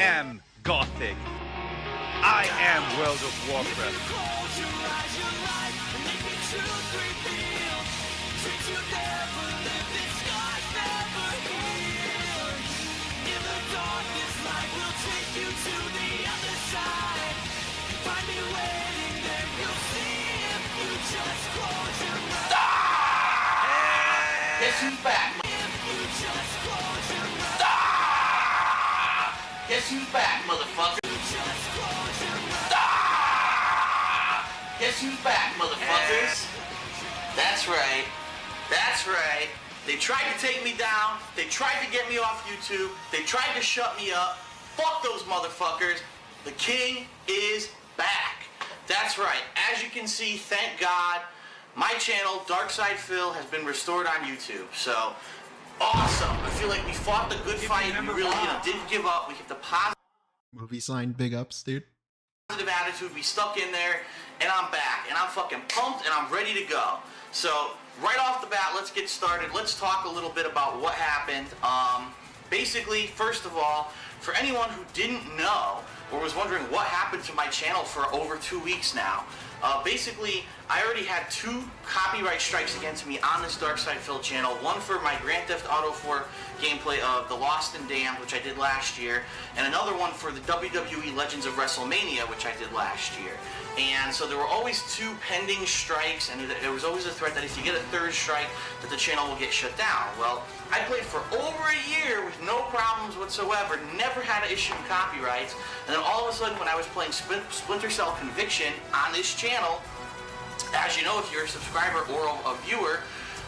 am Gothic. I am World of Warcraft. Guess who's back? Guess who's back, motherfucker? Guess who's back, motherfuckers? That's right. That's right. They tried to take me down. They tried to get me off YouTube. They tried to shut me up. Fuck those motherfuckers. The king is back. That's right. As you can see, thank God, my channel, Darkside Phil, has been restored on YouTube. So, awesome. I feel like we fought the good fight. We really, didn't give up. We kept the positive Movie sign, big ups, dude. attitude. We stuck in there, and I'm back. And I'm fucking pumped, and I'm ready to go. So, right off the bat, let's get started. Let's talk a little bit about what happened. Basically, first of all, for anyone who didn't know or was wondering what happened to my channel for over 2 weeks now, basically, I already had 2 copyright strikes against me on this Darkside Phil channel. One for my Grand Theft Auto 4 gameplay of The Lost and Damned, which I did last year, and another one for the WWE Legends of WrestleMania, which I did last year. And so there were always 2 pending strikes, and there was always a threat that if you get a 3rd strike, that the channel will get shut down. Well, I played for over a year with no problems whatsoever, never had an issue with copyrights, and then all of a sudden when I was playing Splinter Cell Conviction on this channel, as you know if you're a subscriber or a viewer,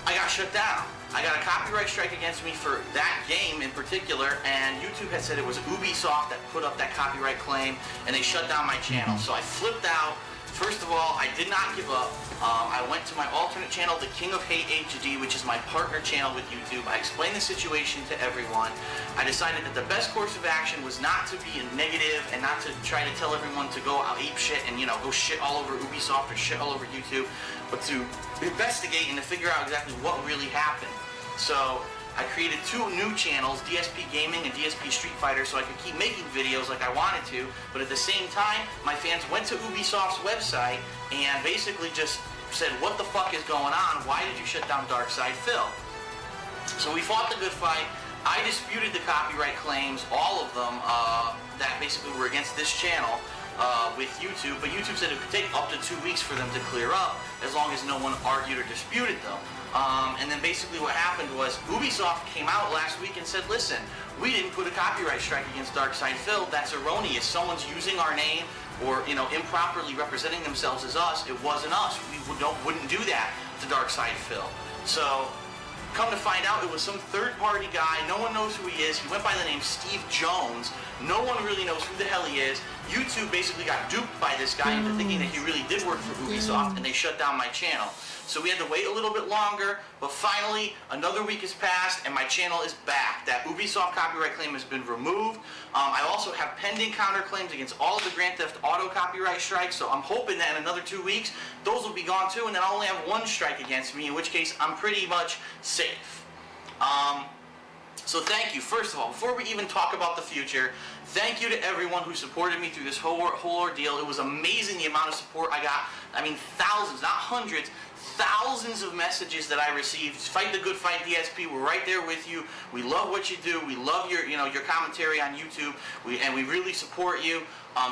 I got shut down. I got a copyright strike against me for that game in particular, and YouTube had said it was Ubisoft that put up that copyright claim, and they shut down my channel. So I flipped out. First of all, I did not give up. I went to my alternate channel, The King of Hate HD, which is my partner channel with YouTube. I explained the situation to everyone. I decided that the best course of action was not to be negative and not to try to tell everyone to go out ape shit and, go shit all over Ubisoft or shit all over YouTube, but to investigate and to figure out exactly what really happened. So I created 2 new channels, DSPGaming and DSP Street Fighter, so I could keep making videos like I wanted to, but at the same time, my fans went to Ubisoft's website and basically just said, what the fuck is going on? Why did you shut down Darkside Phil? So we fought the good fight. I disputed the copyright claims, all of them, that basically were against this channel with YouTube, but YouTube said it could take up to 2 weeks for them to clear up as long as no one argued or disputed them. And then basically what happened was Ubisoft came out last week and said, listen, we didn't put a copyright strike against Darkside Phil. That's erroneous. Someone's using our name or, improperly representing themselves as us. It wasn't us. We wouldn't do that to Darkside Phil. So, come to find out, it was some third-party guy. No one knows who he is. He went by the name Steve Jones. No one really knows who the hell he is. YouTube basically got duped by this guy into thinking that he really did work for Ubisoft, and they shut down my channel. So we had to wait a little bit longer, but finally, another week has passed, and my channel is back. That Ubisoft copyright claim has been removed. I also have pending counterclaims against all of the Grand Theft Auto copyright strikes, so I'm hoping that in another 2 weeks, those will be gone too, and then I'll only have 1 strike against me, in which case I'm pretty much safe. So thank you. First of all, before we even talk about the future, thank you to everyone who supported me through this whole ordeal. It was amazing the amount of support I got. I mean, thousands, not hundreds, thousands of messages that I received. Fight the good fight, DSP. We're right there with you. We love what you do. We love your, your commentary on YouTube. And we really support you.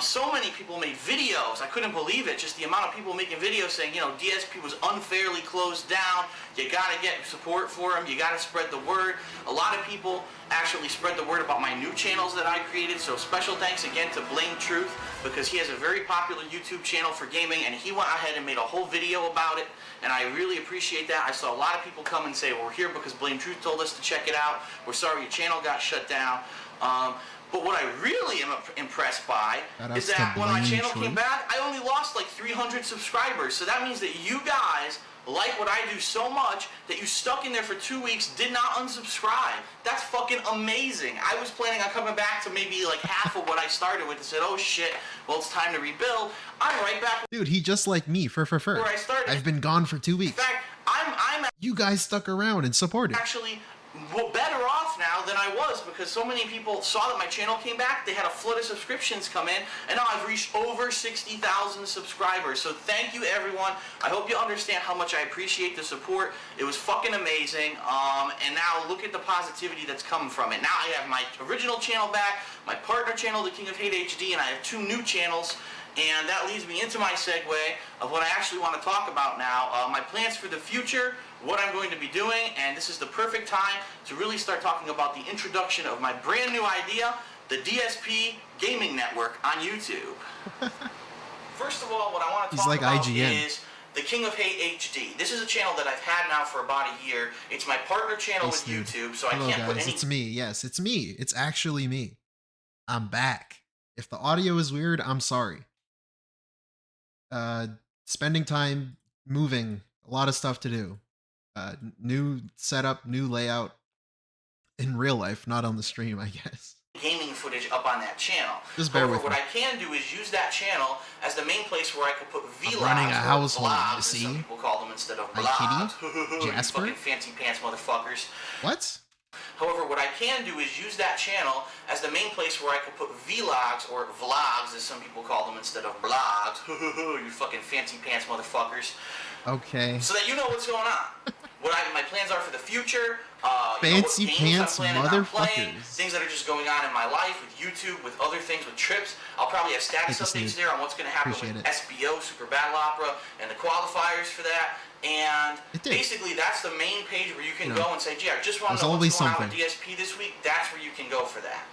So many people made videos. I couldn't believe it. Just the amount of people making videos saying, DSP was unfairly closed down. You gotta get support for him. You gotta spread the word. A lot of people actually spread the word about my new channels that I created. So special thanks again to Blame Truth, because he has a very popular YouTube channel for gaming, and he went ahead and made a whole video about it. And I really appreciate that. I saw a lot of people come and say, well, we're here because Blame Truth told us to check it out. We're sorry your channel got shut down. But what I really am impressed by is that when my channel came back, I only lost like 300 subscribers. So that means that you guys like what I do so much that you stuck in there for 2 weeks, did not unsubscribe. That's fucking amazing. I was planning on coming back to maybe like half of what I started with and said, oh shit, well it's time to rebuild. I'm right back. Dude, he just like me, where I started. I've been gone for 2 weeks. In fact, I'm you guys stuck around and supported. Actually better off now than I was, because so many people saw that my channel came back. They had a flood of subscriptions come in, and now I've reached over 60,000 subscribers. So thank you, everyone. I hope you understand how much I appreciate the support. It was fucking amazing. And now look at the positivity that's coming from it. Now I have my original channel back, my partner channel, The King of Hate HD, and I have 2 new channels. And that leads me into my segue of what I actually want to talk about now. My plans for the future, what I'm going to be doing, and this is the perfect time to really start talking about the introduction of my brand new idea, the DSP Gaming Network on YouTube. First of all, what I want to talk about is The King of Hate HD. This is a channel that I've had now for about a year. It's my partner channel with YouTube, so Hello, I can't put guys. any... It's me. Yes, it's me. It's actually me. I'm back. If the audio is weird, I'm sorry. Spending time moving, a lot of stuff to do. New setup, new layout in real life, not on the stream, I guess. Gaming footage up on that channel. Just bear with me. What I can do is use that channel as the main place where I could put vlogs, running a household, vlogs, you as see? some people call them instead of My blogs. kitty? Jasper? You fucking fancy pants motherfuckers. What? However, what I can do is use that channel as the main place where I could put vlogs, or vlogs as some people call them instead of blogs. You fucking fancy pants motherfuckers. Okay. So that you know what's going on. My plans are for the future. Fancy pants motherfuckers. Things that are just going on in my life with YouTube, with other things, with trips. I'll probably have status updates there on what's going to happen with SBO, Super Battle Opera, and the qualifiers for that. And basically, that's the main page where you can go and say, gee, I just want to know what's going on with DSP this week. That's where you can go for that.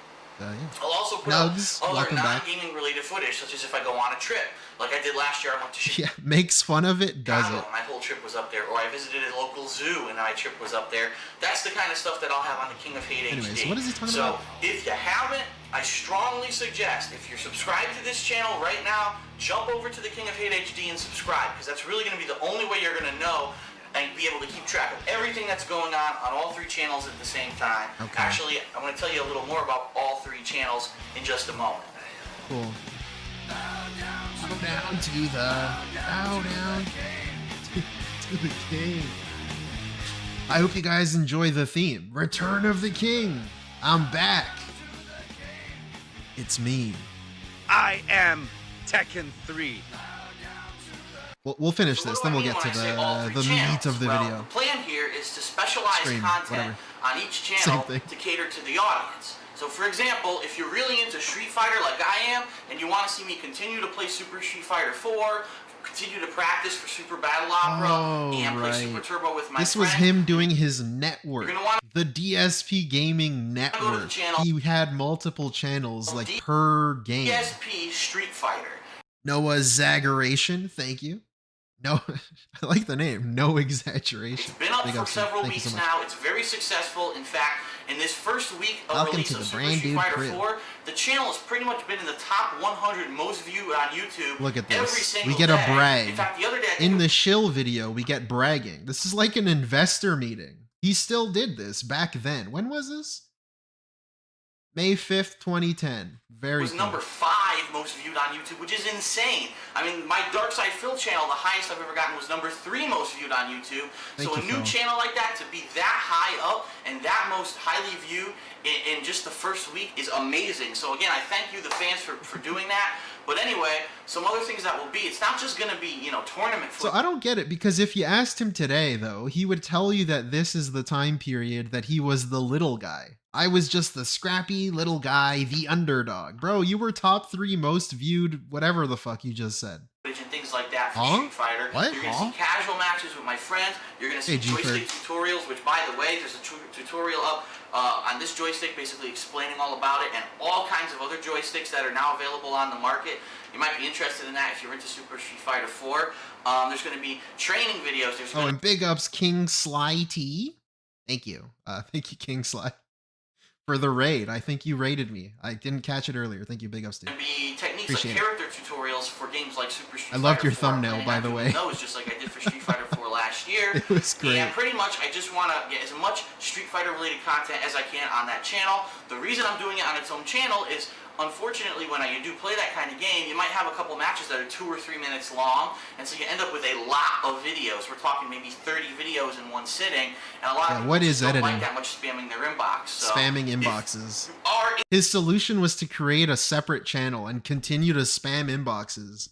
Yeah. I'll also put up other non-gaming related footage, such as if I go on a trip. Like I did last year, I went to Chicago. Yeah, makes fun of it, does it? My whole trip was up there. Or I visited a local zoo and my trip was up there. That's the kind of stuff that I'll have on the King of Hate Anyways, HD. what is he talking about? So, if you haven't, I strongly suggest, if you're subscribed to this channel right now, jump over to the King of Hate HD and subscribe, because that's really going to be the only way you're going to know and be able to keep track of everything that's going on all 3 channels at the same time. Okay. Actually, I'm going to tell you a little more about all 3 channels in just a moment. Cool. Bow down to the king. I hope you guys enjoy the theme. Return of the King. I'm back. It's me. I am Tekken 3. We'll finish this, then we'll get to the meat of the video. The plan here is to specialize content on each channel to cater to the audience. So for example, if you're really into Street Fighter like I am, and you want to see me continue to play Super Street Fighter 4, continue to practice for Super Battle Opera, and play Super Turbo with my friend. This was him doing his network, the DSP Gaming Network. He had multiple channels, like per game. DSP Street Fighter. No exaggeration, thank you. No, I like the name. No exaggeration. It's been up for several weeks now. It's very successful. In fact, in this first week of release of Super Street Fighter 4, the channel has pretty much been in the top 100 most viewed on YouTube. Look at this. Every single we get a brag. In fact, the other day, in the shill video, we get bragging. This is like an investor meeting. He still did this back then. When was this? May 5th, 2010. Very cool. Number 5 most viewed on YouTube, which is insane. I mean, my Dark Side Phil channel, the highest I've ever gotten, was number 3 most viewed on YouTube. So a new channel like that, to be that high up and that most highly viewed in just the first week is amazing. So again, I thank you, the fans, for doing that. But anyway, some other things that will be, it's not just going to be, tournament footage. So I don't get it, because if you asked him today, though, he would tell you that this is the time period that he was the little guy. I was just the scrappy little guy, the underdog. Bro, you were top 3 most viewed, whatever the fuck you just said. And things like that for Street Fighter. What? You're going to see casual matches with my friends. You're going to see joystick tutorials, which, by the way, there's a tutorial up on this joystick basically explaining all about it, and all kinds of other joysticks that are now available on the market. You might be interested in that if you're into Super Street Fighter 4. There's going to be training videos. And big ups King Sly T. Thank you. Thank you, King Sly, for the raid. I think you raided me. I didn't catch it earlier. Thank you, big ups, dude. There'll be techniques like character tutorials for games like Super Street Fighter 4. I loved your thumbnail, by the way. Those, just like I did for Street Fighter 4 last year. It was great. And pretty much, I just want to get as much Street Fighter related content as I can on that channel. The reason I'm doing it on its own channel is unfortunately, when you do play that kind of game, you might have a couple matches that are 2 or 3 minutes long, and so you end up with a lot of videos. We're talking maybe 30 videos in one sitting, and a lot of people just don't like that much spamming their inbox. So spamming inboxes. His solution was to create a separate channel and continue to spam inboxes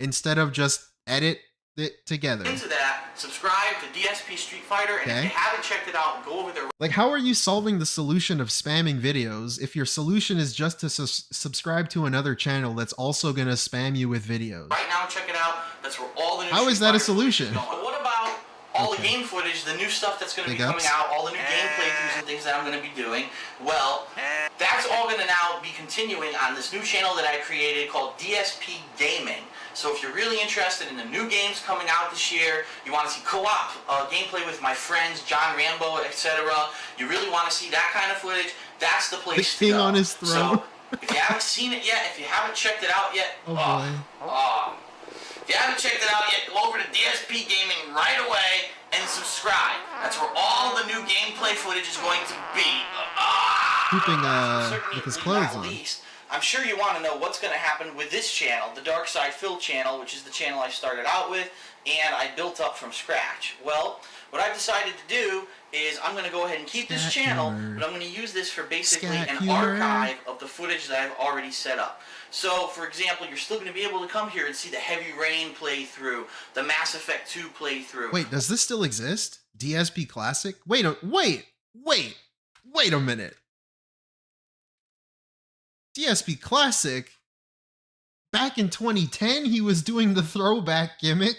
instead of just edit it together. Into that, subscribe to DSP Street Fighter, and if you haven't checked it out, go over there. Like, how are you solving the solution of spamming videos if your solution is just to subscribe to another channel that's also going to spam you with videos? Right now, check it out. That's where all the new How is that a solution? But what about all the game footage, the new stuff that's going to be coming out, all the new game playthroughs and things that I'm going to be doing? Well, that's all going to now be continuing on this new channel that I created called DSPGaming. So if you're really interested in the new games coming out this year, you want to see co-op gameplay with my friends, John Rambo, etc., you really want to see that kind of footage, that's the place to go. The king on his throne. So, if you haven't seen it yet, if you haven't checked it out yet, if you haven't checked it out yet, go over to DSP Gaming right away and subscribe. That's where all the new gameplay footage is going to be. Keeping with his clothes on. I'm sure you want to know what's going to happen with this channel, the Dark Side Phil channel, which is the channel I started out with, and I built up from scratch. Well, what I've decided to do is I'm going to go ahead and keep this channel, but I'm going to use this for basically an archive of the footage that I've already set up. So, for example, you're still going to be able to come here and see the Heavy Rain playthrough, the Mass Effect 2 playthrough. Wait, does this still exist? DSP Classic? Wait a minute. DSP Classic? Back in 2010, he was doing the throwback gimmick?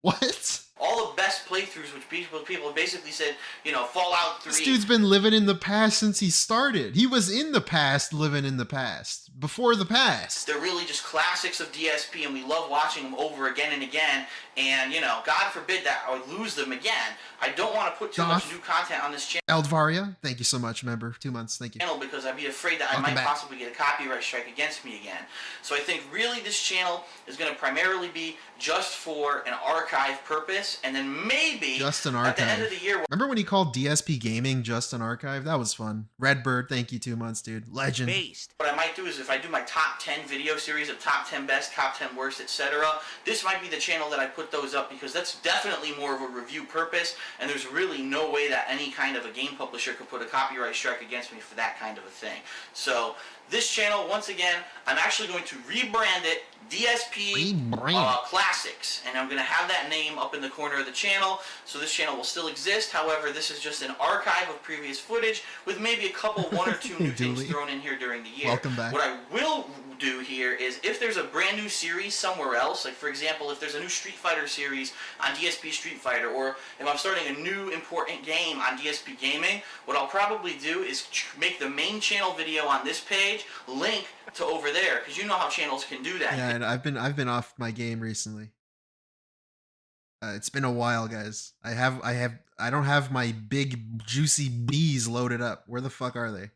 What? All the best playthroughs, which people basically said, you know, Fallout 3. This dude's been living in the past since he started. He was in the past, living in the past. Before the past. They're really just classics of DSP, and we love watching them over again and again. And, you know, God forbid that I would lose them again. I don't want to put too much new content on this channel. Eldvaria, thank you so much, member. 2 months, thank you. Because I'd be afraid that I might possibly get a copyright strike against me again. So I think really this channel is going to primarily be just for an archive purpose, and then maybe just an archive. At the end of the year. Remember when he called DSP Gaming just an archive? That was fun. Redbird, thank you, 2 months, dude. Legend. Based. What I might do is if I do my top 10 video series of top 10 best, top 10 worst, etc., this might be the channel that I put those up, because that's definitely more of a review purpose, and there's really no way that any kind of a game publisher could put a copyright strike against me for that kind of a thing. So this channel, once again, I'm actually going to rebrand it DSP Classics, and I'm going to have that name up in the corner of the channel, so this channel will still exist. However, this is just an archive of previous footage with maybe a couple, 1 or 2 new things thrown in here during the year. Welcome back. What I will do here is if there's a brand new series somewhere else, like for example, if there's a new Street Fighter series on DSP Street Fighter, or if I'm starting a new important game on DSP Gaming, what I'll probably do is make the main channel video on this page link to over there, because you know how channels can do that. Yeah, and I've been off my game recently. It's been a while, guys. I don't have my big juicy bees loaded up. Where the fuck are they?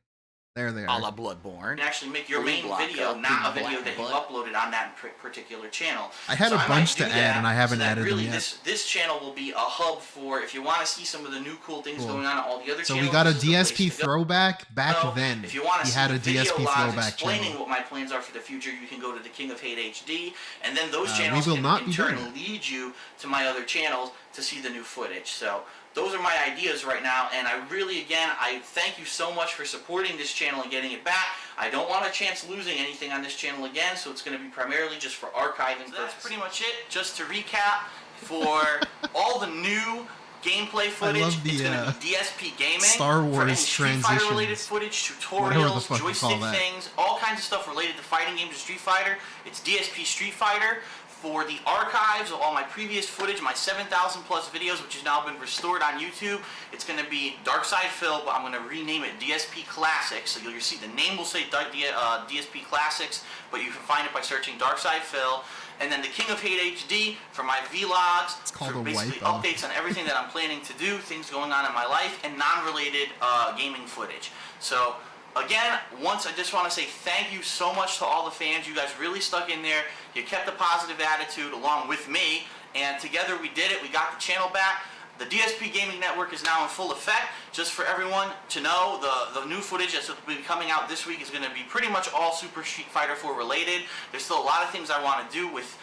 There they are. A la Bloodborne. And actually make your main video not a video that you've uploaded on that particular channel. I had a bunch to add, and I haven't added them yet. This channel will be a hub for if you want to see some of the new cool things going on all the other channels. So we got a DSP throwback back then. If you want to see had a DSP throwback explaining channel. what my plans are for the future, you can go to the King of Hate HD, and then those We channels will can not in be turn doing it. lead you to my other channels to see the new footage. So those are my ideas right now, and I really, again, I thank you so much for supporting this channel and getting it back. I don't want a chance losing anything on this channel again, so it's going to be primarily just for archiving. So that's pretty much it. Just to recap, for all the new gameplay footage, it's going to be DSP Gaming. Star Wars for any Street Fighter related transitions. footage, Whatever the tutorials, fuck you call joystick that. things, all kinds of stuff related to fighting games of Street Fighter. It's DSP Street Fighter. For the archives of all my previous footage, my 7,000 plus videos, which has now been restored on YouTube, it's going to be Dark Side Phil, but I'm going to rename it DSP Classics. So you'll see the name will say DSP Classics, but you can find it by searching Dark Side Phil. And then the King of Hate HD for my vlogs, It's called for a basically wipe-off. updates on everything that I'm planning to do, things going on in my life, and non-related gaming footage. So again, I just want to say thank you so much to all the fans. You guys really stuck in there. You kept a positive attitude along with me, and together we did it. We got the channel back. The DSP Gaming Network is now in full effect. Just for everyone to know, the new footage that's will be coming out this week is going to be pretty much all Super Street Fighter 4 related. There's still a lot of things I want to do with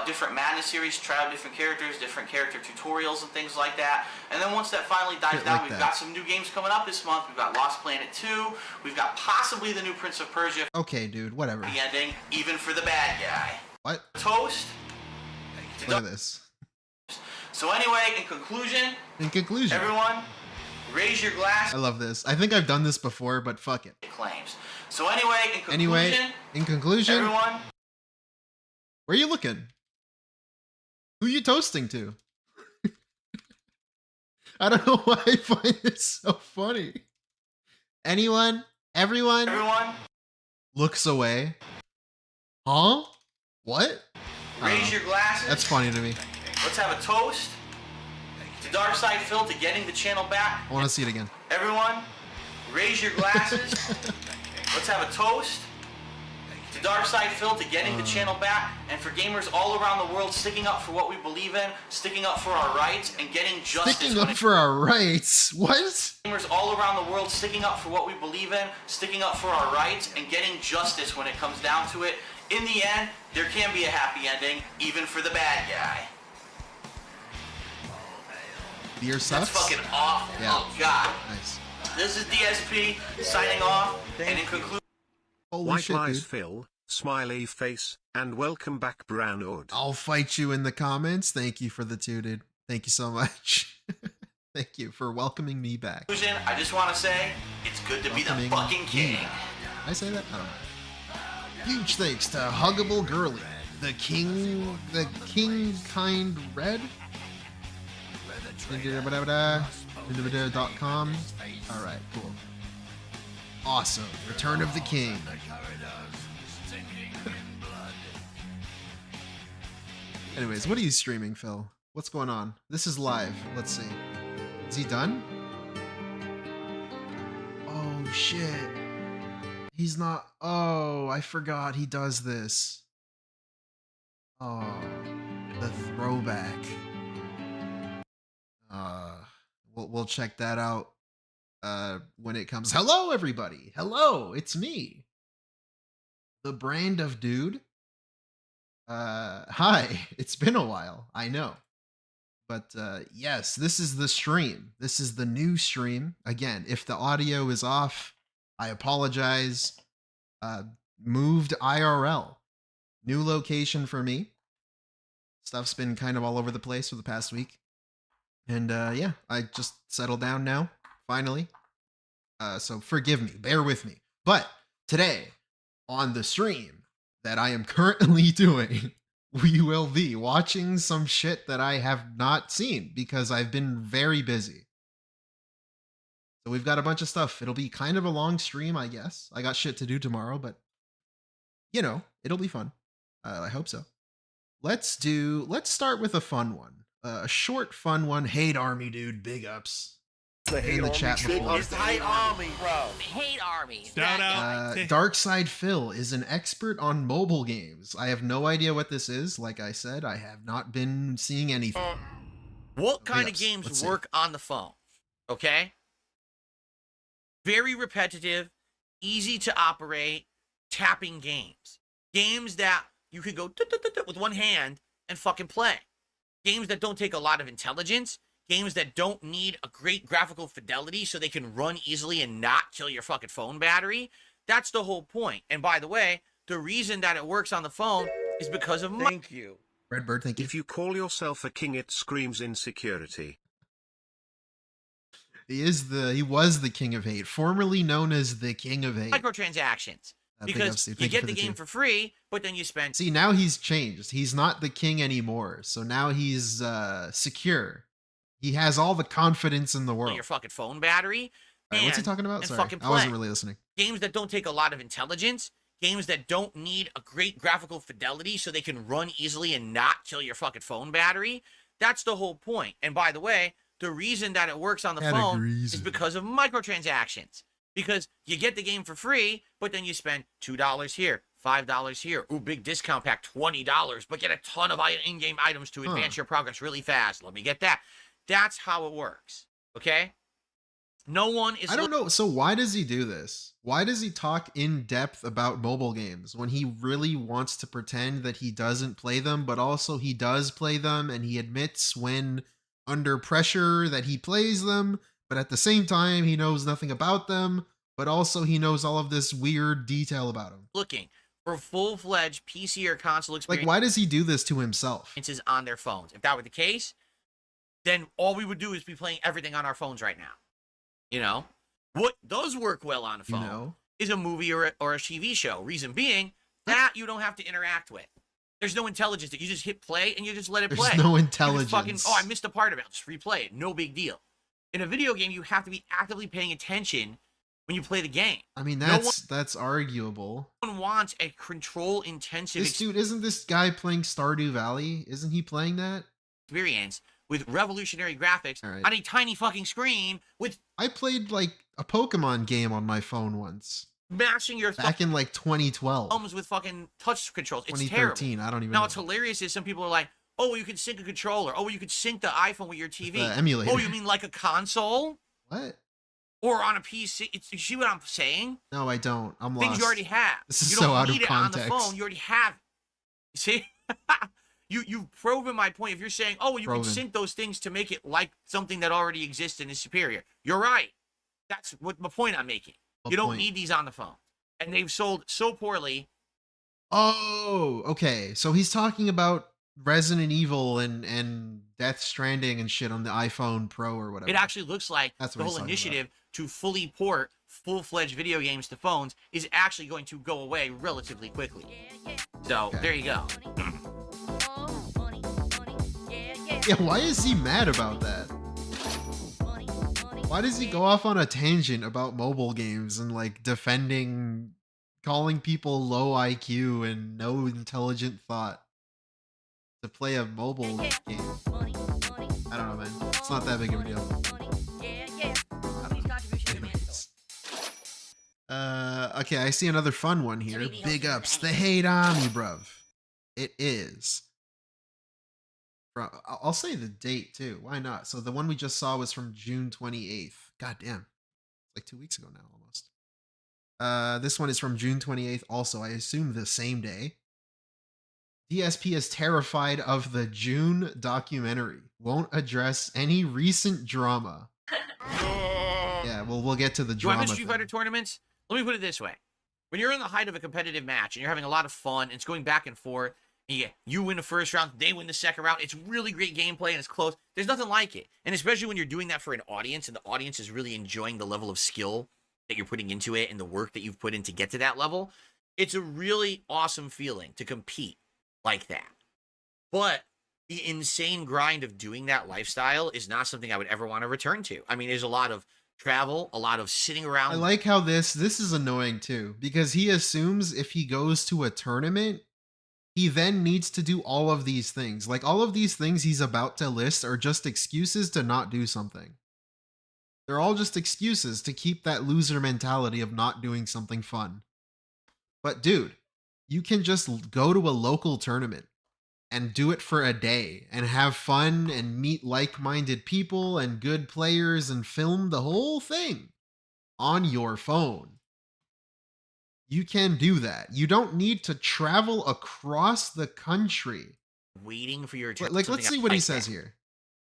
different Madness series, try out different character tutorials and things like that. And then once that finally dies down, we've got some new games coming up this month. We've got Lost Planet 2. We've got possibly the new Prince of Persia. Okay, dude, whatever. The ending, even for the bad guy. What? Toast. Look at this. So anyway, in conclusion, everyone, raise your glass. I love this. I think I've done this before, but fuck it. Claims. So anyway, in conclusion, everyone, where are you looking? Who are you toasting to? I don't know why I find this so funny. Everyone looks away. Huh? What? Raise your glasses. That's funny to me. Let's have a toast to Dark Side Phil to getting the channel back. I want to see it again. Everyone, raise your glasses. Let's have a toast to Dark Side Phil to getting the channel back, and for gamers all around the world sticking up for what we believe in, sticking up for our rights, and getting justice. Sticking up for our rights? What? Gamers all around the world sticking up for what we believe in, sticking up for our rights, and getting justice when it comes down to it. In the end, there can be a happy ending, even for the bad guy. Beer sucks? That's fucking awful. Yeah. Oh, God. Nice. This is DSP signing off, and in conclusion... White lies Phil, smiley face, and welcome back Brandood. I'll fight you in the comments. Thank you for the two, dude. Thank you so much. Thank you for welcoming me back. I just want to say, it's good to be the fucking king. I say that? I don't know. Huge thanks to Huggable Girly, the king kind red. .com. Alright, cool. Awesome. Return of the King. Anyways, what are you streaming, Phil? What's going on? This is live. Let's see. Is he done? Oh, shit. He's not... Oh, I forgot he does this. Oh, the throwback. We'll check that out when it comes. Hello, everybody. Hello, it's me, the Brandood Dude. Hi. It's been a while, I know, but yes, this is the stream. This is the new stream. Again, if the audio is off, I apologize. Moved IRL, new location for me. Stuff's been kind of all over the place for the past week. And yeah, I just settled down now, finally. So forgive me, bear with me. But today, on the stream that I am currently doing, we will be watching some shit that I have not seen because I've been very busy. So we've got a bunch of stuff. It'll be kind of a long stream, I guess. I got shit to do tomorrow, but you know, it'll be fun. I hope so. Let's start with a fun one. A short, fun one. Hate Army, dude. Big ups. In the chat before. It's Hate Army, bro. Hate Army. Shout out. Dark Side Phil is an expert on mobile games. I have no idea what this is. Like I said, I have not been seeing anything. What kind of games work on the phone? Okay? Very repetitive, easy to operate, tapping games. Games that you could go with one hand and fucking play. Games that don't take a lot of intelligence. Games that don't need a great graphical fidelity so they can run easily and not kill your fucking phone battery. That's the whole point. And by the way, the reason that it works on the phone is because of Thank you. Redbird, thank you. If you call yourself a king, it screams insecurity. He was the king of hate, formerly known as the king of hate. Microtransactions. Because you get the game for free, but then you spend... See, now he's changed. He's not the king anymore. So now he's secure. He has all the confidence in the world. Your fucking phone battery. Right, what's he talking about? Sorry, I wasn't really listening. Games that don't take a lot of intelligence. Games that don't need a great graphical fidelity so they can run easily and not kill your fucking phone battery. That's the whole point. And by the way, the reason that it works on the phone is because of microtransactions. Because you get the game for free, but then you spend $2 here, $5 here. Ooh, big discount pack, $20, but get a ton of in-game items to advance your progress really fast. Let me get that. That's how it works. Okay? No one is. I don't know. So why does he do this? Why does he talk in depth about mobile games when he really wants to pretend that he doesn't play them, but also he does play them, and he admits when under pressure that he plays them, but at the same time he knows nothing about them, but also he knows all of this weird detail about them. Looking for full-fledged PC or console experience. Like, why does he do this to himself? On their phones. If that were the case, then all we would do is be playing everything on our phones right now. You know, what does work well on a phone is a movie or a TV show. Reason being that you don't have to interact with. There's no intelligence. That you just hit play and you just let it play. There's no intelligence. I missed a part of it. I'll just replay it. No big deal. In a video game, you have to be actively paying attention when you play the game. I mean, that's arguable. No one wants a control-intensive isn't this guy playing Stardew Valley? Isn't he playing that? Experience with revolutionary graphics on a tiny fucking screen with... I played, like, a Pokemon game on my phone once. Mashing your... Back in, like, 2012. Thumbs with fucking touch controls. It's 2013, terrible. I don't even know. know. What's hilarious is some people are like, oh, well, you can sync a controller. Oh, well, you could sync the iPhone with your TV. The emulator. Oh, you mean like a console? What? Or on a PC? You see what I'm saying? No, I don't. I'm lost. Things you already have. This is you so don't out need of context. it on the phone. You already have it. You see? You've proven my point. If you're saying, oh, well, you can sync those things to make it like something that already exists and is superior. You're right. That's what the point I'm making. You don't need these on the phone. And they've sold so poorly. Oh, okay. So he's talking about Resident Evil and Death Stranding and shit on the iPhone Pro or whatever. It actually looks like That's the whole initiative to fully port full-fledged video games to phones is actually going to go away relatively quickly. So, there you go. Yeah, why is he mad about that? Why does he go off on a tangent about mobile games and, like, defending, calling people low IQ and no intelligent thought to play a mobile game? I don't know, man. It's not that big of a deal. Okay, I see another fun one here. Big ups. The hate on me, bruv. It is. I'll say the date too. Why not? So the one we just saw was from June 28th. God damn. It's like 2 weeks ago now almost. This one is from June 28th also. I assume the same day. DSP is terrified of the Joon documentary. Won't address any recent drama. Yeah, well, we'll get to the drama. Do I miss Street Fighter tournaments? Let me put it this way. When you're in the height of a competitive match and you're having a lot of fun, and it's going back and forth, and you win the first round, they win the second round, it's really great gameplay and it's close. There's nothing like it. And especially when you're doing that for an audience and the audience is really enjoying the level of skill that you're putting into it and the work that you've put in to get to that level, it's a really awesome feeling to compete like that. But the insane grind of doing that lifestyle is not something I would ever want to return to. I mean, there's a lot of travel, a lot of sitting around. I like how this is annoying too, because he assumes if he goes to a tournament, he then needs to do all of these things. Like, all of these things he's about to list are just excuses to not do something. They're all just excuses to keep that loser mentality of not doing something fun. But dude, you can just go to a local tournament and do it for a day and have fun and meet like-minded people and good players and film the whole thing on your phone. You can do that. You don't need to travel across the country. Waiting for your turn. Like, let's see what he says here.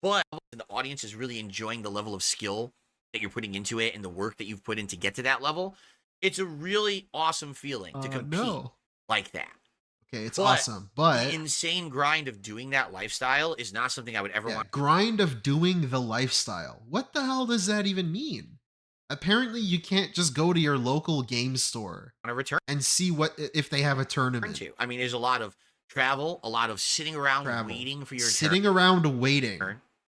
But the audience is really enjoying the level of skill that you're putting into it and the work that you've put in to get to that level. It's a really awesome feeling to compete like that. Okay, it's awesome, but the insane grind of doing that lifestyle is not something I would ever want. Grind of doing the lifestyle. What the hell does that even mean? Apparently, you can't just go to your local game store and see what if they have a tournament. I mean, there's a lot of travel, a lot of sitting around waiting for your turn. Sitting around waiting.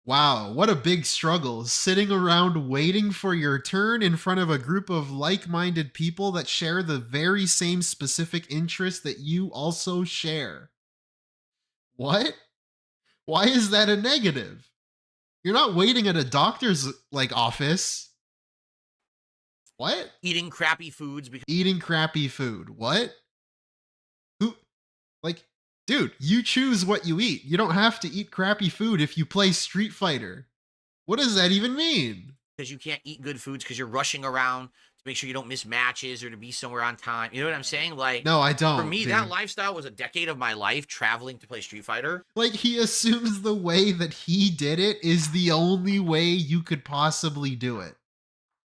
Wow, what a big struggle. Sitting around waiting for your turn in front of a group of like-minded people that share the very same specific interests that you also share. What? Why is that a negative? You're not waiting at a doctor's, like, office. What? Eating crappy foods. Eating crappy food. What? Who? Like, dude, you choose what you eat. You don't have to eat crappy food if you play Street Fighter. What does that even mean? Because you can't eat good foods because you're rushing around to make sure you don't miss matches or to be somewhere on time. You know what I'm saying? Like, no, I don't. For me, dude. that lifestyle was a decade of my life traveling to play Street Fighter. Like, he assumes the way that he did it is the only way you could possibly do it.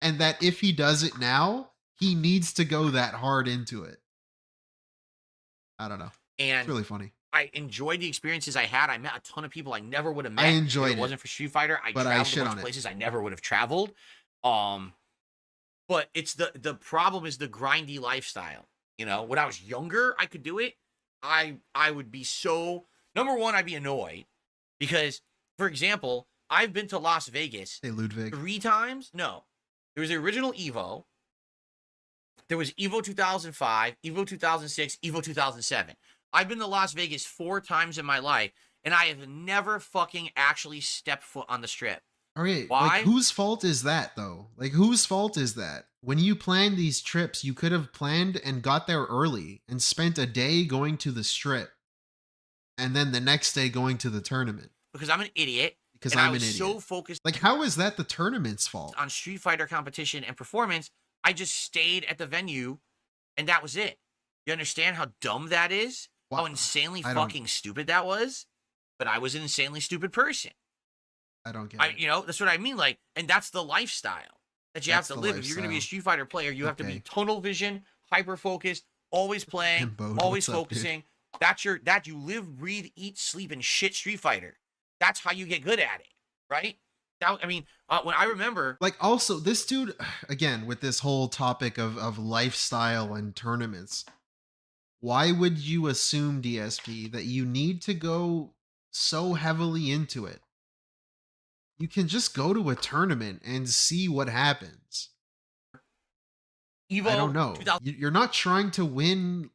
And that if he does it now, he needs to go that hard into it. I don't know. And it's really funny. I enjoyed the experiences I had. I met a ton of people I never would have met. I enjoyed if it. Wasn't for Street Fighter. I but traveled I to a bunch of places I never would have traveled. But it's the problem is the grindy lifestyle. You know, when I was younger, I could do it. I would be so, number one, I'd be annoyed because, for example, I've been to Las Vegas Hey, Ludwig. 3 times. No, there was the original Evo. There was Evo 2005, Evo 2006, Evo 2007. I've been to Las Vegas 4 times in my life, and I have never fucking actually stepped foot on the strip. Okay, Why? like, whose fault is that, though? Like, whose fault is that? When you planned these trips, you could have planned and got there early and spent a day going to the strip, and then the next day going to the tournament. Because I'm an idiot. Because and I'm I was an idiot. so focused. Like, how is that the tournament's fault? On Street Fighter competition and performance, I just stayed at the venue, and that was it. You understand how dumb that is? Wow. How insanely fucking stupid that was? But I was an insanely stupid person. I don't get it. You know, that's what I mean. Like, and that's the lifestyle that you have to live. If you're going to be a Street Fighter player, you have to be tunnel vision, hyper focused, always playing, always focusing. That's you live, breathe, eat, sleep, and shit Street Fighter. That's how you get good at it, right? I mean, when I remember, like, also this dude, again, with this whole topic of lifestyle and tournaments, why would you assume, DSP, that you need to go so heavily into it? You can just go to a tournament and see what happens. Evo, I don't know. You're not trying to win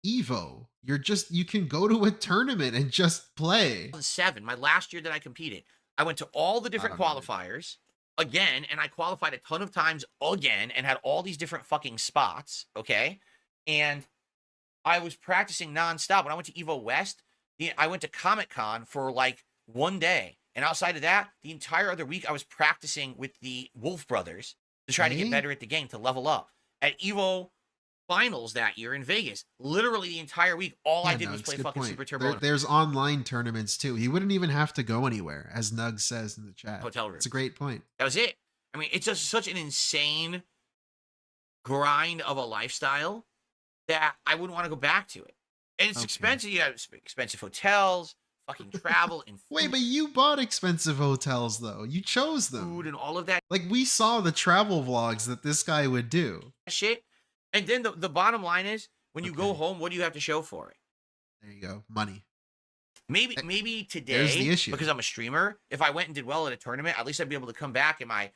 Evo. You can go to a tournament and just play. 2007, my last year that I competed, I went to all the different qualifiers again, and I qualified a ton of times again and had all these different fucking spots, okay? And I was practicing nonstop. When I went to Evo West, I went to Comic-Con for like 1 day. And outside of that, the entire other week, I was practicing with the Wolf Brothers to try to get better at the game, to level up. At Evo Finals that year in Vegas, literally the entire week, all I did was play fucking Super Turbo. There's online tournaments too. He wouldn't even have to go anywhere, as Nug says in the chat. Hotel room. It's a great point. That was it. I mean, it's just such an insane grind of a lifestyle that I wouldn't want to go back to it. And it's expensive. You have expensive hotels, fucking travel, and food. Wait, but you bought expensive hotels, though. You chose them. Food and all of that. Like, we saw the travel vlogs that this guy would do. Shit. And then the bottom line is, when you go home, what do you have to show for it? There you go. Money. Maybe today, there's the issue. Because I'm a streamer, if I went and did well at a tournament, at least I'd be able to come back and my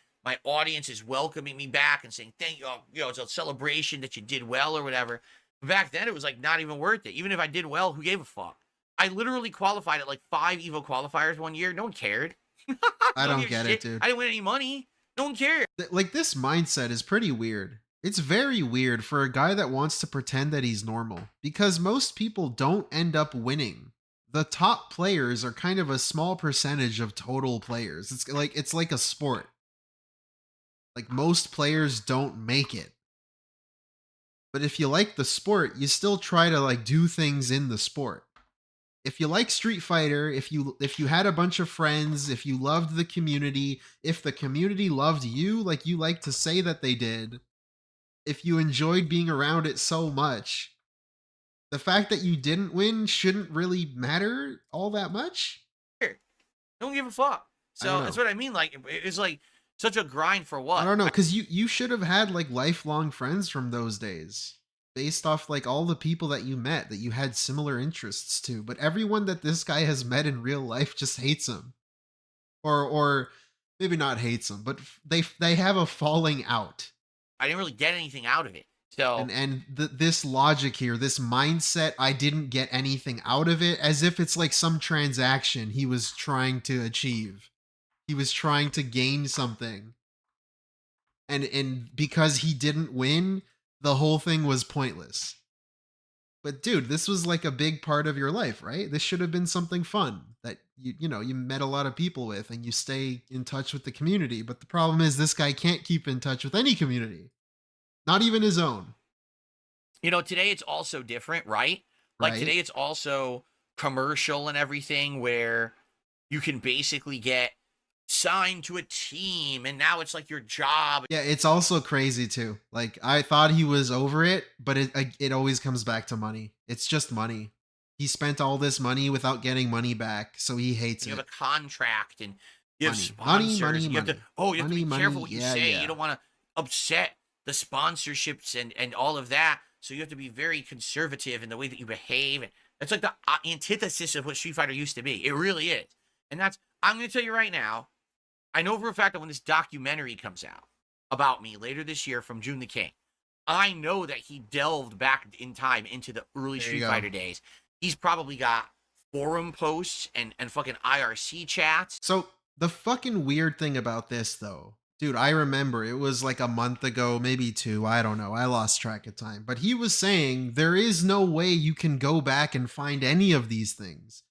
audience is welcoming me back and saying, thank you, it's a celebration that you did well or whatever. Back then, it was like not even worth it. Even if I did well, who gave a fuck? I literally qualified at like 5 Evo qualifiers 1 year. No one cared. I don't get it, dude. I didn't win any money. No one cared. Like, this mindset is pretty weird. It's very weird for a guy that wants to pretend that he's normal, because most people don't end up winning. The top players are kind of a small percentage of total players. It's like a sport. Like, most players don't make it. But if you like the sport, you still try to like do things in the sport. If you like Street Fighter, if you had a bunch of friends, if you loved the community, if the community loved you like you like to say that they did, if you enjoyed being around it so much, the fact that you didn't win shouldn't really matter all that much. Don't give a fuck. So that's what I mean. Like, it's like such a grind for what? I don't know, because you should have had like lifelong friends from those days, based off like all the people that you met that you had similar interests to. But everyone that this guy has met in real life just hates him, or maybe not hates him, but they have a falling out. I didn't really get anything out of it. So this logic here, this mindset, I didn't get anything out of it, as if it's like some transaction he was trying to achieve. He was trying to gain something. And because he didn't win, the whole thing was pointless. But dude, this was like a big part of your life, right? This should have been something fun that you met a lot of people with, and you stay in touch with the community. But the problem is this guy can't keep in touch with any community, not even his own. Today it's also different, right? Like Right. today it's also commercial and everything, where you can basically get signed to a team, and now it's like your job. Yeah, it's also crazy too. Like, I thought he was over it, but it always comes back to money. It's just money. He spent all this money without getting money back, so he hates You it. have a contract, and you have Money, sponsors. money, and you have to money. you have to Money, be careful money. what you Yeah, say. yeah. You don't want to upset the sponsorships and all of that. So you have to be very conservative in the way that you behave. And it's like the antithesis of what Street Fighter used to be. It really is. And I'm going to tell you right now, I know for a fact that when this documentary comes out about me later this year from Joon the King, I know that he delved back in time into the early Street Fighter days. He's probably got forum posts and fucking IRC chats. So the fucking weird thing about this, though, dude, I remember it was like a month ago, maybe 2. I don't know. I lost track of time. But he was saying there is no way you can go back and find any of these things.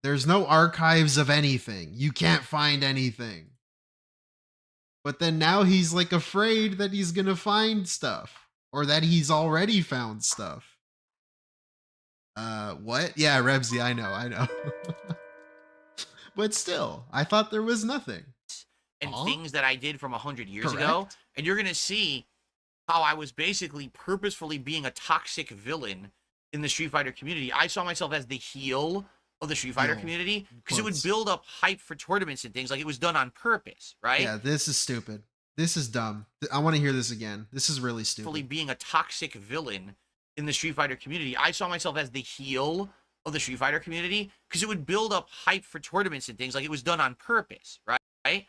There's no archives of anything. You can't find anything. But then now he's like afraid that he's gonna find stuff, or that he's already found stuff. What? Yeah, Rebsy, I know. But still, I thought there was nothing. And things that I did from 100 years ago. Correct. And you're going to see how I was basically purposefully being a toxic villain in the Street Fighter community. I saw myself as the heel of the Street Fighter Heel. community because it would Quotes. build up hype for tournaments and things. Like, it was done on purpose, right? Yeah, this is stupid. This is dumb. I want to hear this again. This is really Fully stupid. being a toxic villain in the Street Fighter community. I saw myself as the heel of the Street Fighter community because it would build up hype for tournaments and things. Like, it was done on purpose, right?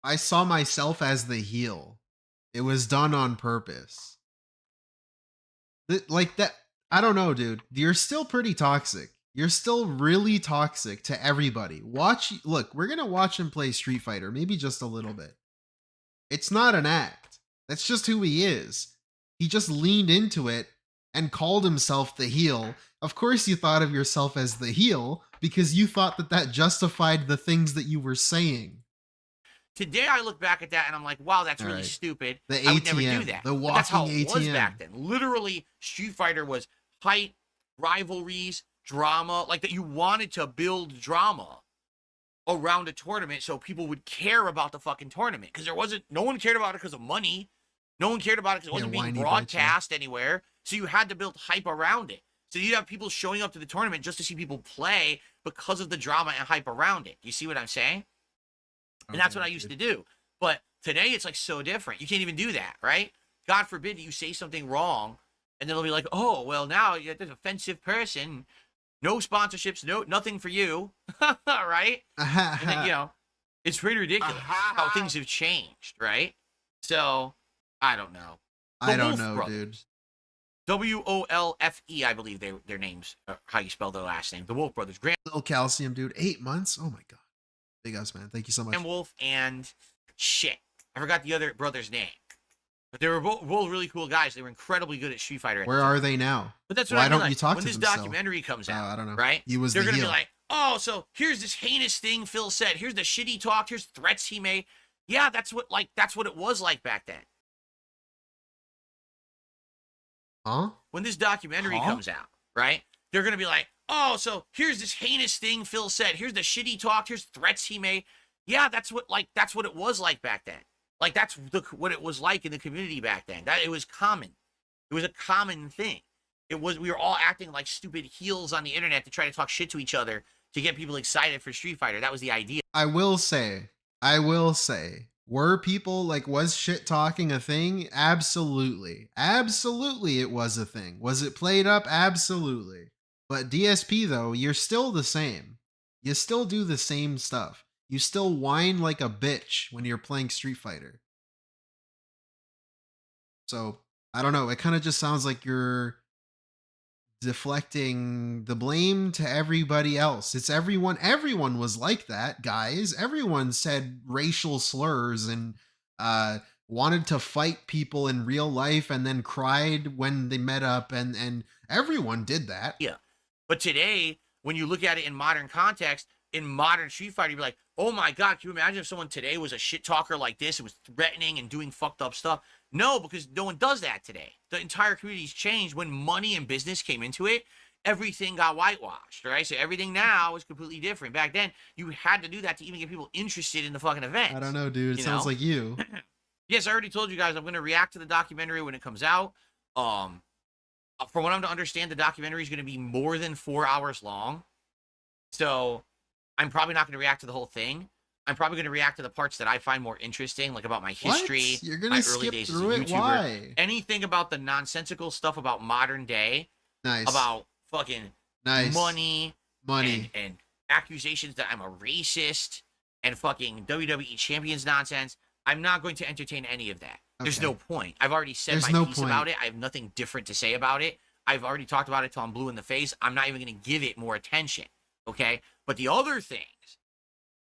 I saw myself as the heel. It was done on purpose. Like that. I don't know, dude. You're still pretty toxic. You're still really toxic to everybody. Look, we're going to watch him play Street Fighter, maybe just a little bit. It's not an act. That's just who he is. He just leaned into it and called himself the heel. Of course you thought of yourself as the heel because you thought that justified the things that you were saying. Today I look back at that and I'm like, wow, that's really Alright. stupid. The I would never ATM, do that. the But that's how walking it was ATM. back then. Literally, Street Fighter was hype, rivalries, drama, like that. You wanted to build drama around a tournament so people would care about the fucking tournament, because no one cared about it because of money. No one cared about it because it wasn't being whiny bitch, yeah. broadcast anywhere. So you had to build hype around it. So you'd have people showing up to the tournament just to see people play because of the drama and hype around it. You see what I'm saying? And that's what I used to do. But today it's like so different. You can't even do that, right? God forbid you say something wrong, and then it'll be like, oh, well, now you're this offensive person. No sponsorships, nothing for you, right? And then, it's pretty ridiculous how things have changed, right? So, I don't know. I The don't Wolf know, Brothers. dude. WOLFE, I believe their names, how you spell their last name. The Wolf Brothers. Grand Little calcium, dude. 8 months? Oh my god. Big us, man. Thank you so much. Wolf and shit. I forgot the other brother's name. But they were both really cool guys. They were incredibly good at Street Fighter. At Where the time. are they now? But that's what Why I don't mean, you talk when to this them still? documentary comes out, I don't know. right? He was They're the gonna heel. be like, oh, so here's this heinous thing Phil said. Here's the shit he talked. Here's threats he made. Yeah, that's what it was like back then. Huh? When this documentary comes out, right? They're gonna be like, oh, so here's this heinous thing Phil said. Here's the shit he talked. Here's threats he made. Yeah, that's what it was like back then. Like, that's what it was like in the community back then. That it was common. It was a common thing. We were all acting like stupid heels on the internet to try to talk shit to each other to get people excited for Street Fighter. That was the idea. I will say, were people was shit talking a thing? Absolutely. Absolutely it was a thing. Was it played up? Absolutely. But DSP, though, you're still the same. You still do the same stuff. You still whine like a bitch when you're playing Street Fighter. So, I don't know. It kind of just sounds like you're deflecting the blame to everybody else. It's everyone. Everyone was like that, guys. Everyone said racial slurs and wanted to fight people in real life and then cried when they met up, and everyone did that. Yeah. But today, when you look at it in modern context, in modern Street Fighter, you'd be like, oh my God, can you imagine if someone today was a shit talker like this and was threatening and doing fucked up stuff? No, because no one does that today. The entire community's changed. When money and business came into it, everything got whitewashed, right? So everything now is completely different. Back then, you had to do that to even get people interested in the fucking event. I don't know, dude. It sounds like you. Yes, I already told you guys I'm going to react to the documentary when it comes out. From what I'm to understand, the documentary is going to be more than 4 hours long. So I'm probably not going to react to the whole thing. I'm probably going to react to the parts that I find more interesting, like about my history, What? You're my gonna early skip days as a through it? YouTuber. Why? Anything about the nonsensical stuff about modern day, Nice. about fucking Nice. money, Money. and accusations that I'm a racist and fucking WWE champions nonsense. I'm not going to entertain any of that. There's Okay. no point. I've already said There's my no piece point. about it. I have nothing different to say about it. I've already talked about it till I'm blue in the face. I'm not even going to give it more attention. Okay? But the other things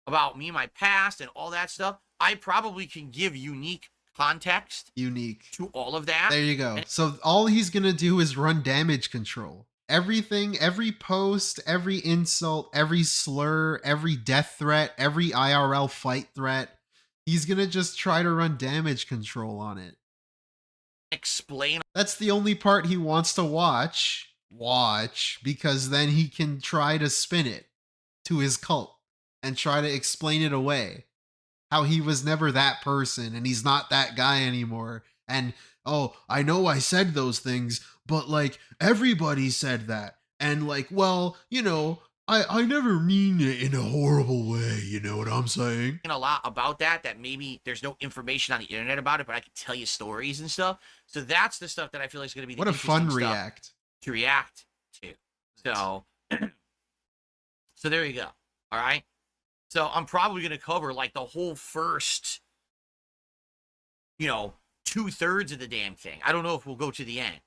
about me and my past and all that stuff, I probably can give unique context Unique. to all of that. There you go. So all he's gonna do is run damage control. Everything, every post, every insult, every slur, every death threat, every IRL fight threat, he's gonna just try to run damage control on it. Explain. That's the only part he wants to watch, because then he can try to spin it to his cult and try to explain it away. How he was never that person and he's not that guy anymore. And, oh, I know I said those things, but like everybody said that. And like, well, you know, I never mean it in a horrible way. You know what I'm saying? A lot about that maybe there's no information on the internet about it, but I can tell you stories and stuff. So that's the stuff that I feel like is going to be the What a fun interesting stuff react. to react to. So, so there you go. All right. So I'm probably going to cover like the whole first, 2/3 of the damn thing. I don't know if we'll go to the end.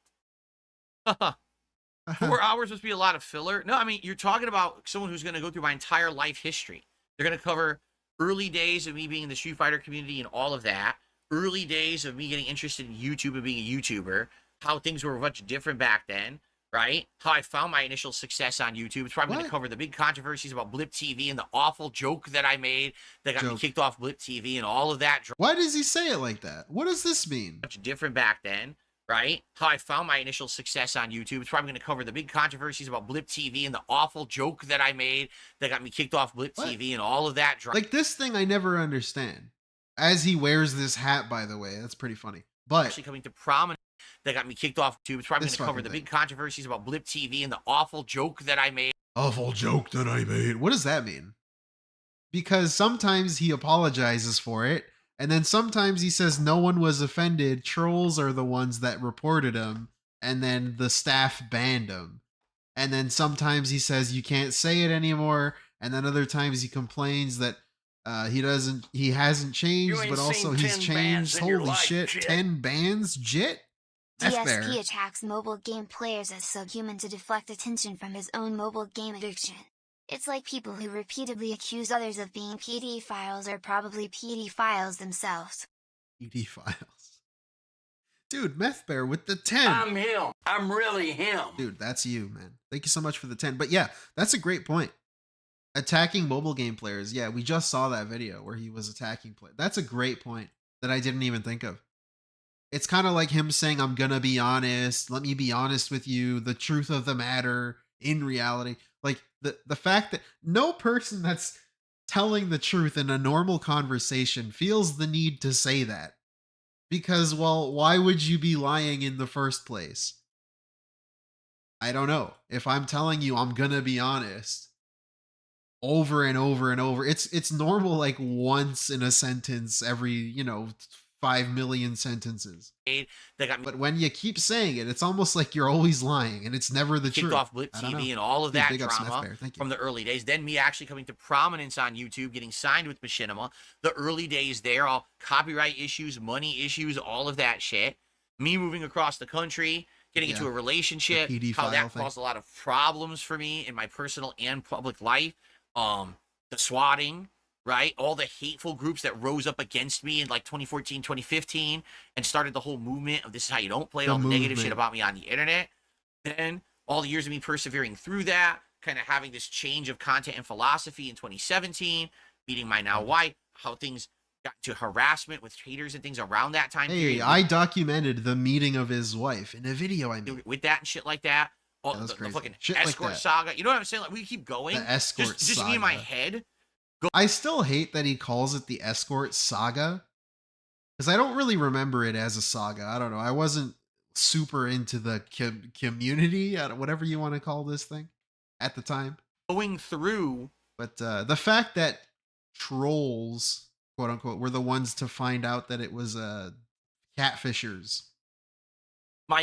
4 hours must be a lot of filler. No, I mean, you're talking about someone who's going to go through my entire life history. They're going to cover early days of me being in the Street Fighter community and all of that. Early days of me getting interested in YouTube and being a YouTuber. How things were much different back then. Right? How I found my initial success on YouTube. It's probably going to cover the big controversies about Blip TV and the awful joke that I made that got me kicked off Blip TV and all of that. Why does he say it like that? What does this mean? Much different back then, right? How I found my initial success on YouTube. It's probably going to cover the big controversies about Blip TV and the awful joke that I made that got me kicked off Blip TV and all of that. Like this thing I never understand. As he wears this hat, by the way, that's pretty funny. But actually coming to prominence that got me kicked off YouTube. It's probably going to cover the big controversies about Blip TV and the awful joke that I made. Awful joke that I made. What does that mean? Because sometimes he apologizes for it, and then sometimes he says no one was offended. Trolls are the ones that reported him, and then the staff banned him. And then sometimes he says you can't say it anymore, and then other times he complains that he hasn't changed, but also he's changed. Holy shit, 10 bans, jit? DSP attacks mobile game players as subhuman to deflect attention from his own mobile game addiction. It's like people who repeatedly accuse others of being pedophiles are probably pedophiles themselves. Pedophiles. Dude, Meth Bear with the 10. I'm him. I'm really him. Dude, that's you, man. Thank you so much for the 10. But yeah, that's a great point. Attacking mobile game players. Yeah, we just saw that video where he was attacking players. That's a great point that I didn't even think of. It's kind of like him saying, I'm gonna be honest. Let me be honest with you. The truth of the matter in reality. Like the fact that no person that's telling the truth in a normal conversation feels the need to say that. Because, well, why would you be lying in the first place? I don't know. If I'm telling you I'm gonna be honest over and over and over, it's normal like once in a sentence every, 5 million sentences. But when you keep saying it, it's almost like you're always lying and it's never the truth. Kicked off Blip TV and all of that drama from the early days. Then me actually coming to prominence on YouTube, getting signed with Machinima. The early days there, all copyright issues, money issues, all of that shit. Me moving across the country, getting into a relationship, how that caused a lot of problems for me in my personal and public life. The swatting, right? All the hateful groups that rose up against me in like 2014, 2015 and started the whole movement of this is how you don't play, all the negative shit about me on the internet. Then all the years of me persevering through that, kind of having this change of content and philosophy in 2017, meeting my now wife, how things got to harassment with haters and things around that time period. I documented the meeting of his wife in a video I made. With that and shit like that. Oh, that was the fucking shit escort like saga. You know what I'm saying? Like, we keep going. The escort just saga. me in my head. I still hate that he calls it the escort saga. Because I don't really remember it as a saga. I don't know. I wasn't super into the community, whatever you want to call this thing, at the time. Going through. But the fact that trolls, quote unquote, were the ones to find out that it was catfishers.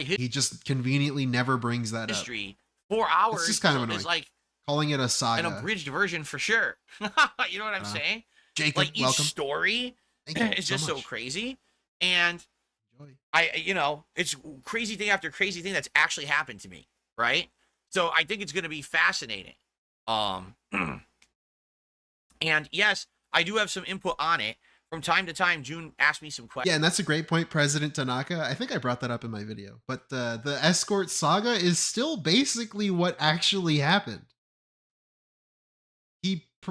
He just conveniently never brings that history, up. 4 hours it's just kind of annoying. Is like calling it a saga. An abridged version for sure. You know what I'm saying? Jacob, like each welcome. story is just so crazy. And it's crazy thing after crazy thing that's actually happened to me, right? So I think it's going to be fascinating. And yes, I do have some input on it. From time to time, Joon asked me some questions. Yeah, and that's a great point, President Tanaka. I think I brought that up in my video. But the escort saga is still basically what actually happened.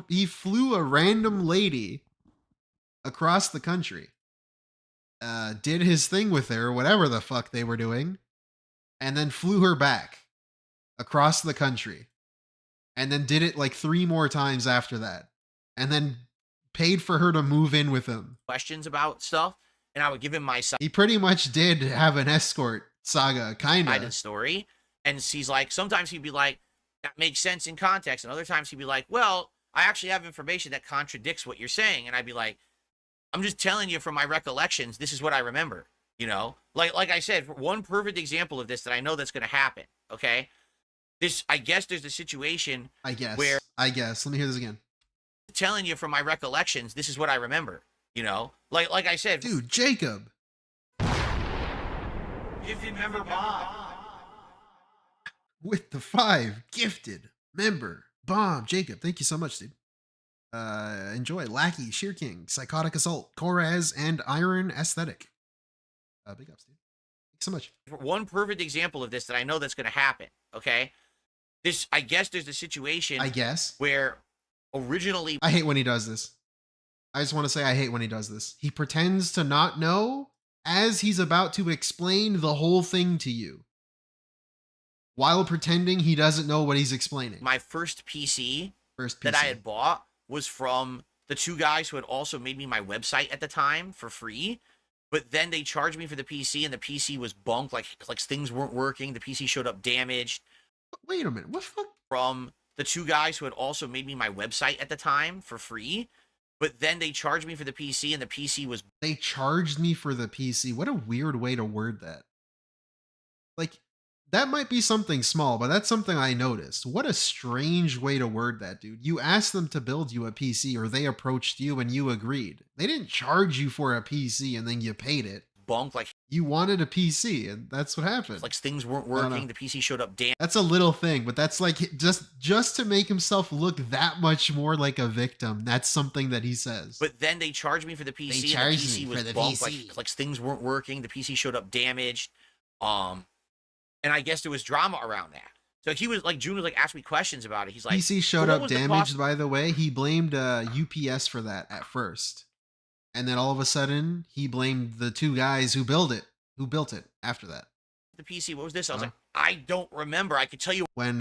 He flew a random lady across the country, did his thing with her, whatever the fuck they were doing, and then flew her back across the country, and then did it like 3 more times after that, and then paid for her to move in with him. Questions about stuff, and I would give him my side. He pretty much did have an escort saga, kind of story, and he's like, sometimes he'd be like, that makes sense in context, and other times he'd be like, well, I actually have information that contradicts what you're saying, and I'd be like, I'm just telling you from my recollections, this is what I remember, you know? Like I said, one perfect example of this that I know that's going to happen, okay? I guess there's a situation where... I guess. Let me hear this again. Telling you from my recollections, this is what I remember, you know? Like I said... Dude, Jacob! Gifted member Bob. With the 5 gifted member Bomb. Jacob, thank you so much, dude. Enjoy. Lackey, Sheer King, Psychotic Assault, Koraz, and Iron Aesthetic. Big ups, dude. Thanks so much. One perfect example of this that I know that's going to happen, okay? I guess there's a situation... where originally... I hate when he does this. I just want to say I hate when he does this. He pretends to not know as he's about to explain the whole thing to you, while pretending he doesn't know what he's explaining. My first PC that I had bought was from the 2 guys who had also made me my website at the time for free, but then they charged me for the PC, and the PC was bunk, like things weren't working, the PC showed up damaged. Wait a minute, what the fuck? From the 2 guys who had also made me my website at the time for free, but then they charged me for the PC, and the PC was... They charged me for the PC? What a weird way to word that. Like... That might be something small, but that's something I noticed. What a strange way to word that, dude. You asked them to build you a PC, or they approached you and you agreed. They didn't charge you for a PC and then you paid it. Bunk, like... You wanted a PC, and that's what happened. Like things weren't working, the PC showed up damn... That's a little thing, but that's like, just to make himself look that much more like a victim. That's something that he says. But then they charged me for the PC, they charged and the PC me was for the bunk, PC. Like things weren't working, the PC showed up damaged. And I guess there was drama around that. So he was like, Joon was like, asked me questions about it. He's like, PC showed up damaged, by the way. He blamed UPS for that at first. And then all of a sudden, he blamed the 2 guys who built it after that. The PC, what was this? I was like, I don't remember. I could tell you. When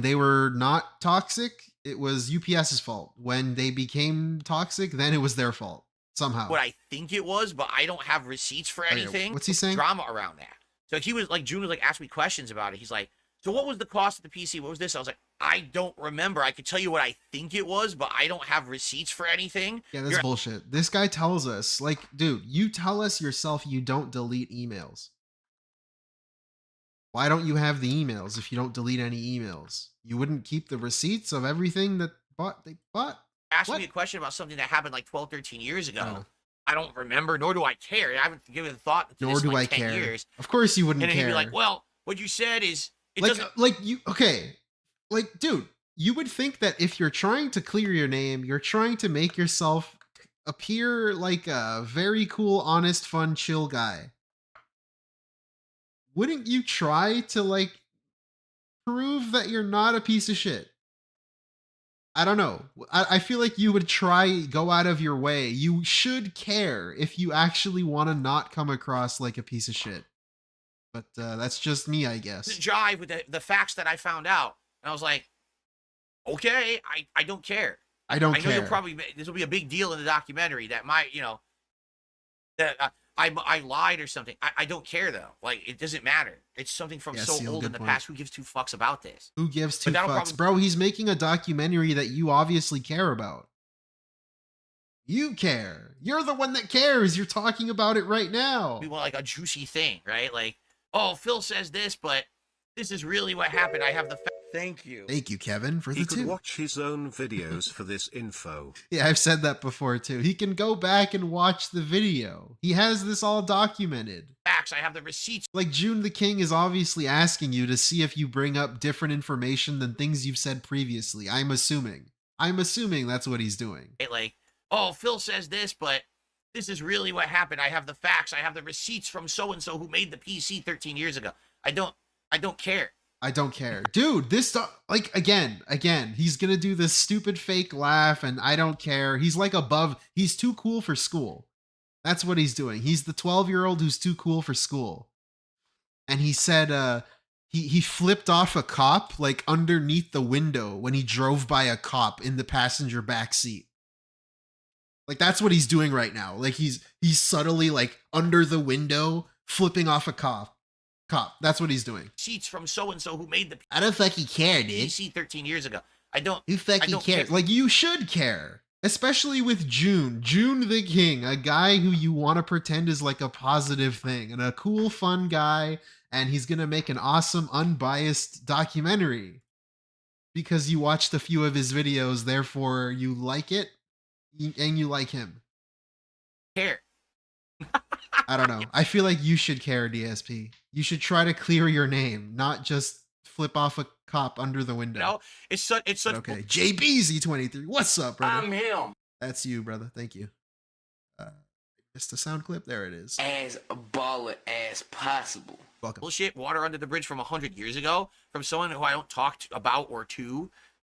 they were not toxic, it was UPS's fault. When they became toxic, then it was their fault. Somehow. What I think it was, but I don't have receipts for anything. What's he saying? Drama around that. So he was like, Joon was like, asked me questions about it. He's like, so what was the cost of the PC? What was this? I was like, I don't remember. I could tell you what I think it was, but I don't have receipts for anything. Yeah, that's bullshit. This guy tells us, like, dude, you tell us yourself you don't delete emails. Why don't you have the emails if you don't delete any emails? You wouldn't keep the receipts of everything that they bought? Asked me a question about something that happened like 12, 13 years ago. I don't remember, nor do I care. I haven't given it thought to this in like 10 years. Of course you wouldn't care. And then he'd be like, well, what you said is... Dude, you would think that if you're trying to clear your name, you're trying to make yourself appear like a very cool, honest, fun, chill guy. Wouldn't you try to, like, prove that you're not a piece of shit? I don't know. I feel like you would go out of your way. You should care if you actually want to not come across like a piece of shit. But that's just me, I guess. Jive with the facts that I found out. And I was like, okay, I don't care. I don't care. I know care. this will be a big deal in the documentary that that I lied or something. I don't care though. Like, it doesn't matter. It's something from so old in the past. Who gives two fucks about this? Who gives two fucks? Bro, he's making a documentary that you obviously care about. You care. You're the one that cares. You're talking about it right now. We want like a juicy thing, right? Like, oh, Phil says this, but this is really what happened. I have the Thank you. Thank you, Kevin, for the He could watch his own videos for this info. Yeah, I've said that before too. He can go back and watch the video. He has this all documented. Facts. I have the receipts. Like, Joon the King is obviously asking you to see if you bring up different information than things you've said previously. I'm assuming that's what he's doing. Like, oh, Phil says this, but this is really what happened. I have the facts. I have the receipts from so-and-so who made the PC 13 years ago. I don't care. I don't care. Dude, this stuff, like, again, he's gonna do this stupid fake laugh and I don't care. He's like he's too cool for school. That's what he's doing. He's the 12-year-old who's too cool for school. And he said he flipped off a cop like underneath the window when he drove by a cop in the passenger back seat. Like, that's what he's doing right now. Like, he's subtly like under the window flipping off a cop. That's what he's doing. Sheets from so-and-so who made the I don't fucking care, dude. PC 13 years ago. Who fucking cares? Like, you should care. Especially with Joon the King, a guy who you want to pretend is like a positive thing and a cool, fun guy, and he's gonna make an awesome, unbiased documentary. Because you watched a few of his videos, therefore you like it, and you like him. Care. I don't know. I feel like you should care, DSP. You should try to clear your name, not just flip off a cop under the window. No, it's such. Okay, JBZ23. What's up, brother? I'm him. That's you, brother. Thank you. Just a sound clip. There it is. As baller as possible. Welcome. Bullshit. Water under the bridge from 100 years ago from someone who I don't talk about or to.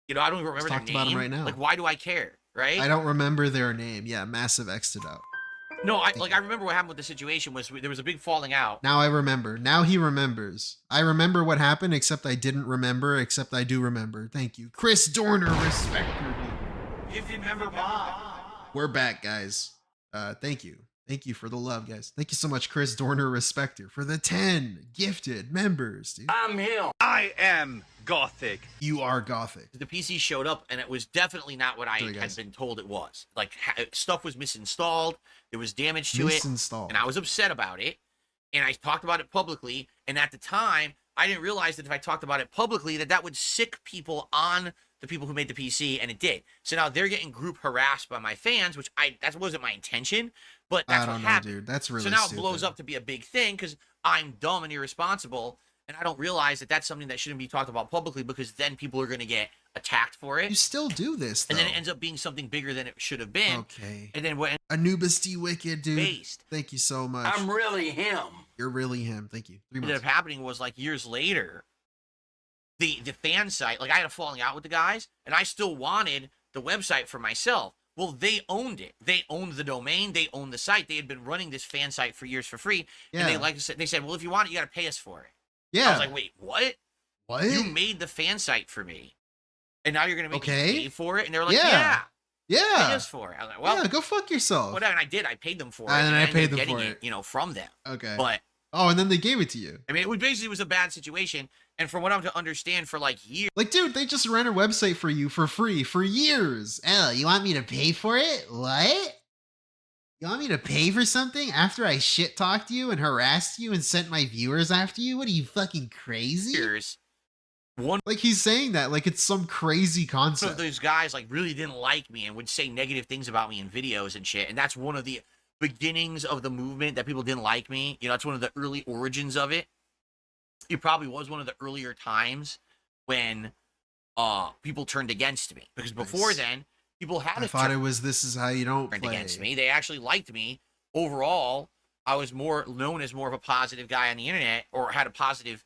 I don't even remember their name. About him right now. Like, why do I care? Right? I don't remember their name. Yeah, massive X'd out. No, I remember what happened with the situation was there was a big falling out. Now I remember. Now he remembers. I remember what happened, except I didn't remember, except I do remember. Thank you. Chris Dorner, Respecter. If you remember Bob. We're back, guys. Thank you. Thank you for the love, guys. Thank you so much, Chris Dorner, Respecter, for the 10 gifted members, dude. I'm him. I am Gothic. You are Gothic. The PC showed up, and it was definitely not what I had been told it was. Like, stuff was misinstalled. There was damage to it. And I was upset about it. And I talked about it publicly. And at the time, I didn't realize that if I talked about it publicly, that would sick people on the people who made the PC, and it did. So now they're getting group harassed by my fans, which that wasn't my intention, but that's what happened. Dude. That's really so now stupid. It blows up to be a big thing because I'm dumb and irresponsible, and I don't realize that that's something that shouldn't be talked about publicly because then people are going to get attacked for it. You still do this, though. And then it ends up being something bigger than it should have been. Okay. And then when Anubis D Wicked, dude. based. Thank you so much. I'm really him. You're really him. Thank you. 3 What months. ended up happening was like years later, the fan site, like I had a falling out with the guys, and I still wanted the website for myself. Well, they owned it. They owned the domain. They owned the site. They had been running this fan site for years for free. Yeah. And they said, well, if you want it, you got to pay us for it. Yeah. I was like, wait, what? What? You made the fan site for me, and now you're going to make me pay for it? And they were like, Yeah. pay Yeah. us for it. I was like, well, yeah, go fuck yourself. whatever. And I did. I paid them for it. And then I ended paid up them getting for it, from them. Okay. But Oh, and then they gave it to you. I mean, it basically was a bad situation. And from what I'm to understand, for like years. Like, dude, they just ran a website for you for free for years. Oh, you want me to pay for it? What? You want me to pay for something after I shit talked you and harassed you and sent my viewers after you? What are you, fucking crazy? Like, he's saying that like it's some crazy concept. Some of those guys like really didn't like me and would say negative things about me in videos and shit. And that's one of the beginnings of the movement, that people didn't like me. That's one of the early origins of it. It probably was one of the earlier times when people turned against me, because before then people had I thought it was "this is how you don't turned play" against me. They actually liked me overall. I was more known as more of a positive guy on the internet, or had a positive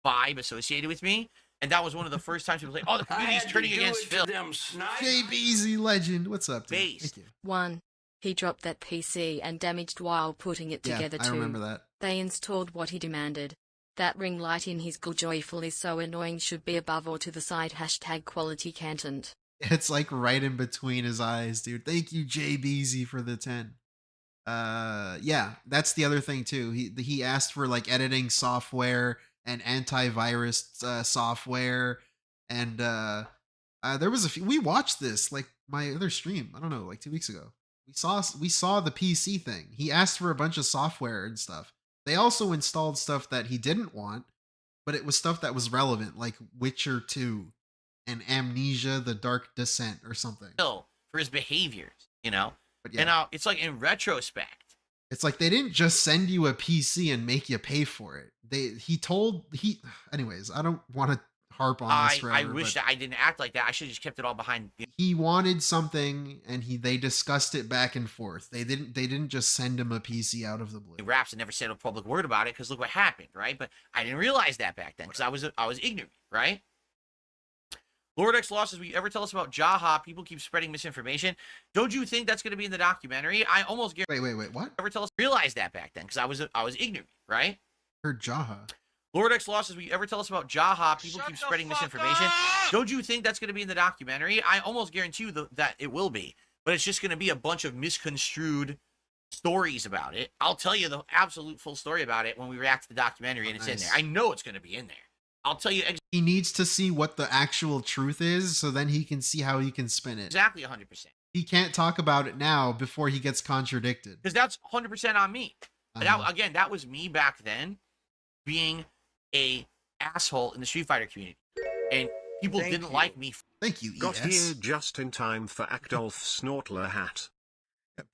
vibe associated with me. And that was one of the first times people were like, oh, the community's turning against Phil. JBZ legend. What's up, dude? Based. Thank you. 1. He dropped that PC and damaged while putting it together. I remember that. They installed what he demanded. That ring light in his joyful is so annoying, should be above or to the side. # quality content. It's like right in between his eyes, dude. Thank you, JBZ, for the 10. Yeah, that's the other thing too. He asked for like editing software and antivirus software, and there was a few. We watched this like my other stream. I don't know, like 2 weeks ago. We saw the PC thing. He asked for a bunch of software and stuff. They also installed stuff that he didn't want, but it was stuff that was relevant, like Witcher 2 and Amnesia: The Dark Descent or something. For his behaviors, you know. But yeah. And now it's like in retrospect, it's like they didn't just send you a PC and make you pay for it. Anyways, I don't want to harp on this forever. I wish that I didn't act like that. I should have just kept it all behind. He wanted something, and they discussed it back and forth. They didn't just send him a PC out of the blue. Raps and never said a public word about it because look what happened, right? But I didn't realize that back then because I was ignorant, right? Lord X Law says, will you ever tell us about Jaha? People keep spreading misinformation. Don't you think that's going to be in the documentary? I almost guarantee. Wait, what? Ever tell us? Realize that back then because I was ignorant, right? Heard Jaha. Lord X Law says, will you ever tell us about Jaha? People keep spreading misinformation. Don't you think that's going to be in the documentary? I almost guarantee you that it will be, but it's just going to be a bunch of misconstrued stories about it. I'll tell you the absolute full story about it when we react to the documentary and it's in there. I know it's going to be in there. I'll tell you. He needs to see what the actual truth is, so then he can see how he can spin it. Exactly 100%. He can't talk about it now before he gets contradicted. Because that's 100% on me. That was me back then, being a asshole in the Street Fighter community, and people didn't like me. Thank you, Got here just in time for Akdolf Snortler hat.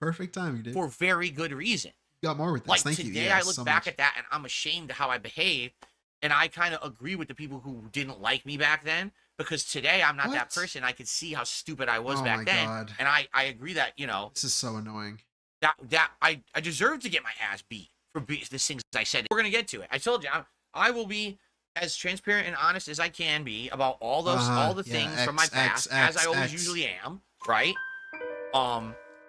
Perfect time, you did. For very good reason. You got more with this. Like Thank you. Today, I look back at that, and I'm ashamed of how I behaved. And I kind of agree with the people who didn't like me back then, because today I'm not that person. I could see how stupid I was back then. God. And I agree that, you know, this is so annoying. That I deserve to get my ass beat for the things I said. We're going to get to it. I told you, I will be as transparent and honest as I can be about all the things from my past, as I always usually am, right?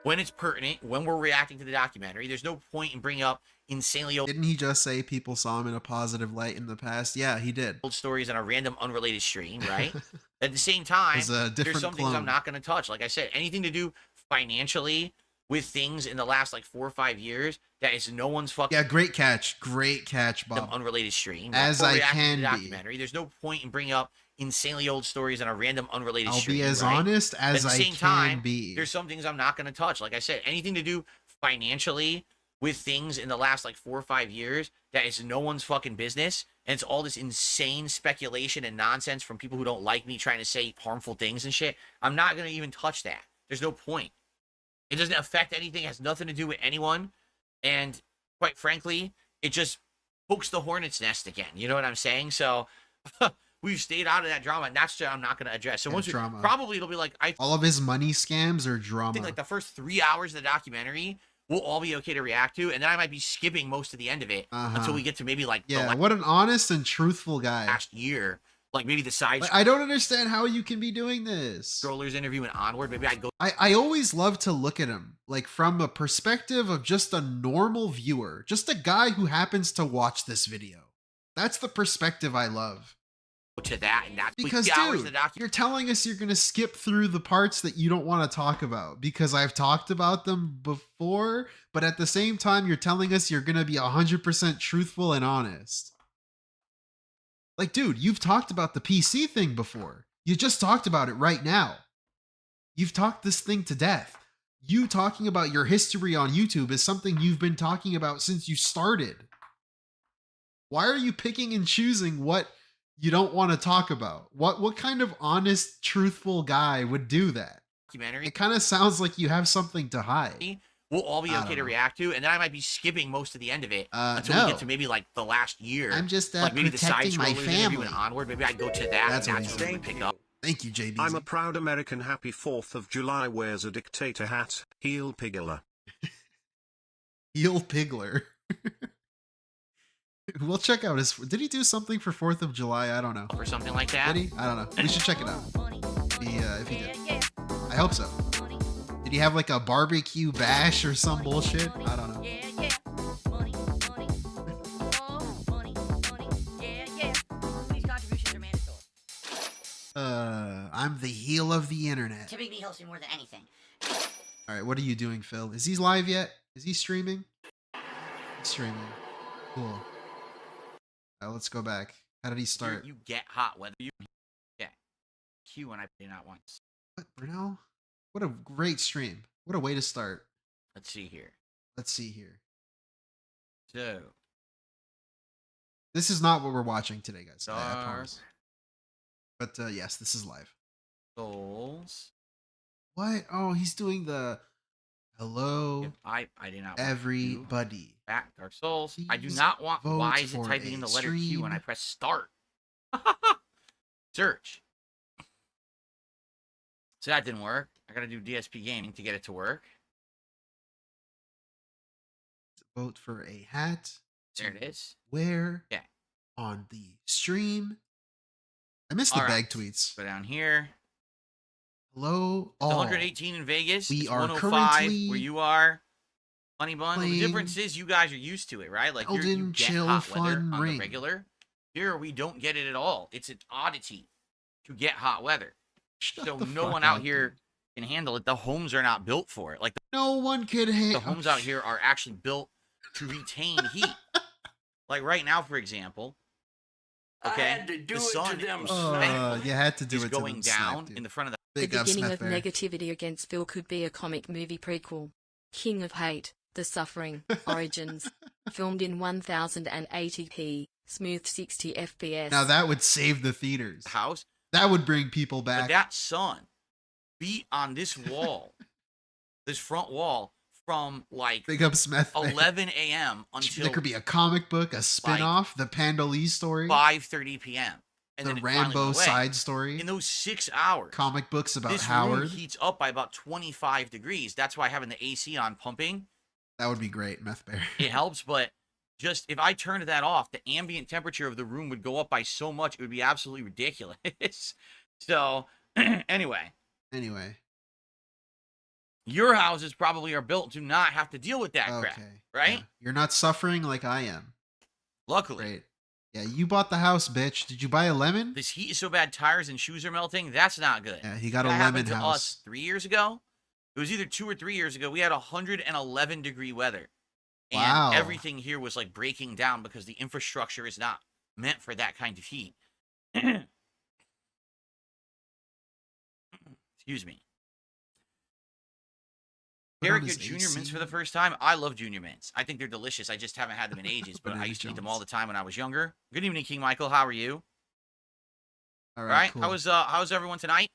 When it's pertinent, when we're reacting to the documentary, there's no point in bringing up insanely old. Didn't he just say people saw him in a positive light in the past? Yeah, he did. Old stories on a random unrelated stream, right? At the same time, there's some things I'm not going to touch. Like I said, anything to do financially with things in the last like 4 or 5 years that is no one's fucking. Yeah, great catch, Bob. Unrelated stream. As I can be. Documentary. There's no point in bringing up insanely old stories on a random unrelated stream. I'll be as honest as I can be. There's some things I'm not going to touch. Like I said, anything to do financially with things in the last like 4 or 5 years that is no one's fucking business, and it's all this insane speculation and nonsense from people who don't like me trying to say harmful things and shit. I'm not going to even touch that. There's no point. It doesn't affect anything. It has nothing to do with anyone. And quite frankly, it just pokes the hornet's nest again. You know what I'm saying? So we've stayed out of that drama, and that's what I'm not going to address. So once probably it'll be like all of his money scams are drama. I think like the first 3 hours of the documentary will all be okay to react to, and then I might be skipping most of the end of it until we get to maybe like what an honest and truthful guy. Last year, like maybe the side. I don't understand how you can be doing this. Strollers interview and onward. Maybe I go. I always love to look at him like from a perspective of just a normal viewer, just a guy who happens to watch this video. That's the perspective I love. To that, and that's because dude, you're telling us you're gonna skip through the parts that you don't want to talk about because I've talked about them before, but at the same time you're telling us you're gonna be 100% truthful and honest. Like, dude, you've talked about the PC thing before. You just talked about it right now. You've talked this thing to death. You talking about your history on YouTube is something you've been talking about since you started. Why are you picking and choosing what you don't want to talk about? What kind of honest, truthful guy would do that? It kind of sounds like you have something to hide. We'll all be okay to react to, and then I might be skipping most of the end of it until we get to maybe like the last year. I'm just like maybe protecting the my family and onward. Maybe I go to that. That's and that's what we pick up. Thank you, JB. I'm a proud American. Happy 4th of July. Wears a dictator hat. Heel Pigler. Heel Pigler. We'll check out his. Did he do something for 4th of July? I don't know. or something like that. Did he? I don't know. We should check it out. If he did. I hope so. Did he have like a barbecue bash or some bullshit? I don't know. I'm the heel of the internet. Tipping me helps me more than anything. All right, what are you doing, Phil? Is he live yet? Is he streaming? He's streaming. Cool. Let's go back. How did he start? You get hot weather. You get Q when I play not once. What, Bruno? What a great stream. What a way to start. Let's see here. Let's see here. So. This is not what we're watching today, guys. I Dark promise. But yes, this is live. Souls. What? Oh, he's doing the hello. I did not want everybody. Back Dark Souls. I do Please not want. vote Why is it for typing in a the letter Q when I stream. press start? Search. So that didn't work. I gotta do DSPGaming to get it to work. Vote for a hat. There it is. Wear Yeah. on the stream. I missed the All right. bag tweets. Go down here. Hello, It's all. 118 in Vegas. We It's are 105 currently where you are. Honey bun. The playing difference is you guys are used to it, right? Like you Elden get Chill hot weather Fun on Ring. the regular. Here we don't get it at all. It's an oddity to get hot weather. Shut So the no fuck one out up, here dude. can handle it. The homes are not built for it. Like No one could the handle. homes out here are actually built to retain heat. Like right now, for example. Okay, I had to do the it sun to them. is You had to do is it to going them, down Snack, in the front of the. The Big up, beginning Smith of Bear. negativity against Phil could be a comic movie prequel. King of Hate, The Suffering, Origins. Filmed in 1080p, smooth 60 FPS. Now that would save the theaters. house. That would bring people But back. that sun beat on this wall, this front wall, from like Big up Smith Bear. 11 a.m. until There could be a comic book, a spin-off, the Pandalese story, 5:30 p.m. And the then it finally Rambo went away. side story, In those 6 hours, comic books about this room Howard. heats up by about 25 degrees. That's why having the AC on pumping, That would be great, Meth Bear. it helps. But just if I turned that off, the ambient temperature of the room would go up by so much, it would be absolutely ridiculous. So anyway, Anyway, your houses probably are built to not have to deal with that crap, right? Yeah. You're not suffering like I am. Luckily. Great. Yeah, you bought the house, bitch. Did you buy a lemon? This heat is so bad, tires and shoes are melting. That's not good. Yeah, he got a That lemon happened to house. us 3 years ago. It was either 2 or 3 years ago. We had 111 degree weather. And Wow. everything here was like breaking down because the infrastructure is not meant for that kind of heat. Excuse me. Put on Derek, his your junior mints AC. for the first time. I love junior mints. I think they're delicious. I just haven't had them in ages, but I Banana used to eat them Jones. all the time when I was younger. Good evening, King Michael. How are you? All All right, right. cool. How's everyone tonight?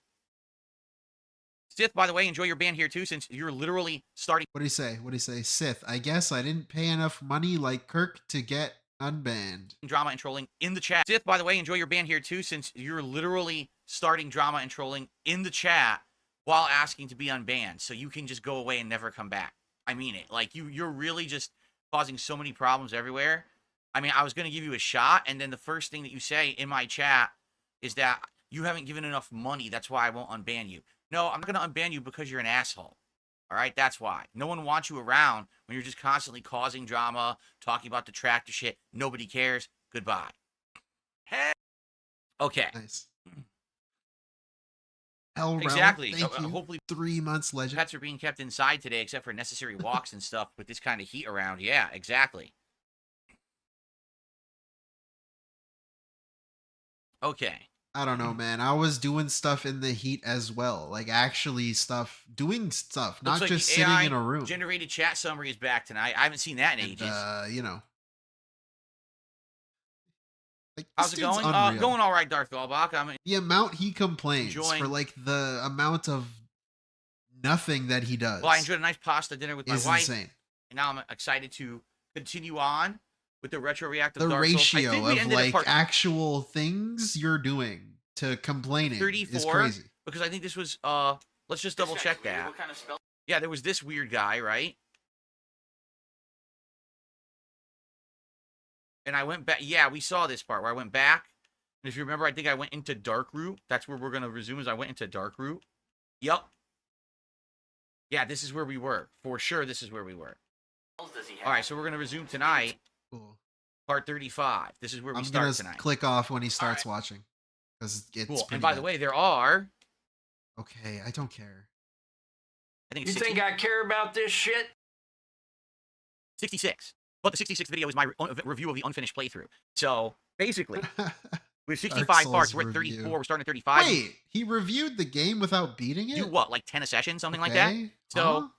Sith, by the way, enjoy your ban here too, since you're literally starting What do you say? What do you say? Sith, I guess I didn't pay enough money like Kirk to get unbanned. drama and trolling in the chat. Sith, by the way, enjoy your ban here too, since you're literally starting drama and trolling in the chat while asking to be unbanned, so you can just go away and never come back. I mean it. Like you're really just causing so many problems everywhere. I mean, I was gonna give you a shot, and then the first thing that you say in my chat is that you haven't given enough money. That's why I won't unban you. No, I'm not gonna unban you because you're an asshole. All right, that's why. No one wants you around when you're just constantly causing drama, talking about the tractor shit. Nobody cares. Goodbye. Hey. Okay. Nice. Hell Realm, Exactly. Thank you. Hopefully 3 months legend. pets are being kept inside today, except for necessary walks and stuff with this kind of heat around. Yeah, exactly. Okay. I don't know, man. I was doing stuff in the heat as well. Like actually doing stuff, not Looks like just the sitting AI in a room. Generated chat summary is back tonight. I haven't seen that in And, ages. you know. Like, How's this it dude's going? unreal. Going all right, Darth Gallbach. I'm The amount he complains enjoying- for like the amount of nothing that he does. well, I enjoyed a nice pasta dinner with my is wife, insane. and now I'm excited to continue on with the retro reactive The Dark Souls. I ratio think we of ended at like part actual things you're doing to complaining is 34 crazy. because I think this was let's just double check that. What kind of spell? Yeah, there was this weird guy, right? And I went back. Yeah, we saw this part where I went back. And if you remember, I think I went into Dark Route. That's where we're going to resume, is I went into Dark Route. Yup. Yeah, this is where we were. For sure, this is where we were. All right, so we're going to resume tonight. Cool. Part 35. This is where we I'm start gonna tonight. click off when he starts watching. Because it's Cool. pretty And by bad. the way, there are... Okay, I don't care. I think You it's think I care about this shit? 66. But the 66th video is my review of the unfinished playthrough. So, basically, with 65 parts, we're at 34. We're starting at 35. Wait, he reviewed the game without beating it? Do what, like 10 a session, something like that? So,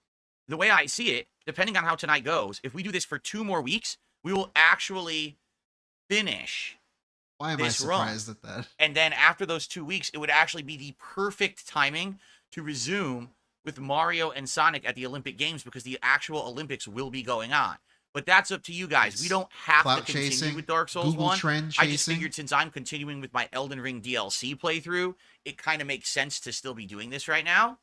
the way I see it, depending on how tonight goes, if we do this for 2 more weeks, we will actually finish Why am I this surprised run. at that? And then after those 2 weeks, it would actually be the perfect timing to resume with Mario and Sonic at the Olympic Games, because the actual Olympics will be going on. But that's up to you guys. We don't have Clout to continue chasing, with Dark Souls Google 1. trend I just chasing. figured since I'm continuing with my Elden Ring DLC playthrough, it kind of makes sense to still be doing this right now.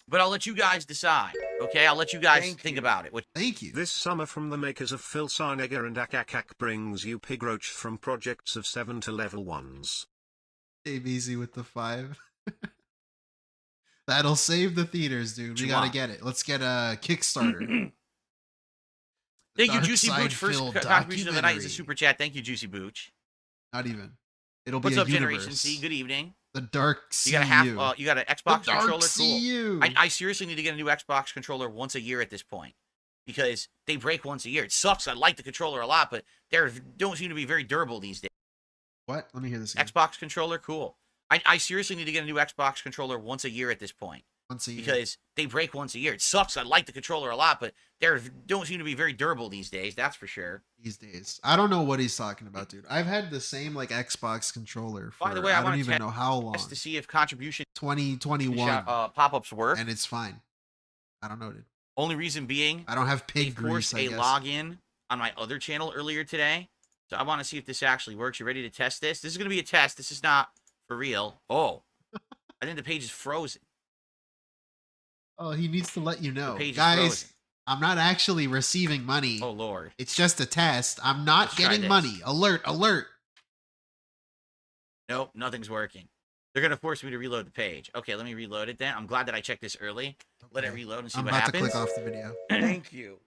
But I'll let you guys decide, okay? I'll let you guys think about it. Thank you. This summer from the makers of Phil Sarnega and Akakak brings you Pigroach from projects of 7 to level 1s. Dave Easy with the 5. That'll save the theaters, dude. We gotta get it. Let's get a Kickstarter. Thank you, Dark Juicy Side Booch. First Phil contribution of the night is a documentary. super chat. Thank you, Juicy Booch. Not even. It'll What's be a up, universe. Generation C? Good evening. The Dark You CU. got a half. You got an Xbox the Dark controller. CU. Cool. I seriously need to get a new Xbox controller once a year at this point, because they break once a year. It sucks. I like the controller a lot, but they don't seem to be very durable these days. What? Let me hear this again. Xbox controller, cool. I seriously need to get a new Xbox controller once a year at this point, Once a year. because they break once a year. It sucks. I like the controller a lot, but they don't seem to be very durable these days. That's for sure. These days. I don't know what he's talking about, dude. I've had the same like Xbox controller for By the way, I I don't want even know how long. to see if contribution 2021. pop-ups work. And it's fine. I don't know, dude. Only reason being, I don't have they pig forced grease, I a guess. login on my other channel earlier today. So I want to see if this actually works. You ready to test this? This is going to be a test. This is not for real. Oh, I think the page is frozen. Oh, he needs to let you know. The page is Guys, frozen. I'm not actually receiving money. Oh, Lord. It's just a test. I'm not Let's try getting this. money. Alert, alert. Nope, nothing's working. They're going to force me to reload the page. Okay, let me reload it then. I'm glad that I checked this early. Let it Okay. reload and see I'm what about happens. to click off the video. Thank you.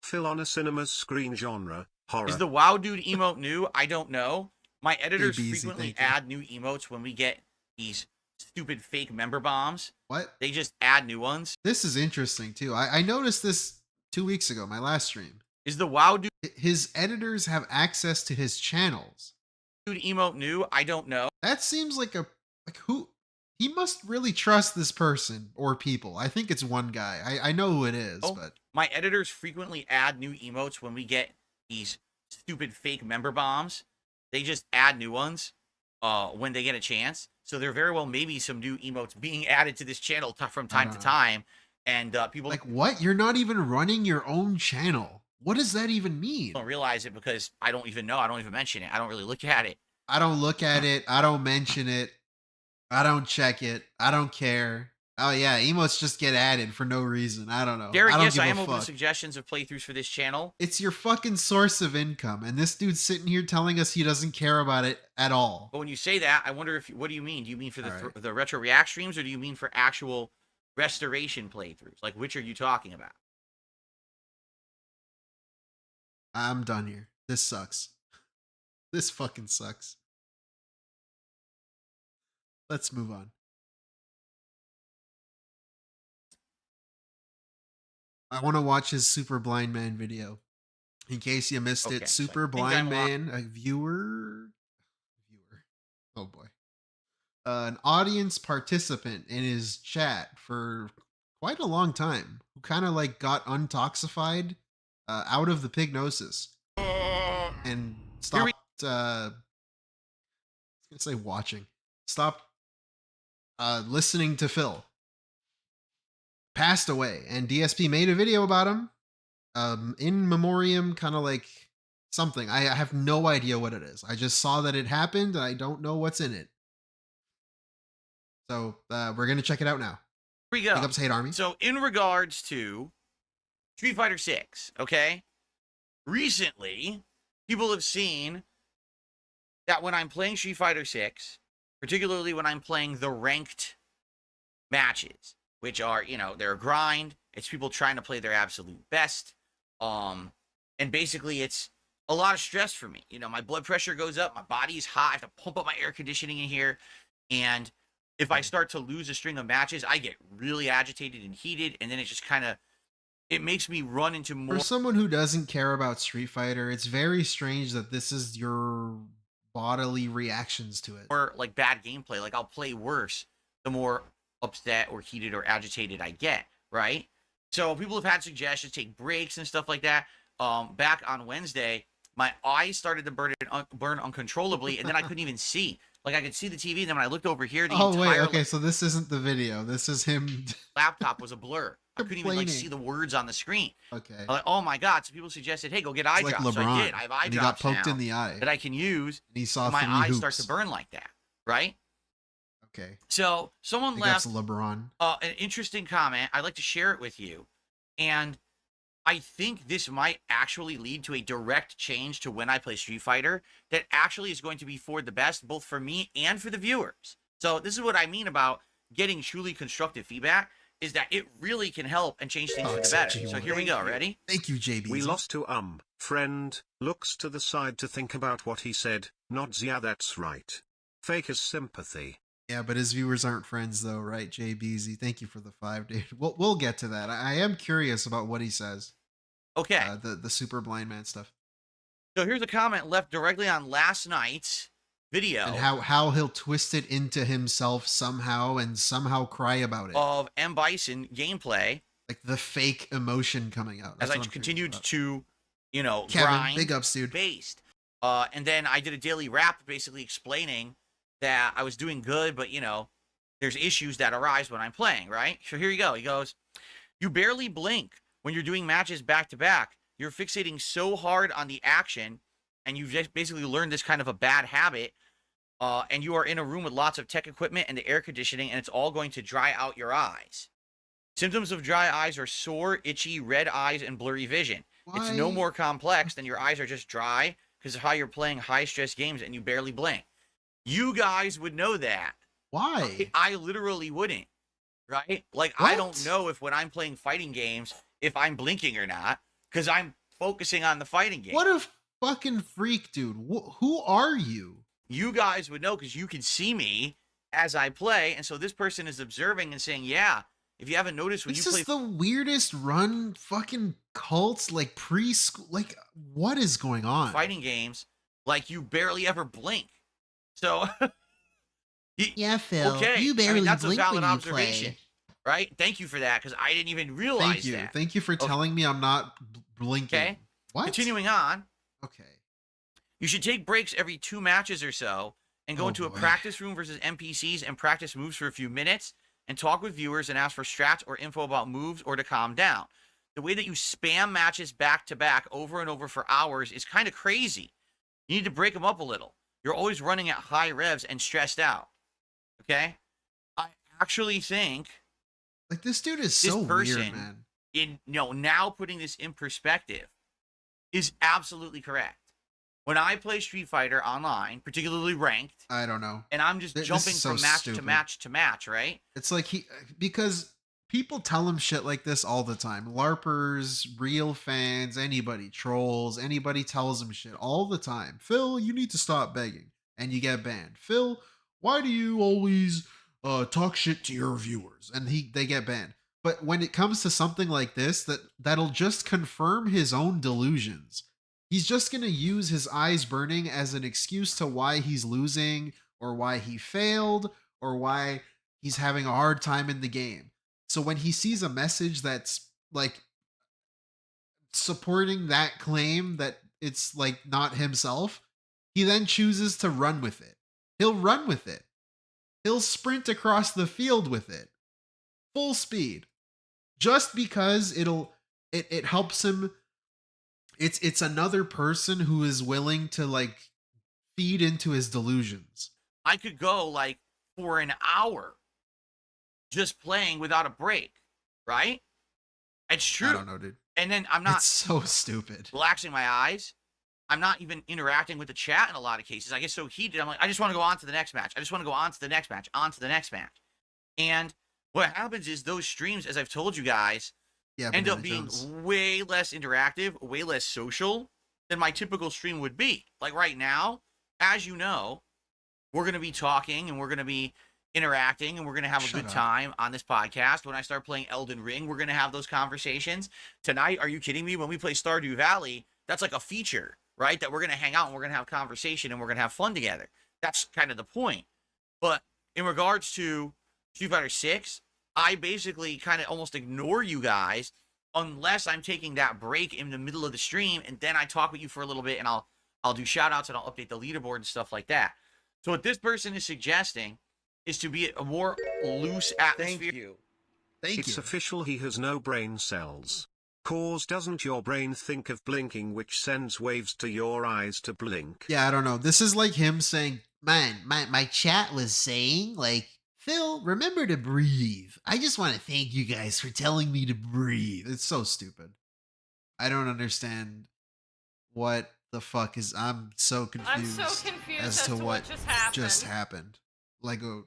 Phil on a cinema's screen genre, horror. Is the WoW Dude emote new? I don't know. My editors Hey, Beezy, frequently thank you. add new emotes when we get these stupid fake member bombs. What? They just add new ones. This is interesting too. I noticed this 2 weeks ago, my last stream. Is the WoW Dude His editors have access to his channels. emote new? I don't know. That seems like who he must really trust this person or people. I think it's one guy. I know who it is, Oh, but my editors frequently add new emotes when we get these stupid fake member bombs. They just add new ones when they get a chance. So there very well may be some new emotes being added to this channel from time to time. And people like, what? You're not even running your own channel. What does that even mean? don't realize it because I don't even know. I don't even mention it. I don't really look at it. I don't look at it. I don't mention it. I don't check it. I don't care. Oh yeah, emotes just get added for no reason. I don't know. Derek, I don't yes, give I a am open to fuck. suggestions of playthroughs for this channel. It's your fucking source of income, and this dude's sitting here telling us he doesn't care about it at all. But when you say that, I wonder what do you mean? Do you mean for All the retro react streams, or do you mean for actual restoration playthroughs? Like, which are you talking about? I'm done here. This sucks. This fucking sucks. Let's move on. I want to watch his Super Blind Man video. In case you missed Okay, it, so I Super think Blind I'm Man, a viewer. Oh boy. An audience participant in his chat for quite a long time, who kind of like got untoxified out of the pignosis and stopped. I was gonna say watching. Stopped listening to Phil. Passed away, and DSP made a video about him. In memoriam, kind of like something. I have no idea what it is. I just saw that it happened, and I don't know what's in it. So we're gonna check it out now. Here we go. Big ups, Hate Army. So in regards to Street Fighter 6, okay? recently, people have seen that when I'm playing Street Fighter 6, particularly when I'm playing the ranked matches, which are, they're a grind. It's people trying to play their absolute best. And basically it's a lot of stress for me. My blood pressure goes up, my body's hot, I have to pump up my air conditioning in here. And if I start to lose a string of matches, I get really agitated and heated, and then it just it makes me run into more. For someone who doesn't care about Street Fighter, it's very strange that this is your bodily reactions to it. Or like bad gameplay. Like I'll play worse the more upset or heated or agitated I get, right? So people have had suggestions, take breaks and stuff like that. Back on Wednesday, my eyes started to burn uncontrollably, and then I couldn't even see. Like I could see the TV, and then when I looked over here, so this isn't the video. This is him. Laptop was a blur. I couldn't even see the words on the screen. Okay. I'm like, oh my god! So people suggested, hey, go get eye drops. So I did. I have eye drops he got poked now in the eye that I can use. And he saw my eyes hoops. start to burn like that, right? Okay. So someone left LeBron. An interesting comment. I'd like to share it with you, and I think this might actually lead to a direct change to when I play Street Fighter that actually is going to be for the best, both for me and for the viewers. So this is what I mean about getting truly constructive feedback, is that it really can help and change things for the better. So here we go. Ready? Thank you, JB. We lost to friend, looks to the side to think about what he said, nods yeah that's right. Fake his sympathy. Yeah, but his viewers aren't friends though, right, JBZ? Thank you for the 5, dude. We'll get to that. I am curious about what he says. Okay. The super blind man stuff. So here's a comment left directly on last night's video. And how he'll twist it into himself somehow and somehow cry about it. Of Bison gameplay. Like the fake emotion coming out. That's as I continued to, Kevin, grind. Big ups, dude. Based. And then I did a daily rap basically explaining that I was doing good, but, there's issues that arise when I'm playing, right? So here you go. He goes, you barely blink when you're doing matches back to back. You're fixating so hard on the action, and you've just basically learned this kind of a bad habit, and you are in a room with lots of tech equipment and the air conditioning, and it's all going to dry out your eyes. Symptoms of dry eyes are sore, itchy, red eyes, and blurry vision. Why? It's no more complex than your eyes are just dry because of how you're playing high-stress games and you barely blink. You guys would know that. Why? I literally wouldn't, right? Like, What? I don't know if when I'm playing fighting games, if I'm blinking or not, because I'm focusing on the fighting game. What a fucking freak, dude. Who are you? You guys would know because you can see me as I play, and so this person is observing and saying, yeah, if you haven't noticed when This you play... is the weirdest run fucking cults, like preschool. Like, what is going on? Fighting games, like, you barely ever blink. So... Yeah, Phil. Okay. You barely that's blink a valid when you observation, play. right? Thank you for that, because I didn't even realize Thank you. that. Thank you for telling me I'm not blinking. Okay. What? Continuing on. Okay. You should take breaks every 2 matches or so and go into a practice room versus NPCs and practice moves for a few minutes and talk with viewers and ask for strats or info about moves or to calm down. The way that you spam matches back to back over and over for hours is kind of crazy. You need to break them up a little. You're always running at high revs and stressed out. Okay? I actually think... Like, this dude is so weird, man. Now putting this in perspective is absolutely correct. When I play Street Fighter online, particularly ranked... I don't know. And I'm just jumping from match to match to match, right? It's like because people tell him shit like this all the time. LARPers, real fans, anybody, trolls, anybody tells him shit all the time. Phil, you need to stop begging. And you get banned. Phil, why do you always talk shit to your viewers? And they get banned. But when it comes to something like this, that'll just confirm his own delusions. He's just going to use his eyes burning as an excuse to why he's losing or why he failed or why he's having a hard time in the game. So when he sees a message that's like supporting that claim that it's like not himself, he then chooses to run with it. He'll run with it. He'll sprint across the field with it. Full speed. Just because it helps him. It's another person who is willing to like feed into his delusions. I could go like for an hour just playing without a break, right? It's true. I don't know, dude. And then I'm not It's so stupid. relaxing my eyes. I'm not even interacting with the chat in a lot of cases. I get so heated. I'm like, I just want to go on to the next match. I just want to go on to the next match, on to the next match. And what happens is those streams, as I've told you guys, end up being way less interactive, way less social than my typical stream would be. Like right now, as you know, we're going to be talking and we're going to be interacting and we're going to have a good time on this podcast. When I start playing Elden Ring, we're going to have those conversations. Tonight, are you kidding me? When we play Stardew Valley, that's like a feature, right? That we're going to hang out and we're going to have conversation and we're going to have fun together. That's kind of the point. But in regards to Street Fighter 6, I basically kind of almost ignore you guys unless I'm taking that break in the middle of the stream, and then I talk with you for a little bit and I'll do shout outs and I'll update the leaderboard and stuff like that. So what this person is suggesting is to be a more loose atmosphere. Thank you. It's official, he has no brain cells. Cause doesn't your brain think of blinking, which sends waves to your eyes to blink? Yeah, I don't know. This is like him saying, man, my chat was saying, like, Phil, remember to breathe. I just want to thank you guys for telling me to breathe. It's so stupid. I don't understand what the fuck is. I'm so confused, as to what just happened. Lego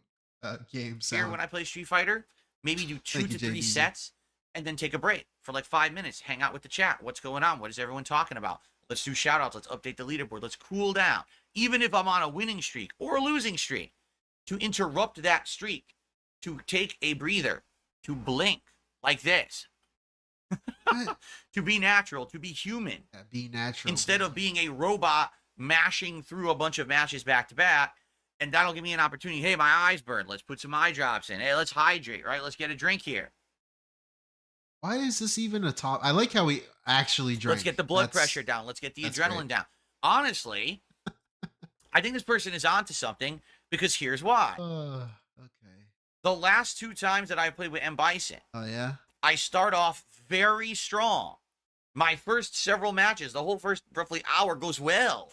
game sound. Here, when I play Street Fighter, maybe do 2 to 3 sets and then take a break for like 5 minutes. Hang out with the chat. What's going on? What is everyone talking about? Let's do shout outs. Let's update the leaderboard. Let's cool down. Even if I'm on a winning streak or a losing streak, to interrupt that streak, to take a breather, to blink like this, to be natural, to be human. Yeah, be natural. Instead of being a robot mashing through a bunch of matches back to back. And that'll give me an opportunity. Hey, my eyes burn. Let's put some eye drops in. Hey, let's hydrate, right? Let's get a drink here. Why is this even a top? I like how we actually drink. Let's get the blood pressure down. Let's get the adrenaline down. Honestly, I think this person is onto something, because here's why. Okay. The last 2 times that I played with M. Bison, oh yeah, I start off very strong. My first several matches, the whole first roughly hour goes well,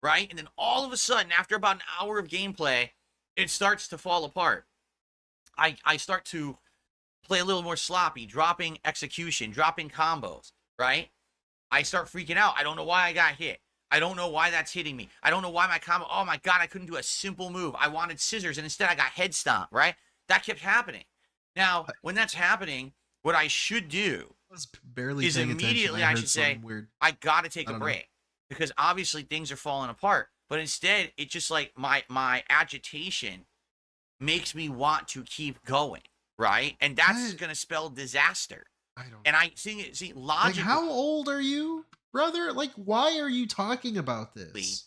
right? And then all of a sudden, after about an hour of gameplay, it starts to fall apart. I start to play a little more sloppy, dropping execution, dropping combos, right? I start freaking out. I don't know why I got hit. I don't know why that's hitting me. I don't know why my combo, oh my God, I couldn't do a simple move. I wanted scissors, and instead I got head stomp, right? That kept happening. Now, when that's happening, what I should do is immediately I should say, I got to take a break, because obviously things are falling apart. But instead, it's just like my agitation makes me want to keep going, right? And that's going to spell disaster. And I see logically. Like, how old are you, brother? Like, why are you talking about this?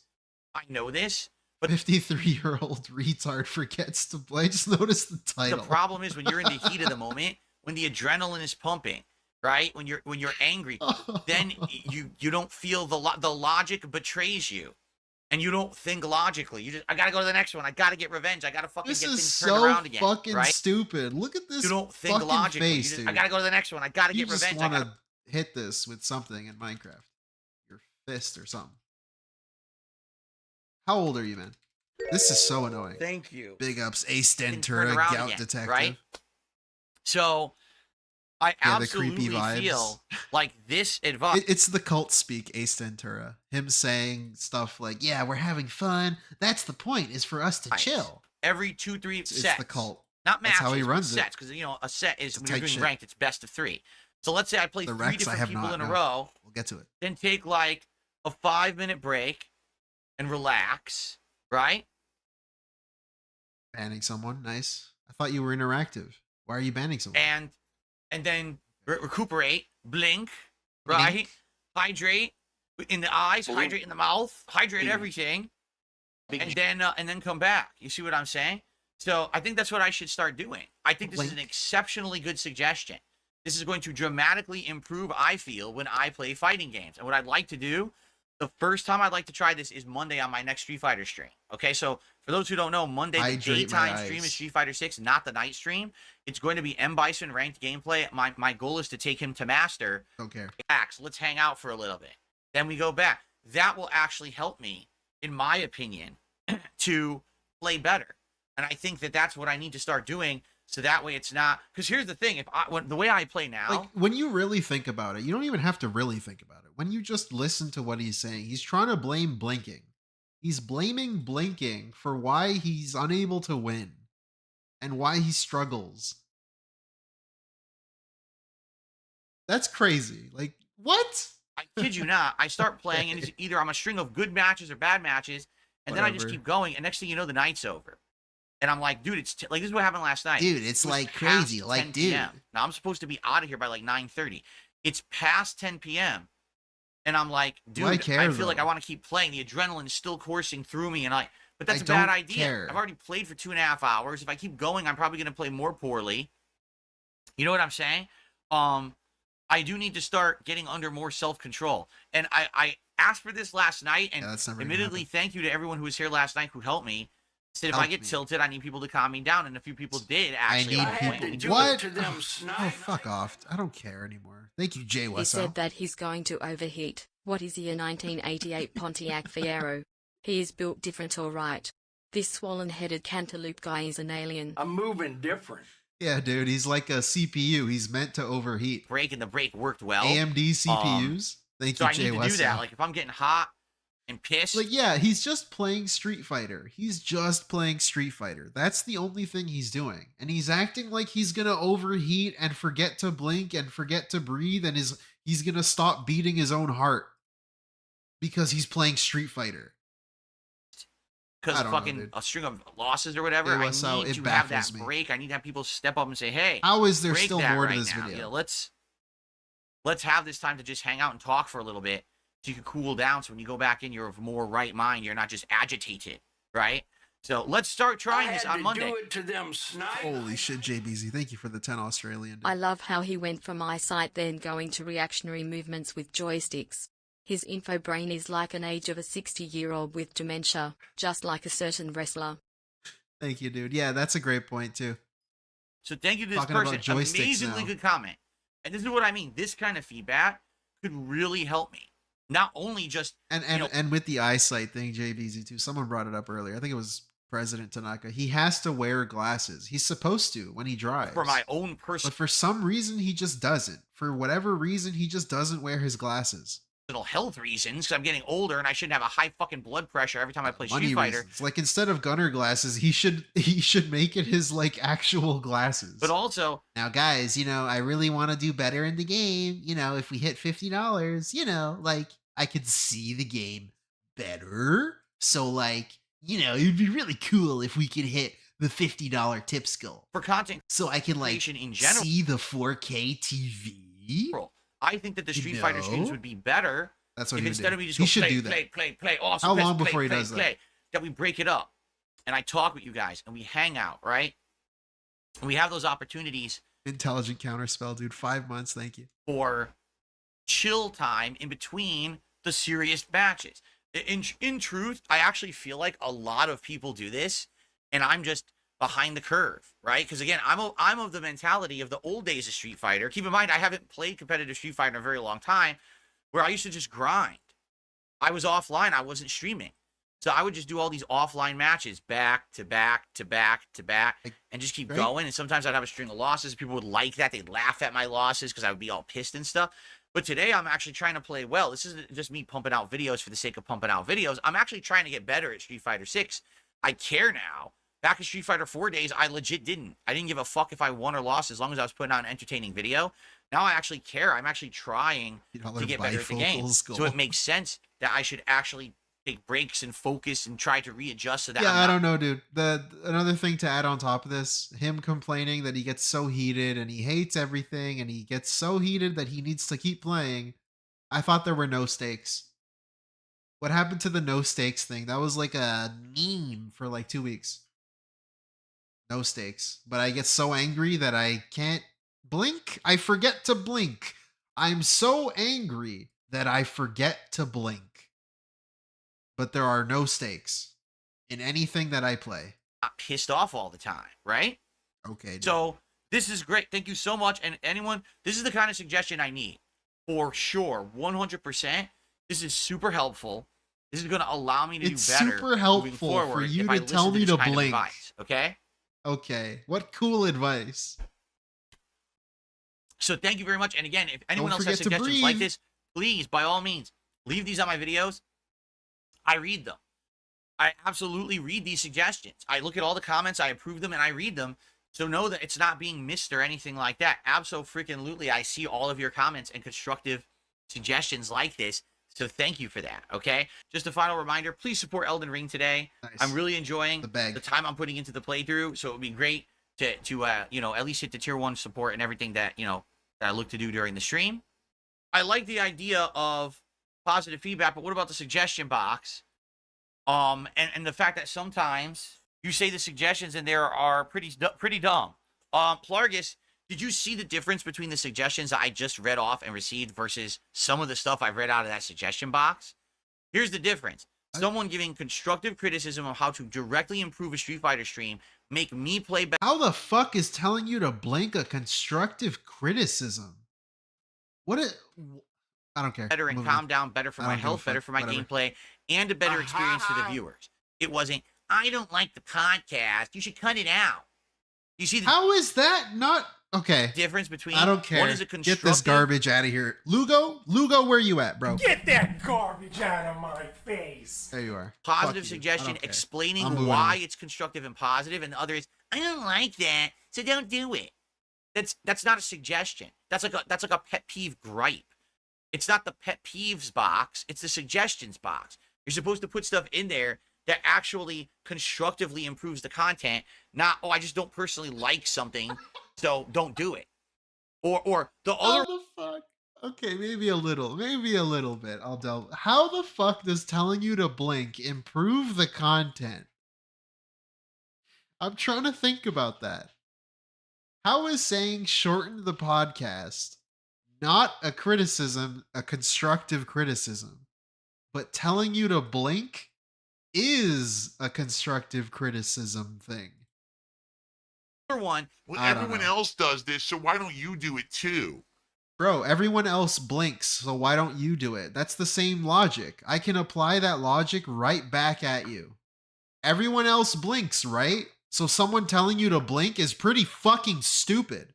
I know this, but 53-year-old retard forgets to play. I just noticed the title. The problem is when you're in the heat of the moment, when the adrenaline is pumping, right? When you're angry, then you don't feel the logic betrays you, and you don't think logically. You just, I gotta go to the next one. I gotta get revenge. I gotta fucking get things turned around again. This is so fucking right? stupid. Look at this. You don't think logically. Face, dude. I gotta go to the next one. I gotta get revenge. You just want to hit this with something in Minecraft, your fist or something. How old are you, man? This is so annoying. Thank you. Big ups, Ace Ventura, Gout Detective. Right? So, I absolutely feel like this advice. It's the cult speak, Ace Ventura. Him saying stuff like, yeah, we're having fun. That's the point, is for us to chill. Every 2-3 sets. It's the cult. Not matches, That's how he runs sets. Because, a set is, when you're doing ranked, it's best of 3. So let's say I play 3 different people in a row. We'll get to it. Then take like a 5-minute break and relax, right? Banning someone, nice. I thought you were interactive. Why are you banning someone? And then recuperate, blink, right? Hydrate in the eyes, hydrate in the mouth, hydrate everything, and then come back. You see what I'm saying? So I think that's what I should start doing. I think this is an exceptionally good suggestion. This is going to dramatically improve, I feel, when I play fighting games. And what I'd like to do, the first time I'd like to try this is Monday on my next Street Fighter stream. Okay, so for those who don't know, Monday, the daytime stream is Street Fighter 6, not the night stream. It's going to be M. Bison ranked gameplay. My goal is to take him to master. Okay. Relax, let's hang out for a little bit. Then we go back. That will actually help me, in my opinion, to play better. And I think that that's what I need to start doing. So that way it's not, because here's the thing, the way I play now, Like, when you really think about it, you don't even have to really think about it. When you just listen to what he's saying, he's trying to blame blinking. He's blaming blinking for why he's unable to win and why he struggles. That's crazy. Like, what? I kid you not, I start playing and it's either I'm a string of good matches or bad matches, and then I just Whatever. keep going, and next thing you know, the night's over. And I'm like, dude, it's like, this is what happened last night. Dude, it's It was like past crazy. 10 Like, dude. PM. Now I'm supposed to be out of here by like 9:30. It's past 10 p.m. And I'm like, dude, Why care, I feel like though? I want to keep playing. The adrenaline is still coursing through me, but that's I a bad don't idea. care. I've already played for 2.5 hours. If I keep going, I'm probably going to play more poorly. You know what I'm saying? I do need to start getting under more self-control. And I asked for this last night, and Yeah, that's never gonna admittedly, happen. thank you to everyone who was here last night who helped me. Said if I Helped get me. tilted, I need people to calm me down, and a few people did actually. I at one need point. people. What? to them, Oh, snipe. fuck off. I don't care anymore. Thank you, Jay He Wesso. said that he's going to overheat. What is he, a 1988 Pontiac Fiero? He is built different, alright. This swollen-headed cantaloupe guy is an alien. I'm moving different. Yeah, dude, he's like a CPU. He's meant to overheat. Break, and the break worked well. AMD CPUs. Thank So you, I Jay need to do Wesso. that. Like if I'm getting hot and pissed, Like, yeah, he's just playing Street Fighter. He's just playing Street Fighter. That's the only thing he's doing. And he's acting like he's gonna overheat and forget to blink and forget to breathe, and he's gonna stop beating his own heart because he's playing Street Fighter. because I don't know, fucking dude. a string of losses or whatever, Yeah, I what's out? need It to have that baffles me. break. I need to have people step up and say, "Hey, How is there break still that more to right this now. video? You know, let's have this time to just hang out and talk for a little bit, so you can cool down. So when you go back in, you're of more right mind. You're not just agitated, right? So let's start trying this on Monday. Do it to them, snipe. Holy shit, JBZ. Thank you for the 10 Australian. I love how he went from eyesight then going to reactionary movements with joysticks. His info brain is like an age of a 60-year-old with dementia, just like a certain wrestler. Thank you, dude. Yeah, that's a great point, too. So thank you to this Talking about person. joysticks Amazingly now. good comment. And this is what I mean. This kind of feedback could really help me. Not only just And with the eyesight thing, JBZ, too, someone brought it up earlier. I think it was President Tanaka. He has to wear glasses. He's supposed to when he drives. for my own personal But for some reason, he just doesn't. For whatever reason, he just doesn't wear his glasses. health reasons, because I'm getting older and I shouldn't have a high fucking blood pressure every time I play Money Street Fighter. reasons. Like, instead of gunner glasses, he should make it his like actual glasses. But also, now, guys, I really want to do better in the game. If we hit $50, like, I could see the game better. So, like, it'd be really cool if we could hit the $50 tip skill. for content So I can, like, creation in general, see the 4K TV. I think that the Street Fighter streams No. would be better That's what if he would instead do. of we just He go should play, do that. play, awesome. How best, long play, before he play, does that? play, that we break it up, and I talk with you guys, and we hang out, right? And we have those opportunities Intelligent counterspell, dude. 5 months, thank you. for chill time in between the serious matches. In truth, I actually feel like a lot of people do this, and I'm just behind the curve, right? Because again, I'm of the mentality of the old days of Street Fighter. Keep in mind, I haven't played competitive Street Fighter in a very long time, where I used to just grind. I was offline. I wasn't streaming. So I would just do all these offline matches back to back to back to back and just keep Right. going. And sometimes I'd have a string of losses. People would like that. They'd laugh at my losses because I would be all pissed and stuff. But today I'm actually trying to play well. This isn't just me pumping out videos for the sake of pumping out videos. I'm actually trying to get better at Street Fighter 6. I care now. Back in Street Fighter 4 days, I legit didn't. I didn't give a fuck if I won or lost as long as I was putting out an entertaining video. Now I actually care. I'm actually trying to get better at the game. So it makes sense that I should actually take breaks and focus and try to readjust so that Yeah, I'm I not don't know, dude. Another thing to add on top of this, him complaining that he gets so heated and he hates everything and he gets so heated that he needs to keep playing. I thought there were no stakes. What happened to the no stakes thing? That was like a meme for like 2 weeks. No stakes. But I get so angry that I can't blink. I forget to blink. I'm so angry that I forget to blink. But there are no stakes in anything that I play. pissed off all the time, right? Okay. Dude. So this is great. Thank you so much. And anyone, this is the kind of suggestion I need for sure. 100%. This is super helpful. This is going to allow me to It's do better. super moving helpful for forward you if I to tell listen me this to kind of blink. advice, okay? Okay. What cool advice. So thank you very much. And again, if anyone Don't else has forget to suggestions like breathe. this, please, by all means, leave these on my videos. I read them. I absolutely read these suggestions. I look at all the comments, I approve them, and I read them. So know that it's not being missed or anything like that. Abso-freaking-lutely, I see all of your comments and constructive suggestions like this. So thank you for that, okay? Just a final reminder, please support Elden Ring today. Nice. I'm really enjoying the time I'm putting into the playthrough, so it would be great to you know, at least hit the tier 1 support and everything that, you know, that I look to do during the stream. I like the idea of positive feedback, but what about the suggestion box? And the fact that sometimes you say the suggestions and there are pretty dumb. Plargus, did you see the difference between the suggestions I just read off and received versus some of the stuff I've read out of that suggestion box? Here's the difference. Someone giving constructive criticism of how to directly improve a Street Fighter stream, make me play better. How the fuck is telling you to blink a constructive criticism? I don't care. Better and calm down, better for my health, better for my gameplay, and a better experience for the viewers. It wasn't, I don't like the podcast, you should cut it out. You see how is that not okay? Difference between I don't care. What is a constructive, get this garbage out of here. Lugo, where you at, bro? Get that garbage out of my face. There you are. Positive suggestion explaining why it's constructive and positive, and the other is, I don't like that, so don't do it. That's not a suggestion. That's like a pet peeve gripe. It's not the pet peeves box, it's the suggestions box. You're supposed to put stuff in there that actually constructively improves the content, not, oh, I just don't personally like something, so don't do it. Or the other... How the fuck? Okay, maybe a little bit. I'll delve. How the fuck does telling you to blink improve the content? I'm trying to think about that. How is saying shorten the podcast not a criticism, a constructive criticism, but telling you to blink is a constructive criticism thing? One. Well, everyone else does this, so why don't you do it too? Bro, everyone else blinks, so why don't you do it? That's the same logic. I can apply that logic right back at you. Everyone else blinks, right? So someone telling you to blink is pretty fucking stupid.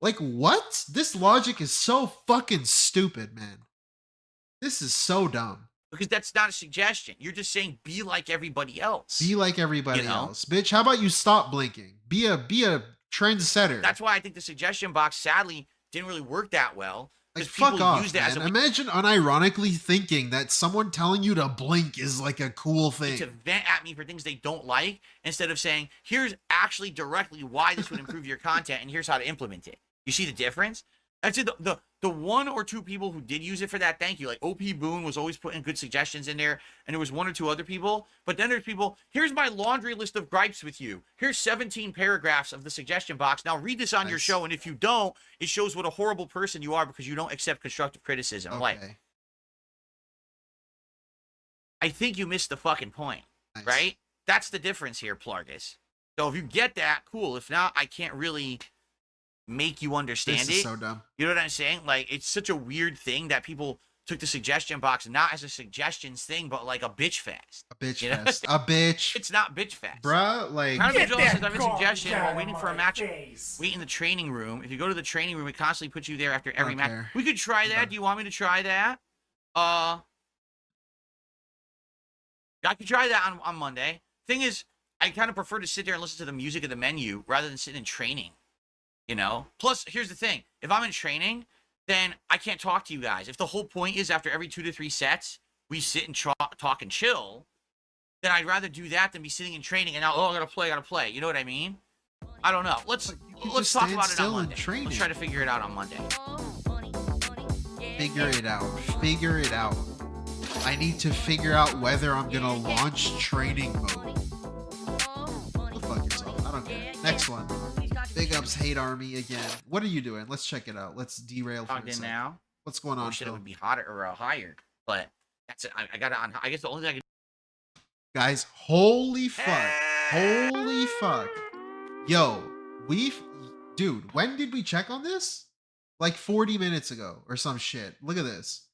Like, what? This logic is so fucking stupid, man. This is so dumb. Because that's not a suggestion. You're just saying be like everybody else. Be like everybody else. Bitch, how about you stop blinking? Be a trendsetter. That's why I think the suggestion box, sadly, didn't really work that well. Like, fuck off, man. Imagine unironically thinking that someone telling you to blink is like a cool thing. To vent at me for things they don't like, instead of saying, here's actually directly why this would improve your content, and here's how to implement it. You see the difference? I'd say the one or two people who did use it for that, thank you. Like OP Boone was always putting good suggestions in there, and there was one or two other people. But then there's people, here's my laundry list of gripes with you. Here's 17 paragraphs of the suggestion box. Now read this on your show, and if you don't, it shows what a horrible person you are because you don't accept constructive criticism. Okay. Like, I think you missed the fucking point, right? That's the difference here, Plargus. So if you get that, cool. If not, I can't really make you understand this is so dumb. You know what I'm saying? Like, it's such a weird thing that people took the suggestion box not as a suggestions thing, but like a bitch fest. A bitch fest. A bitch. It's not bitch fest. Bruh, like... Get that says, suggestion while waiting for a match. Wait in the training room. If you go to the training room, it constantly puts you there after every match. We could try that. Do you want me to try that? I could try that on Monday. Thing is, I kind of prefer to sit there and listen to the music of the menu rather than sitting in training. You know? Plus, here's the thing. If I'm in training, then I can't talk to you guys. If the whole point is after every 2 to 3 sets, we sit and talk and chill, then I'd rather do that than be sitting in training and now, oh, I gotta play. You know what I mean? I don't know. Let's talk about it on Monday. Let's try to figure it out on Monday. Figure it out. Figure it out. I need to figure out whether I'm gonna launch training mode. Go fuck yourself. I don't care. Next one. Big ups, Hate Army again. What are you doing? Let's check it out. Let's derail for a second. Now. What's going on? Shit, it would be hotter or higher, but that's it. I got it on. I guess the only thing I can. Guys, holy fuck! Holy fuck! Yo, dude. When did we check on this? Like 40 minutes ago or some shit. Look at this.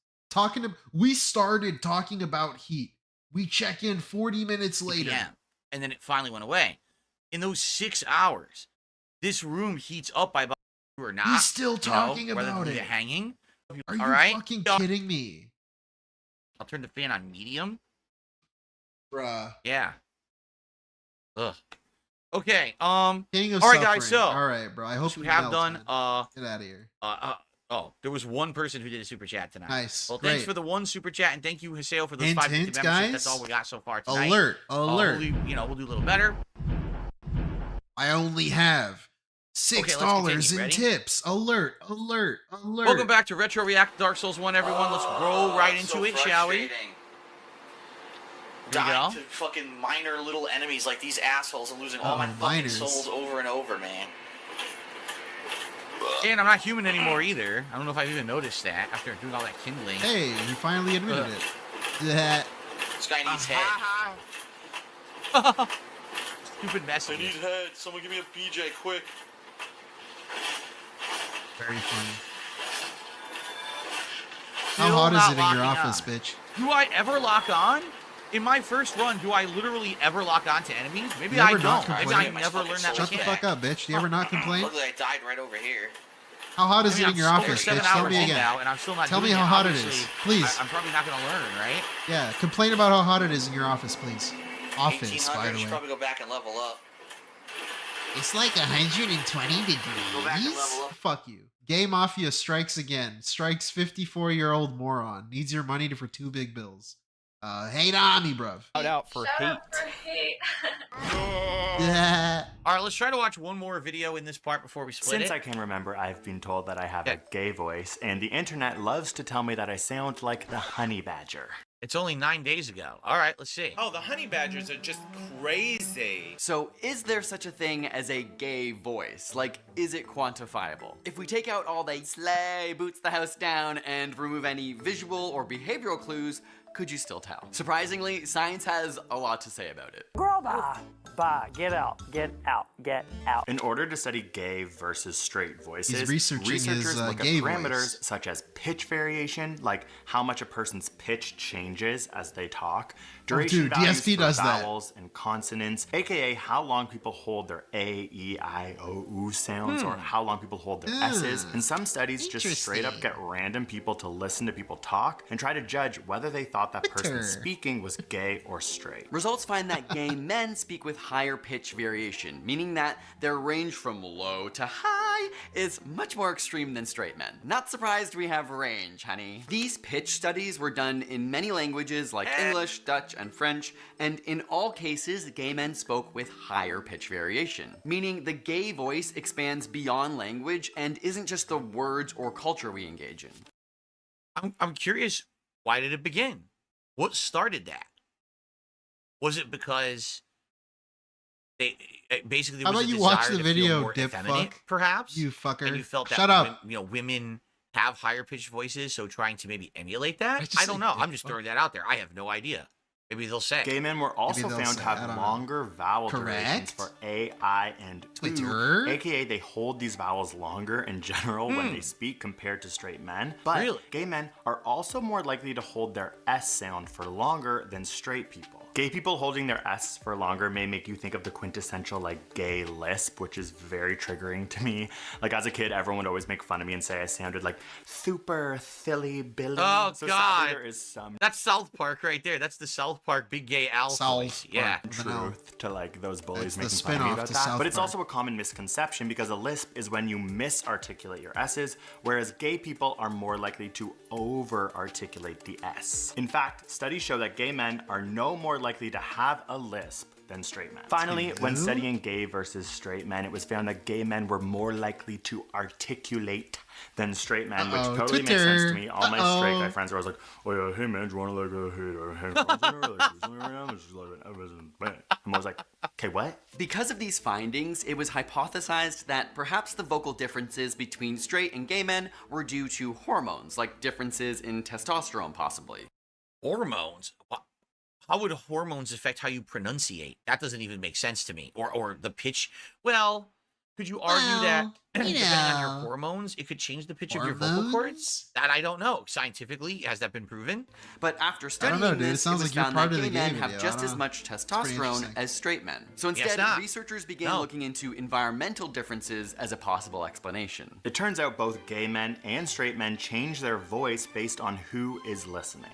We started talking about heat. We check in 40 minutes later. Yeah. and then it finally went away. In those 6 hours, this room heats up by about or not. He's still talking whether about they're it. hanging. Are you All right? fucking kidding me? I'll turn the fan on medium. Bruh. Yeah. Ugh. Okay. King of all right, suffering. guys. So all right, bro. I hope we you have melt, done. man. Get out of here. Oh, there was one person who did a super chat tonight. Nice. Well, Great. thanks for the one super chat, and thank you, Haseo, for those Hint, 5 hint, memberships. guys. That's all we got so far tonight. Alert! Alert! We'll do a little better. I only have $6 in Ready? tips. Alert! Alert! Alert! Welcome back to Retro React Dark Souls 1, everyone. Let's roll right into it, shall we? There we Dying go. to fucking minor little enemies like these assholes and losing all my fucking minors. souls over and over, man. And I'm not human anymore either. I don't know if I've even noticed that after doing all that kindling. Hey, you finally admitted it. That. This guy needs head. Stupid mess. I need head. Someone give me a BJ, quick. Very funny. Still How hot is not it in your locking office, on. bitch? Do I ever lock on? In my first run, do I literally ever lock on to enemies? Maybe You I ever not don't. Maybe complain? I never learned that Shut the mechanic. fuck up, bitch. Do you ever not complain? Luckily, I died right over here. How hot is I mean, it in I'm your smoking office, 7 bitch? Tell hours me in again. now, and I'm still not Tell me doing how it. hot it is, Obviously, please. I'm probably not going to learn, right? Yeah, complain about how hot it is in your office, please. Office, 1800, by you the should way. probably go back and level up. It's like 120 Go back and degrees. level up. Fuck you. Gay Mafia strikes again. Strikes 54-year-old moron. Needs your money for 2 big bills. Hate on me, bruv. Shout out for hate. Yeah. All right, let's try to watch one more video in this part before we split Since it. I can remember, I've been told that I have Okay. a gay voice, and the internet loves to tell me that I sound like the honey badger. It's only 9 days ago. All right, let's see. Oh, the honey badgers are just crazy. So, is there such a thing as a gay voice? Like, is it quantifiable? If we take out all the slay, boots the house down, and remove any visual or behavioral clues, could you still tell? Surprisingly, science has a lot to say about it. Girl, bye, get out, get out, get out. In order to study gay versus straight voices, He's researching researchers his, look gay at parameters voice. such as pitch variation, like how much a person's pitch changes as they talk, duration dude, values DSP for does that. vowels and consonants, aka how long people hold their A, E, I, O, U sounds, or how long people hold their S's. And some studies just straight up get random people to listen to people talk and try to judge whether they thought that person speaking was gay or straight. Results find that gay men speak with higher pitch variation, meaning that their range from low to high is much more extreme than straight men. Not surprised we have range, honey. These pitch studies were done in many languages like English, Dutch, and French, and in all cases, gay men spoke with higher pitch variation, meaning the gay voice expands beyond language and isn't just the words or culture we engage in. I'm curious, why did it begin? What started that? Was it because they basically there How was about a you watch desire the to feel video, more dip effeminate, fuck? perhaps? You fucker. And you felt that Shut up. women have higher pitched voices, so trying to maybe emulate that? just I don't said know. dip I'm just fuck. throwing that out there. I have no idea. Maybe they'll say. Gay men were also they'll found say, to I have don't know. longer vowel durations Correct? for A, I, and Twitter? oo, aka they hold these vowels longer in general when they speak compared to straight men. But Really? gay men are also more likely to hold their S sound for longer than straight people. Gay people holding their S for longer may make you think of the quintessential like gay lisp, which is very triggering to me. Like as a kid, everyone would always make fun of me and say I sounded like super silly Billy. Oh, so God. sadly, there is some That's South Park right there. That's the South Park Big Gay Al South voice. Yeah. Park. truth to like those bullies It's the making fun of me spin-off about to that. South But it's Park. also a common misconception because a lisp is when you misarticulate your S's, whereas gay people are more likely to over-articulate the S. In fact, studies show that gay men are no more likely to have a lisp than straight men. Finally, when studying gay versus straight men, it was found that gay men were more likely to articulate than straight men, which totally makes sense to me. All my straight guy friends are always like, oh yeah, hey man, do you wanna like I'm always like, okay, what? Because of these findings, it was hypothesized that perhaps the vocal differences between straight and gay men were due to hormones, like differences in testosterone possibly. Hormones? How would hormones affect how you pronunciate? That doesn't even make sense to me. Or the pitch. Well, could you argue that depending on your hormones, it could change the pitch of your vocal cords. That I don't know. Scientifically, has that been proven? But after studying this, it was found that gay men have just as much testosterone as straight men. So instead, researchers began looking into environmental differences as a possible explanation. It turns out both gay men and straight men change their voice based on who is listening.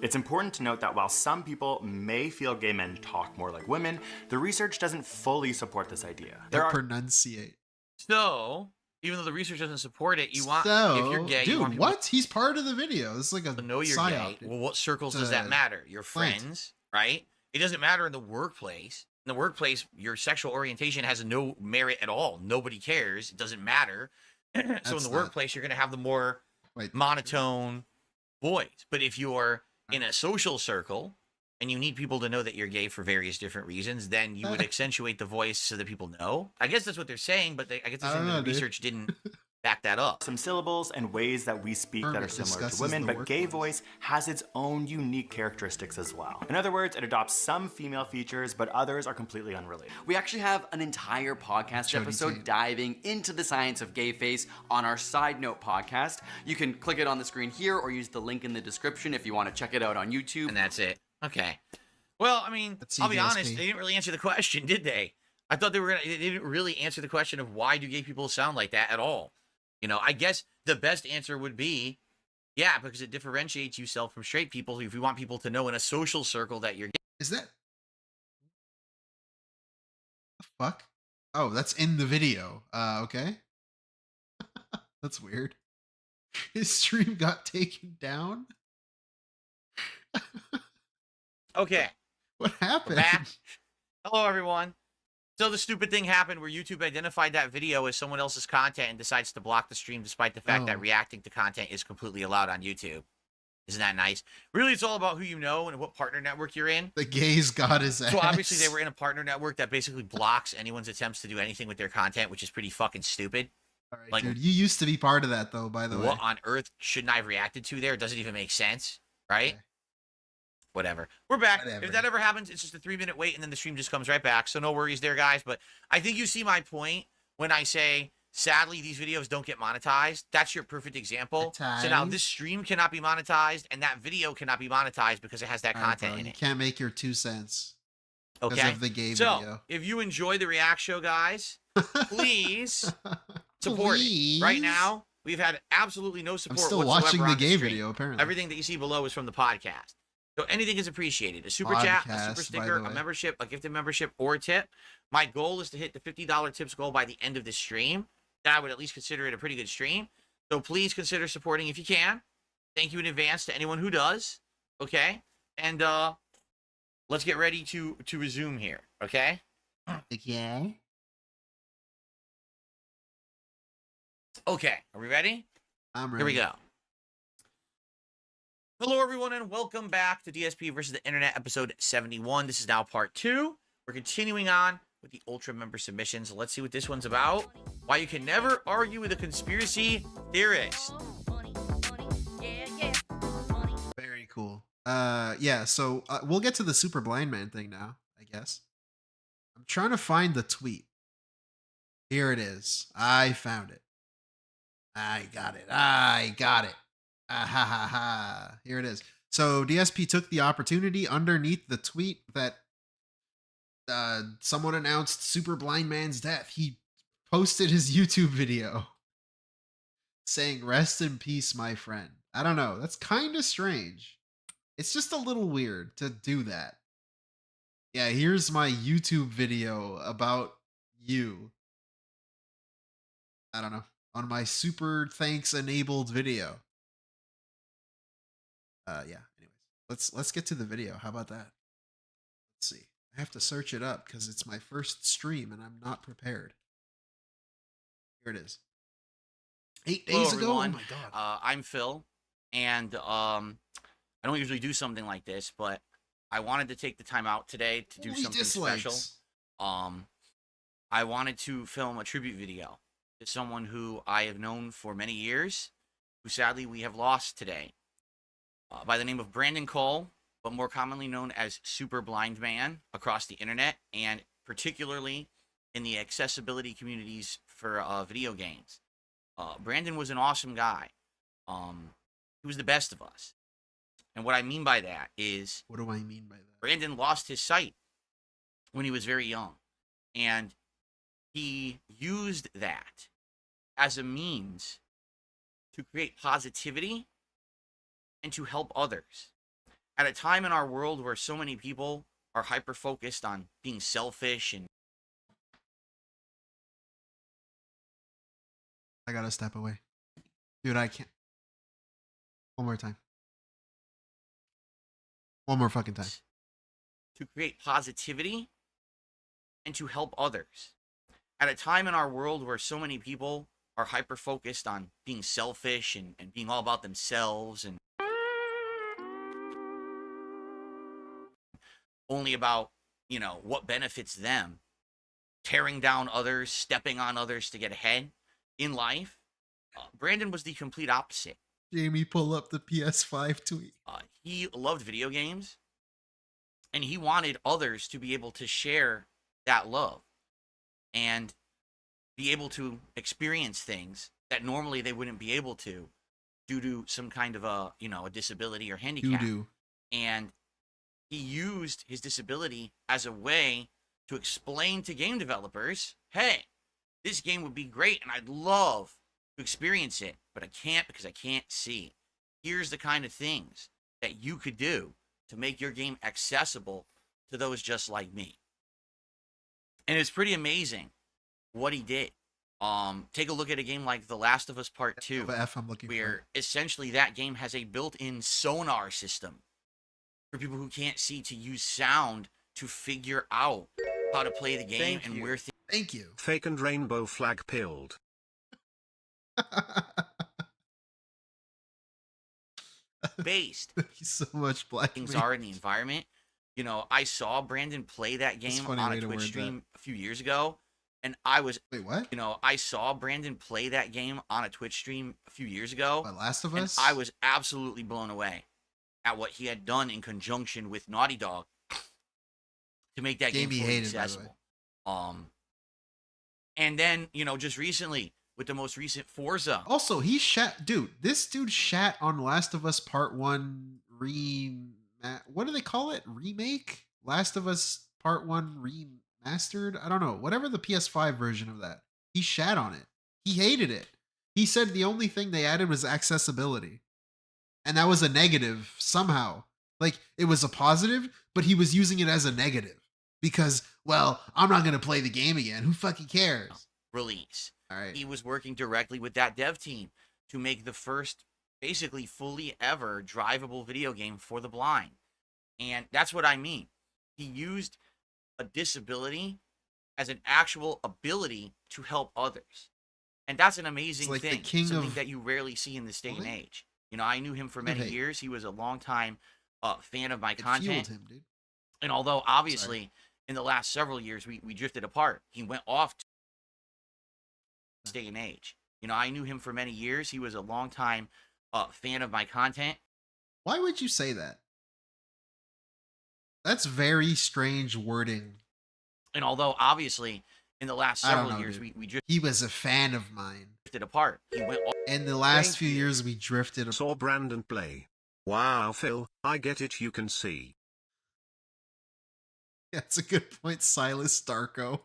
It's important to note that while some people may feel gay men talk more like women, the research doesn't fully support this idea. Pronunciate. So, even though the research doesn't support it, if you're gay, dude, you want what? He's part of the video. It's like a know you're psyop, gay. Well, what circles does that matter? Your friends, right? It doesn't matter in the workplace. In the workplace, your sexual orientation has no merit at all. Nobody cares. It doesn't matter. So in the workplace, you're going to have the more monotone voice. But if you're in a social circle and you need people to know that you're gay for various different reasons, then you would accentuate the voice so that people know. I guess that's what they're saying, but I guess they're saying that the research didn't back that up. Some syllables and ways that we speak that are similar to women, but gay voice has its own unique characteristics as well. In other words, it adopts some female features, but others are completely unrelated. We actually have an entire podcast episode diving into the science of gay face on our Side Note podcast. You can click it on the screen here or use the link in the description if you want to check it out on YouTube. And that's it. Okay. Well, I mean, I'll be honest, they didn't really answer the question, did they? I thought they didn't really answer the question of why do gay people sound like that at all. You know, I guess the best answer would be, yeah, because it differentiates yourself from straight people. If you want people to know in a social circle that you're gay. Is that the fuck? Oh, that's in the video. Okay. That's weird. His stream got taken down. Okay. What happened? Hello, everyone. So the stupid thing happened where YouTube identified that video as someone else's content and decides to block the stream despite the fact that reacting to content is completely allowed on YouTube. Isn't that nice? Really, it's all about who you know and what partner network you're in. The gays got his ass. So obviously they were in a partner network that basically blocks anyone's attempts to do anything with their content, which is pretty fucking stupid. All right, dude, you used to be part of that, though, by the way. What on earth shouldn't I have reacted to there? It doesn't even make sense, right? Okay. Whatever. We're back. If that ever happens, it's just a 3-minute wait, and then the stream just comes right back. So no worries there, guys. But I think you see my point when I say, sadly, these videos don't get monetized. That's your perfect example. So now this stream cannot be monetized, and that video cannot be monetized because it has that content in it. You can't make your 2 cents. Okay. Because of the gay video. So if you enjoy the React Show, guys, please support it. Right now, we've had absolutely no support. I'm still watching the gay video, apparently. Everything that you see below is from the podcast. So anything is appreciated. A super chat, a super sticker, a membership, a gifted membership, or a tip. My goal is to hit the $50 tips goal by the end of this stream. Then I would at least consider it a pretty good stream. So please consider supporting if you can. Thank you in advance to anyone who does. Okay? And let's get ready to resume here. Okay? Okay. Okay. Are we ready? I'm ready. Here we go. Hello, everyone, and welcome back to DSP versus the Internet, episode 71. This is now part 2. We're continuing on with the Ultra member submissions. Let's see what this one's about. Why you can never argue with a conspiracy theorist. Very cool. Yeah, so we'll get to the super blind man thing now, I guess. I'm trying to find the tweet. Here it is. I found it. I got it. Ha ha ha. Here it is. So DSP took the opportunity underneath the tweet that someone announced Super Blind Man's death. He posted his YouTube video saying, "Rest in peace, my friend." I don't know. That's kind of strange. It's just a little weird to do that. Yeah, here's my YouTube video about you. I don't know. On my super thanks enabled video. Yeah, anyways, let's get to the video. How about that? Let's see. I have to search it up because it's my first stream and I'm not prepared. Here it is. 8 days ago? Everyone. Oh my god. I'm Phil, and I don't usually do something like this, but I wanted to take the time out today to do something special. I wanted to film a tribute video to someone who I have known for many years, who sadly we have lost today. By the name of Brandon Cole, but more commonly known as Super Blind Man across the internet, and particularly in the accessibility communities for video games. Brandon was an awesome guy. He was the best of us. And what I mean by that is... What do I mean by that? Brandon lost his sight when he was very young. And he used that as a means to create positivity and to help others. At a time in our world where so many people are hyper-focused on being selfish and... I gotta step away. Dude, I can't. One more time. One more fucking time. To create positivity and to help others. At a time in our world where so many people are hyper-focused on being selfish and being all about themselves and only about, you know, what benefits them, tearing down others, stepping on others to get ahead in life, Brandon was the complete opposite. Jamie, pull up the PS5 tweet. He loved video games, and he wanted others to be able to share that love and be able to experience things that normally they wouldn't be able to due to some kind of a disability or handicap. And he used his disability as a way to explain to game developers, hey, this game would be great and I'd love to experience it, but I can't because I can't see. Here's the kind of things that you could do to make your game accessible to those just like me. And it's pretty amazing what he did. Take a look at a game like The Last of Us Part 2, where essentially that game has a built-in sonar system for people who can't see to use sound to figure out how to play the game and where things... Thank you. Fake and rainbow flag pilled. based. Thank you so much, Black. Things are in the environment. You know, I saw Brandon play that game on a Twitch stream a few years ago, and I was... Wait, what? You know, I saw Brandon play that game on a Twitch stream a few years ago. By Last of Us? I was absolutely blown away at what he had done in conjunction with Naughty Dog to make that game fully accessible. And then, you know, just recently with the most recent Forza. Also, he this dude shat on Last of Us Part 1 what do they call it? Remake? Last of Us Part 1 remastered? I don't know. Whatever the PS5 version of that. He shat on it. He hated it. He said the only thing they added was accessibility. And that was a negative somehow. Like, it was a positive, but he was using it as a negative. Because, well, I'm not going to play the game again. Who fucking cares? Release. All right. He was working directly with that dev team to make the first, basically fully ever drivable video game for the blind. And that's what I mean. He used a disability as an actual ability to help others. And that's an amazing like thing. Something that you rarely see in this day and age. You know, I knew him for many years. He was a longtime fan of my content. Fueled him, dude. And although, obviously, in the last several years, we drifted apart. He went off to this day and age. You know, I knew him for many years. He was a longtime fan of my content. Why would you say that? That's very strange wording. And although, obviously, in the last several years, we drifted... He was a fan of mine. Apart. He went off... In the last few years, we drifted apart. Saw Brandon play. Wow, Phil, I get it, you can see. That's a good point, Silas Starko.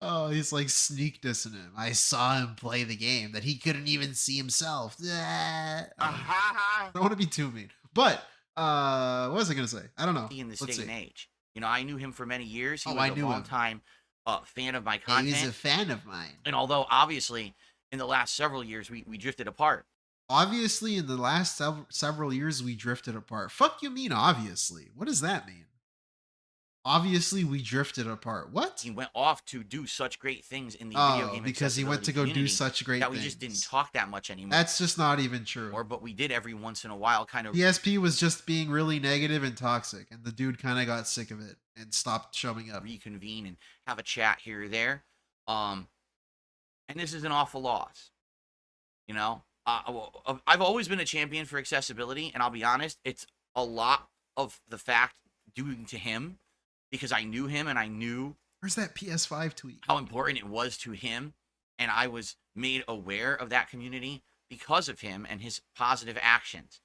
Oh, he's like sneak dissing him. I saw him play the game that he couldn't even see himself. I don't want to be too mean. But, what was I going to say? I don't know. In this day and age. You know, I knew him for many years. He was I a knew long-time fan of my content. He was a fan of mine. And although, obviously, in the last several years, we drifted apart. Obviously, in the last several years, we drifted apart. Fuck you mean, obviously? What does that mean? Obviously, we drifted apart. What? He went off to do such great things in the video game because he went to go do such great things. That we just didn't talk that much anymore. That's just not even true. But we did every once in a while kind of... DSP was just being really negative and toxic, and the dude kind of got sick of it and stopped showing up. Reconvene and have a chat here or there. And this is an awful loss. You know? I've always been a champion for accessibility, and I'll be honest, it's a lot of the fact due to him, because I knew him and I knew Where's that PS5 tweet? how important it was to him, and I was made aware of that community because of him and his positive actions.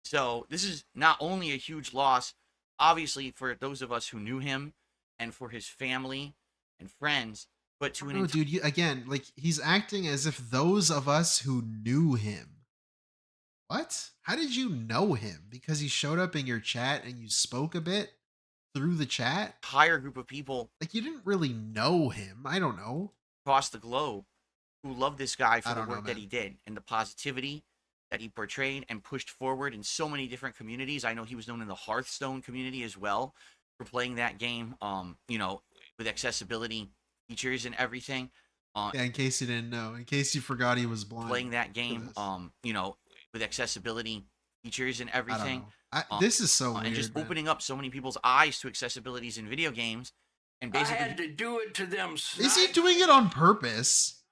So this is not only a huge loss, obviously, for those of us who knew him and for his family and friends, but to an dude, again, like, he's acting as if those of us who knew him. What? How did you know him? Because he showed up in your chat and you spoke a bit through the chat? Entire group of people. Like, you didn't really know him. I don't know. Across the globe who love this guy for the work that he did and the positivity that he portrayed and pushed forward in so many different communities. I know he was known in the Hearthstone community as well for playing that game, you know, with accessibility features and everything. Yeah, in case you didn't know, in case you forgot he was blind. Playing that game, you know, with accessibility features and everything. This is so weird, and just man. opening up so many people's eyes to accessibilities in video games, and basically I had to do it to them. Is he doing it on purpose?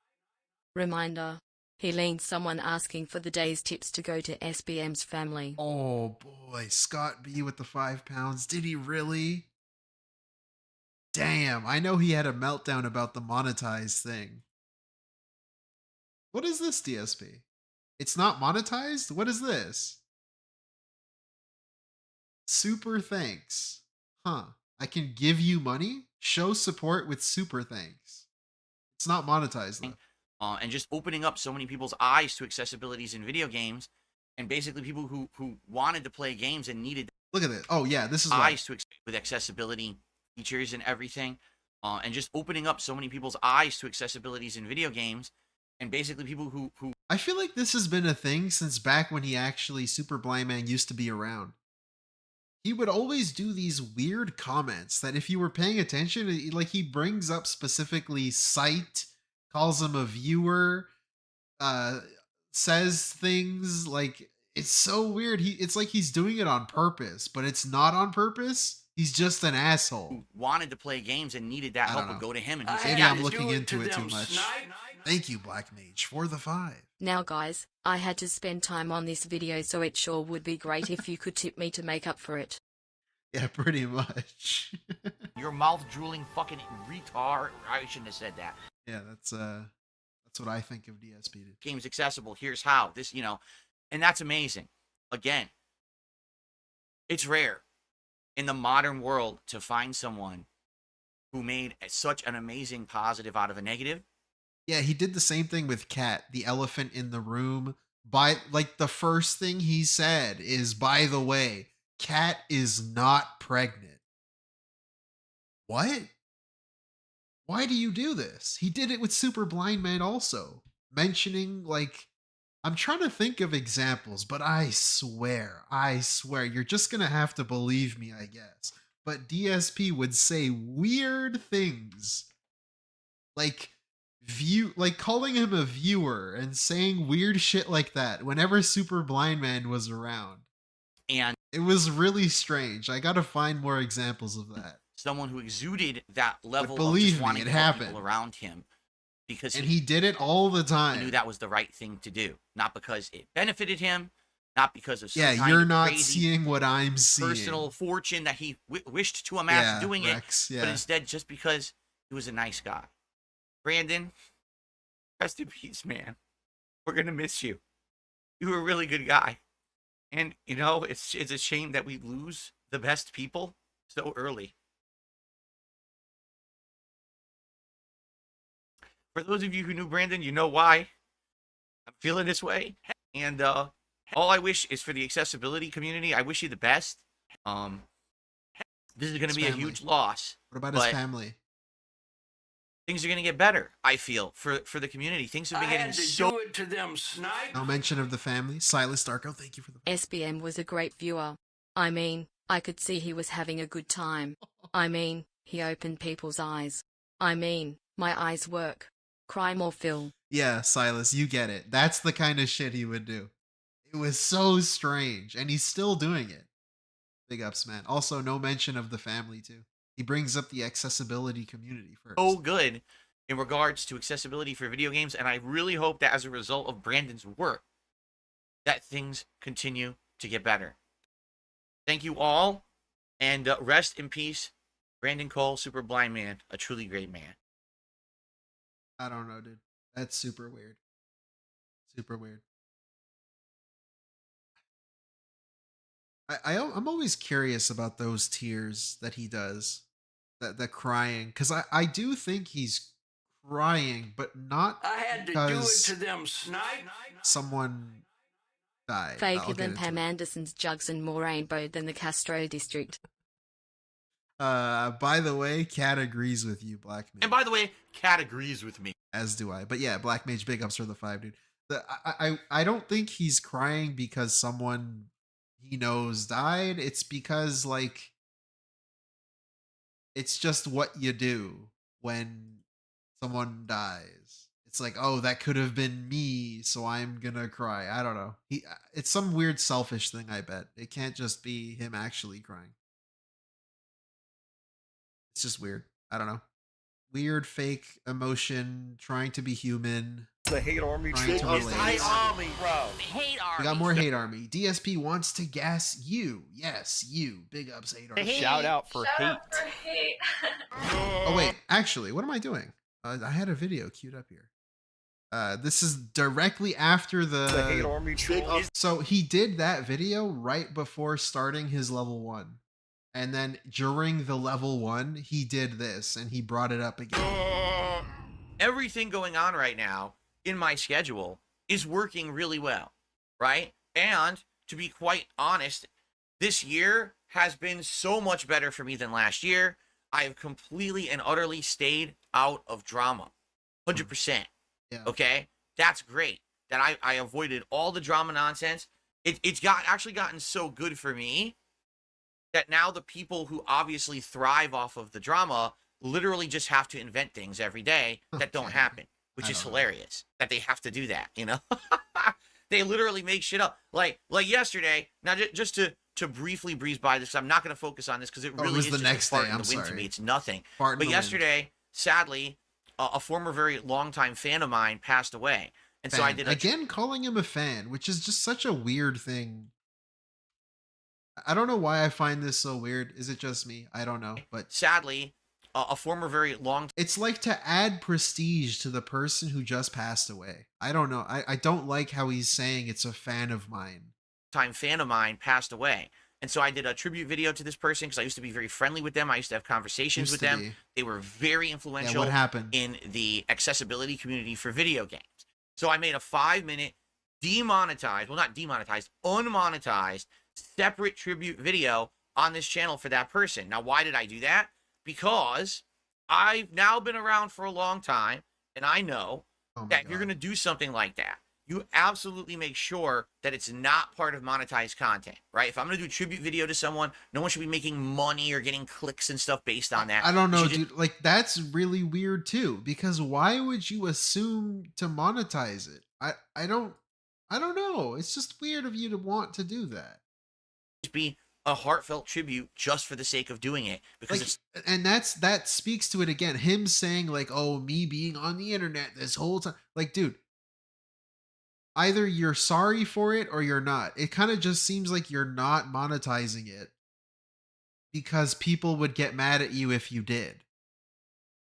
Reminder. He leaned someone asking for the day's tips to go to SBM's family. Oh boy, Scott B with the 5 pounds. Did he really? Damn, I know he had a meltdown about the monetized thing. What is this, DSP? It's not monetized? What is this? Super thanks. Huh. I can give you money? Show support with super thanks. It's not monetized though. And just opening up so many people's eyes to accessibilities in video games, and basically people who wanted to play games and needed. Look at it. Oh yeah, this is eyes to with accessibility features and everything, and just opening up so many people's eyes to accessibilities in video games, and basically people who. I feel like this has been a thing since back when he actually Super Blind Man used to be around. He would always do these weird comments that if you were paying attention, like he brings up specifically site, calls him a viewer, says things like, it's so weird. It's like he's doing it on purpose, but it's not on purpose. He's just an asshole. Who wanted to play games and needed that help would go to him, and maybe I'm looking into it too much. Thank you, Black Mage, for the 5. Now guys, I had to spend time on this video, so it sure would be great if you could tip me to make up for it. Yeah, pretty much. Your mouth drooling fucking retard. I shouldn't have said that. Yeah, that's what I think of DSP. Game's accessible. Here's how. This, you know, and that's amazing. Again, it's rare in the modern world to find someone who made such an amazing positive out of a negative. Yeah, he did the same thing with Cat, the elephant in the room. By like the first thing he said is, by the way, Cat is not pregnant. What? Why do you do this? He did it with Super Blind Man also, mentioning, like, I'm trying to think of examples, but I swear, you're just gonna have to believe me, I guess. But DSP would say weird things, like calling him a viewer and saying weird shit like that whenever Super Blind Man was around. And it was really strange. I gotta find more examples of that. Someone who exuded that level but of believe just me, wanting it to help happened. people around him, because he did it all the time. He knew that was the right thing to do, not because it benefited him, not because of some yeah, kind you're of not crazy seeing what I'm seeing. Personal fortune that he wished to amass doing Rex, it, but instead just because he was a nice guy. Brandon, rest in peace, man. We're gonna miss you. You were a really good guy, and you know it's a shame that we lose the best people so early. For those of you who knew Brandon, you know why I'm feeling this way. And all I wish is for the accessibility community. I wish you the best. This is going to be a huge loss. What about his family? Things are going to get better, I feel, for the community. Things have been getting so... do it to them, snipe. No mention of the family. Silas Darko, thank you for the... SBM was a great viewer. I mean, I could see he was having a good time. I mean, he opened people's eyes. I mean, my eyes work. Cry more, Phil. Yeah, Silas, you get it. That's the kind of shit he would do. It was so strange, and he's still doing it. Big ups, man. Also, no mention of the family, too. He brings up the accessibility community first. So good in regards to accessibility for video games, and I really hope that as a result of Brandon's work, that things continue to get better. Thank you all, and rest in peace, Brandon Cole, super blind man, a truly great man. I don't know, dude. That's super weird. Super weird. I'm always curious about those tears that he does, that crying, because I do think he's crying, but not I had to do it because to them snipe. someone died. Faker I'll get than into Pam it. Anderson's jugs and more rainbow than the Castro district. By the way, Cat agrees with you, Black Mage. And by the way, Cat agrees with me. As do I. But yeah, Black Mage, big ups for the 5, dude. I don't think he's crying because someone he knows died. It's because, like, it's just what you do when someone dies. It's like, oh, that could have been me, so I'm gonna cry. I don't know. It's some weird selfish thing, I bet. It can't just be him actually crying. It's just weird. I don't know. Weird fake emotion, trying to be human. The hate army Trying to relate. hate army, bro. Hate army. We got more hate army. DSP wants to gas you. Yes, you. Big ups, hate army. Shout out for hate. Oh wait, actually, what am I doing? I had a video queued up here. This is directly after The hate army So he did that video right before starting his level 1. And then during the level 1, he did this and he brought it up again. Everything going on right now in my schedule is working really well, right? And to be quite honest, this year has been so much better for me than last year. I have completely and utterly stayed out of drama. 100%. Yeah. Okay? That's great. That I avoided all the drama nonsense. It's actually gotten so good for me that now the people who obviously thrive off of the drama literally just have to invent things every day that don't happen, which is hilarious that they have to do that, you know? They literally make shit up. Like yesterday, now just to briefly breeze by this, I'm not going to focus on this because it really is the just next a fart day. in I'm the wind to sorry. me. It's nothing. Fart in But the wind. yesterday, sadly, a former very longtime fan of mine passed away. And so I did again calling him a fan, which is just such a weird thing. I don't know why I find this so weird. Is it just me? I don't know. But sadly, a former very long. It's like to add prestige to the person who just passed away. I don't know. I don't like how he's saying it's a fan of mine. Fan of mine passed away. And so I did a tribute video to this person because I used to be very friendly with them. I used to have conversations with them. They were very influential what happened? In the accessibility community for video games. So I made a 5-minute demonetized, well, not demonetized, unmonetized, separate tribute video on this channel for that person. Now, why did I do that? Because I've now been around for a long time, and I know that if you're going to do something like that, you absolutely make sure that it's not part of monetized content, right? If I'm going to do a tribute video to someone, no one should be making money or getting clicks and stuff based on that. I don't know, dude. Like, that's really weird, too, because why would you assume to monetize it? I don't know. It's just weird of you to want to do that. Be a heartfelt tribute just for the sake of doing it, because like, and that speaks to it again. Him saying like, "Oh, me being on the internet this whole time." Like, dude, either you're sorry for it or you're not. It kind of just seems like you're not monetizing it because people would get mad at you if you did.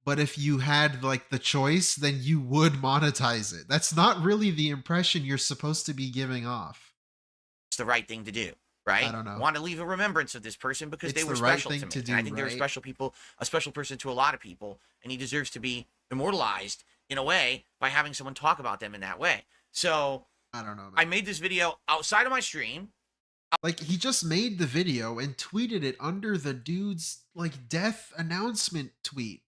But if you had like the choice, then you would monetize it. That's not really the impression you're supposed to be giving off. It's the right thing to do. Right? I don't know. Want to leave a remembrance of this person because they were special to me. And I think they're special people, a special person to a lot of people, and he deserves to be immortalized in a way by having someone talk about them in that way. So I don't know, man. I made this video outside of my stream. Like, he just made the video and tweeted it under the dude's like death announcement tweet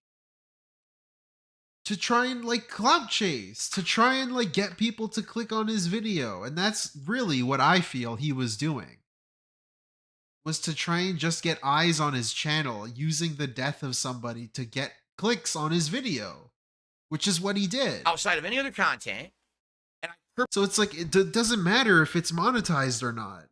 to try and like clout chase, to try and like get people to click on his video. And that's really what I feel he was doing. Was to try and just get eyes on his channel using the death of somebody to get clicks on his video, which is what he did. Outside of any other content. So it's like, it doesn't matter if it's monetized or not.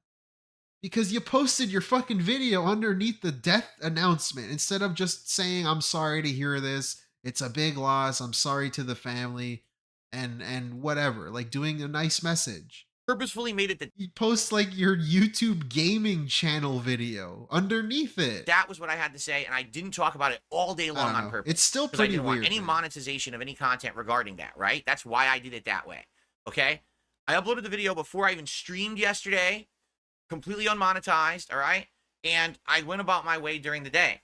Because you posted your fucking video underneath the death announcement instead of just saying, "I'm sorry to hear this. It's a big loss. I'm sorry to the family," and whatever. Like, doing a nice message. purposefully made it that You post like your YouTube gaming channel video underneath it. that was what I had to say, and I didn't talk about it all day long on purpose. It's still because I pretty didn't weird. want any monetization of any content regarding that, right? That's why I did it that way. Okay? I uploaded the video before I even streamed yesterday, completely unmonetized, all right? And I went about my way during the day.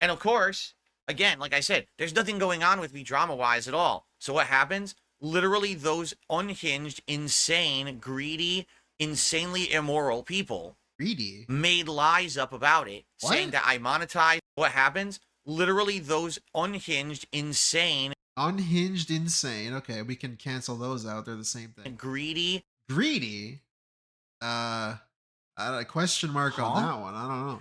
And of course, again, like I said, there's nothing going on with me drama-wise at all. So what happens? Literally, those unhinged, insane, greedy, insanely immoral people made lies up about it, saying that I monetized. What happens? Literally, those unhinged, insane. Unhinged, insane. Okay, we can cancel those out. They're the same thing. Greedy. Greedy? A question mark on that one. I don't know.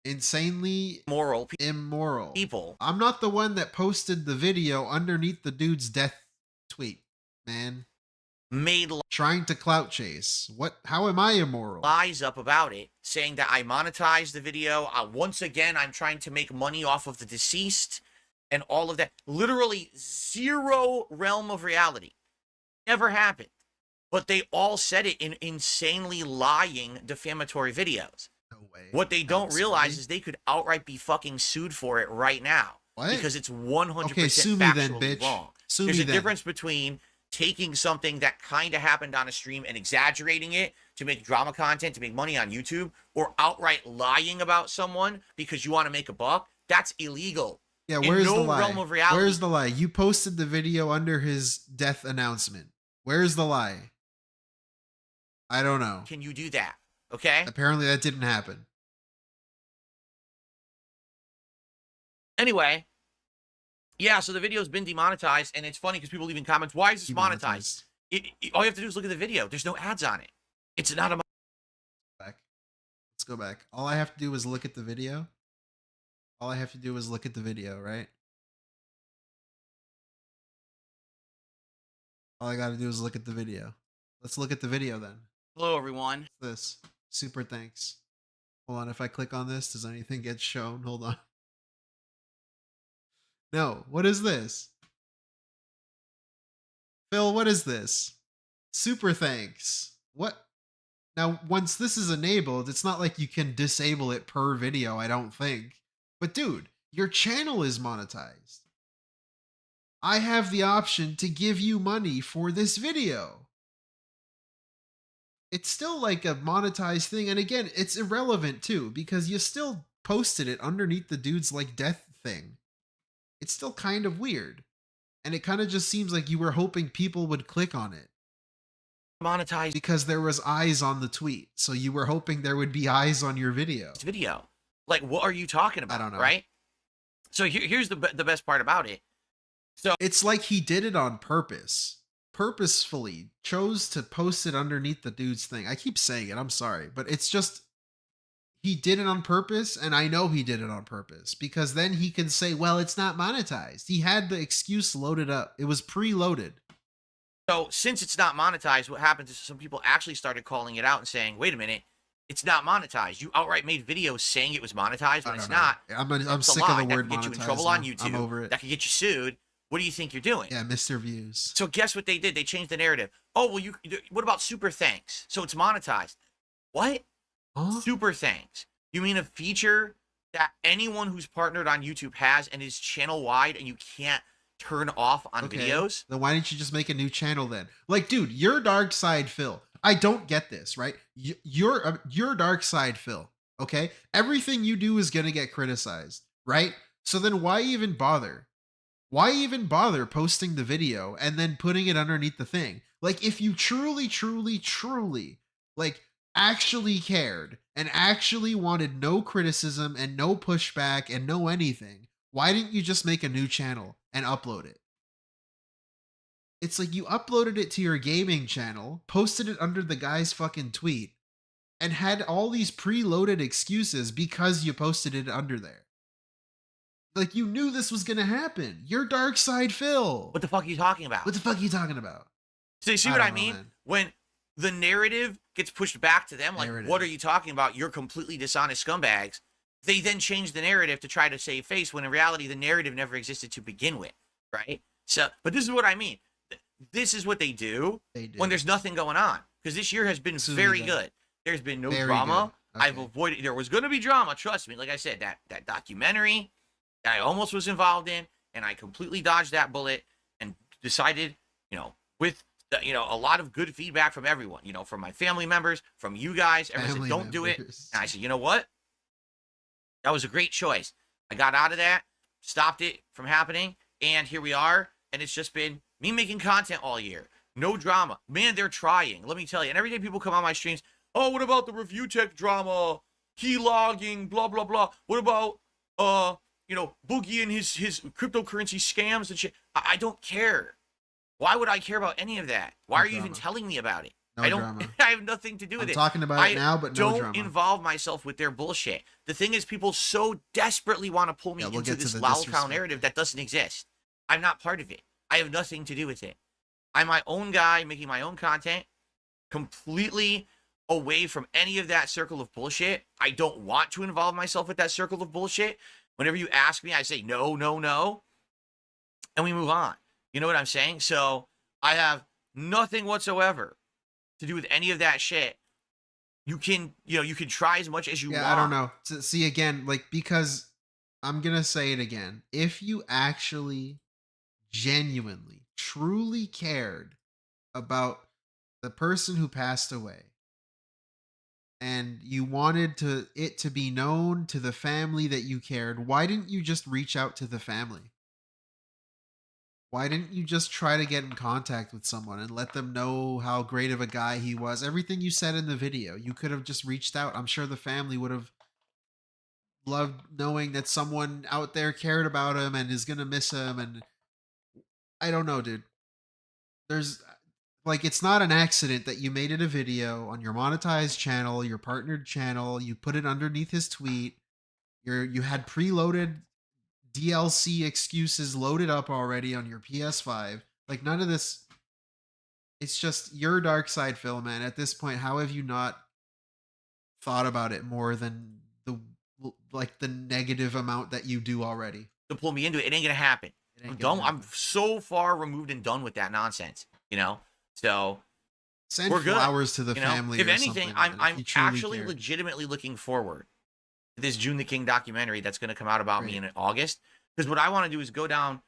Insanely immoral people. I'm not the one that posted the video underneath the dude's death tweet, man. Trying to clout chase. What? How am I immoral? Lies up about it, saying that I monetized the video. Once again, I'm trying to make money off of the deceased and all of that. Literally zero realm of reality. Never happened. But they all said it in insanely lying, defamatory videos. No way. What they don't realize is they could outright be fucking sued for it right now. What? Because it's 100% Okay, sue me then, factually bitch. wrong. Sue There's me a then. difference between taking something that kind of happened on a stream and exaggerating it to make drama content, to make money on YouTube, or outright lying about someone because you want to make a buck. That's illegal. Yeah, where's In no the lie? realm of reality. Where's the lie? You posted the video under his death announcement. Where's the lie? I don't know. Can you do that? Okay? Apparently that didn't happen. Anyway, yeah, so the video's been demonetized, and it's funny because people leave in comments, why is this monetized? All you have to do is look at the video. There's no ads on it. It's not a... Back. Let's go back. All I have to do is look at the video. All I have to do is look at the video, right? All I gotta do is look at the video. Let's look at the video then. Hello, everyone. This. Super thanks. Hold on, if I click on this, does anything get shown? Hold on. No, what is this? Phil, what is this? Super thanks. What? Now, once this is enabled, it's not like you can disable it per video, I don't think. But dude, your channel is monetized. I have the option to give you money for this video. It's still like a monetized thing, and again, it's irrelevant too, because you still posted it underneath the dude's like death thing. It's still kind of weird. And it kind of just seems like you were hoping people would click on it. Monetized. Because there was eyes on the tweet. So you were hoping there would be eyes on your video. Like, what are you talking about? I don't know. Right? So here's the best part about it. So it's like he did it on purpose. Purposefully chose to post it underneath the dude's thing. I keep saying it. I'm sorry. But it's just... He did it on purpose, and I know he did it on purpose, because then he can say, well, it's not monetized. He had the excuse loaded up. It was preloaded. So since it's not monetized, what happens is some people actually started calling it out and saying, wait a minute, it's not monetized. You outright made videos saying it was monetized when it's not. I'm sick of the word monetized. That could get you in trouble on YouTube. I'm over it. That could get you sued. What do you think you're doing? Yeah, Mr. Views. So guess what they did? They changed the narrative. Oh, well, what about super thanks? So it's monetized. What? Huh? Super thanks. You mean a feature that anyone who's partnered on YouTube has and is channel wide and you can't turn off on videos? Then why didn't you just make a new channel then? Like, dude, you're Dark Side Phil. I don't get this, right? You're Dark Side Phil, okay? Everything you do is going to get criticized, right? So then why even bother? Why even bother posting the video and then putting it underneath the thing? Like, if you truly, like, actually cared and actually wanted no criticism and no pushback and no anything, why didn't you just make a new channel and upload it? It's like you uploaded it to your gaming channel, posted it under the guy's fucking tweet, and had all these preloaded excuses because you posted it under there. Like, you knew this was gonna happen. You're Dark Side Phil. What the fuck are you talking about? What the fuck are you talking about? So you see what I mean? Man. When the narrative gets pushed back to them, like, what are you talking about? You're completely dishonest scumbags. They then change the narrative to try to save face, when in reality, the narrative never existed to begin with, right? So, but this is what I mean. this is what they do, They do. when there's nothing going on. Because this year has been very good. There's been no drama. Okay. I've avoided. There was going to be drama. Trust me. Like I said, that documentary that I almost was involved in, and I completely dodged that bullet and decided, with a lot of good feedback from everyone, from my family members, from you guys, everyone said, don't do it. And I said, you know what? That was a great choice. I got out of that, stopped it from happening, and here we are. And it's just been me making content all year. No drama. Man, they're trying. Let me tell you. And every day people come on my streams, oh, what about the review tech drama? Key logging, blah, blah, blah. What about, Boogie and his cryptocurrency scams and shit? I don't care. Why would I care about any of that? Why are you even telling me about it? No drama. I have nothing to do with it. I'm talking about it now, but no drama. I don't involve myself with their bullshit. The thing is, people so desperately want to pull me into this lolcow narrative that doesn't exist. I'm not part of it. I have nothing to do with it. I'm my own guy making my own content, completely away from any of that circle of bullshit. I don't want to involve myself with that circle of bullshit. Whenever you ask me, I say no, no, no, and we move on. You know what I'm saying? So I have nothing whatsoever to do with any of that shit. You can try as much as you want. I don't know. See, again, because I'm going to say it again. If you actually genuinely, truly cared about the person who passed away, and you wanted it to be known to the family that you cared, why didn't you just reach out to the family? Why didn't you just try to get in contact with someone and let them know how great of a guy he was? Everything you said in the video, you could have just reached out. I'm sure the family would have loved knowing that someone out there cared about him and is going to miss him. And I don't know, dude. There's it's not an accident that you made it a video on your monetized channel, your partnered channel. You put it underneath his tweet. You had preloaded DLC excuses loaded up already on your PS5. None of this. It's just your dark side, Phil, man. At this point, how have you not thought about it more than the negative amount that you do already? To pull me into it, it ain't gonna happen. I'm so far removed and done with that nonsense. So send we're good. Flowers to the family. If anything, I'm actually cared. legitimately looking forward to this Joon the King documentary that's going to come out about me in August. Because what I want to do is go down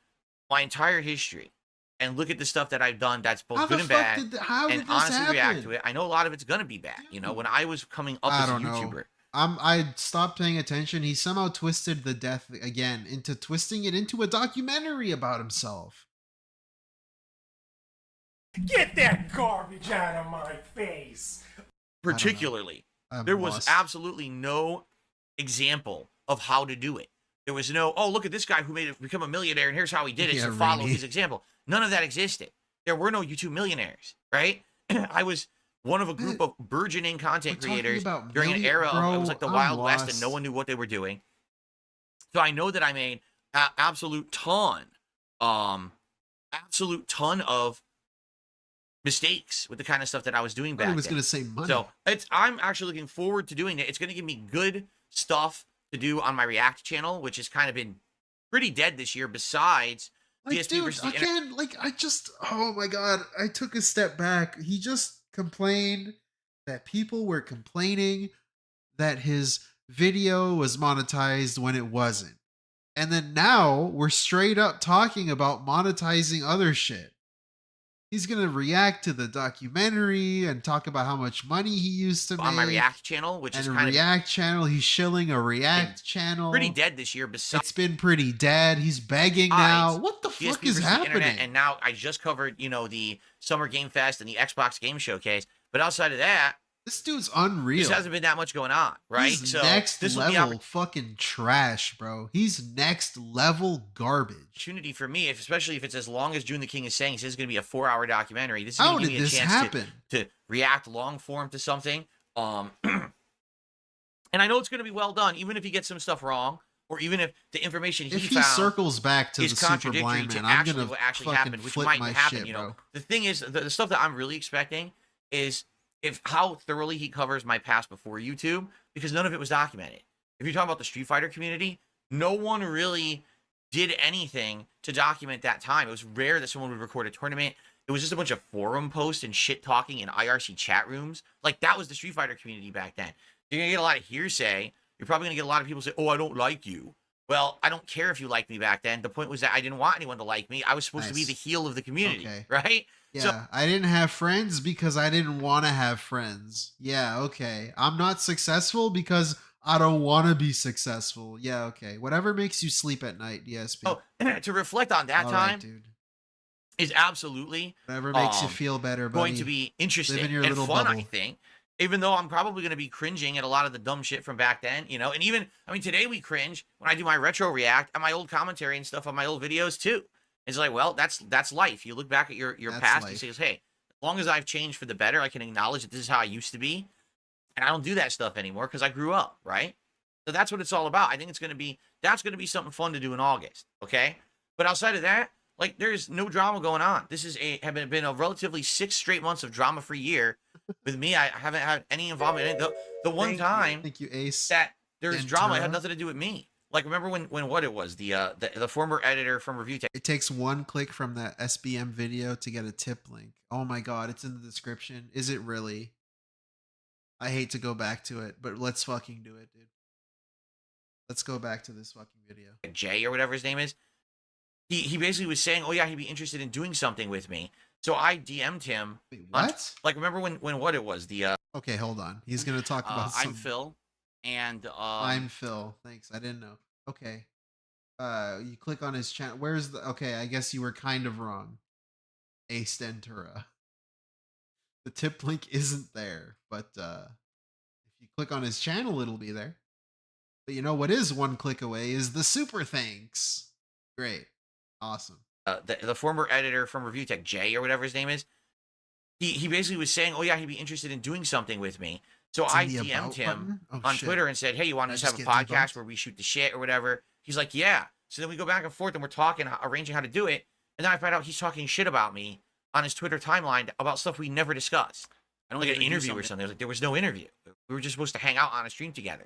my entire history and look at the stuff that I've done that's both good and bad, and honestly react to it. I know a lot of it's going to be bad. When I was coming up as a YouTuber. I stopped paying attention. He somehow twisted the death again into twisting it into a documentary about himself. Get that garbage out of my face. Particularly, there was absolutely no example of how to do it. There was no, oh, look at this guy who become a millionaire and here's how he did it, so follow his example. None of that existed. There were no YouTube millionaires, right? I was one of a group of burgeoning content creators during an era of, it was like the Wild West and no one knew what they were doing. So I know that I made absolute ton of mistakes with the kind of stuff that I was doing back then. I was going to say money. So I'm actually looking forward to doing it. It's going to give me good stuff to do on my React channel, which has kind of been pretty dead this year, besides DSP versus the again, oh my God, I took a step back. He just complained that people were complaining that his video was monetized when it wasn't. And then now we're straight up talking about monetizing other shit. He's going to react to the documentary and talk about how much money he used to make. On my React channel, which is kind of... React channel. He's shilling a React channel. Pretty dead this year. It's been pretty dead. He's begging now. What the fuck is happening? And now I just covered, the Summer Game Fest and the Xbox Game Showcase. But outside of that... This dude's unreal. There hasn't been that much going on, right? He's next level fucking trash, bro. He's next level garbage. Opportunity for me, especially if it's as long as Joon the King is saying, this is going to be a 4-hour documentary. This is going to give me a chance to react long form to something. And I know it's going to be well done, even if he gets some stuff wrong, or even if the information if he circles back to the super blind man, I'm going to what actually happened, which might happen. The thing is, the stuff that I'm really expecting is how thoroughly he covers my past before YouTube, because none of it was documented. If you're talking about the Street Fighter community, no one really did anything to document that time. It was rare that someone would record a tournament it was just a bunch of forum posts and shit talking in IRC chat rooms. Like, that was the Street Fighter community back then. You're going to get a lot of hearsay. You're probably going to get a lot of people say, oh, I don't like you. Well, I don't care if you liked me back then. The point was that I didn't want anyone to like me. I was supposed to be the heel of the community, right? Yeah, So, I didn't have friends because I didn't want to have friends. Yeah, okay. I'm not successful because I don't want to be successful. Yeah, okay. Whatever makes you sleep at night, DSP. oh, to reflect on that All time right, dude. is absolutely Whatever makes you feel better, buddy. going to be interesting Live in your and little fun, I bubble. think. Even though I'm probably going to be cringing at a lot of the dumb shit from back then, you know, and even, I mean, today we cringe when I do my retro react and my old commentary and stuff on my old videos too. It's like, well, that's life. You look back at your That's past life. and say, hey, as long as I've changed for the better, I can acknowledge that this is how I used to be. And I don't do that stuff anymore because I grew up, right? So that's what it's all about. I think it's going to be, that's going to be something fun to do in August, okay? But outside of that, like, there's no drama going on. This is been a relatively 6 straight months of drama-free year. With me, I haven't had any involvement in it. The one time Thank you, Ace. that there was drama, it had Ventura. nothing to do with me. Like, remember when what it was? The former editor from Review Tech. It takes one click from that SBM video to get a tip link. Oh my god, it's in the description. Is it really? I hate to go back to it, but let's fucking do it, dude. Let's go back to this fucking video. Jay or whatever his name is. He basically was saying, oh yeah, he'd be interested in doing something with me. So I DM'd him. Wait, what? Like, remember when what it was? The Okay, hold on. He's gonna talk about I'm some... Phil, and I'm Phil. Thanks. I didn't know. Okay. You click on his channel. Where's the... Okay, I guess you were kind of wrong. Ace Ventura. The tip link isn't there, but if you click on his channel, it'll be there. But you know what is one click away is the super thanks. Great. Awesome. the former editor from Review Tech, Jay or whatever his name is. He basically was saying, oh yeah, he'd be interested in doing something with me. So It's in I the DM'd about him button? Oh, on shit. Twitter and said, hey, you want to Did I just just have a get podcast debunked? where we shoot the shit or whatever? He's like, yeah. So then we go back and forth and we're talking, arranging how to do it. And then I find out he's talking shit about me on his Twitter timeline about stuff we never discussed. I don't like an interview or something. I was like, there was no interview. We were just supposed to hang out on a stream together.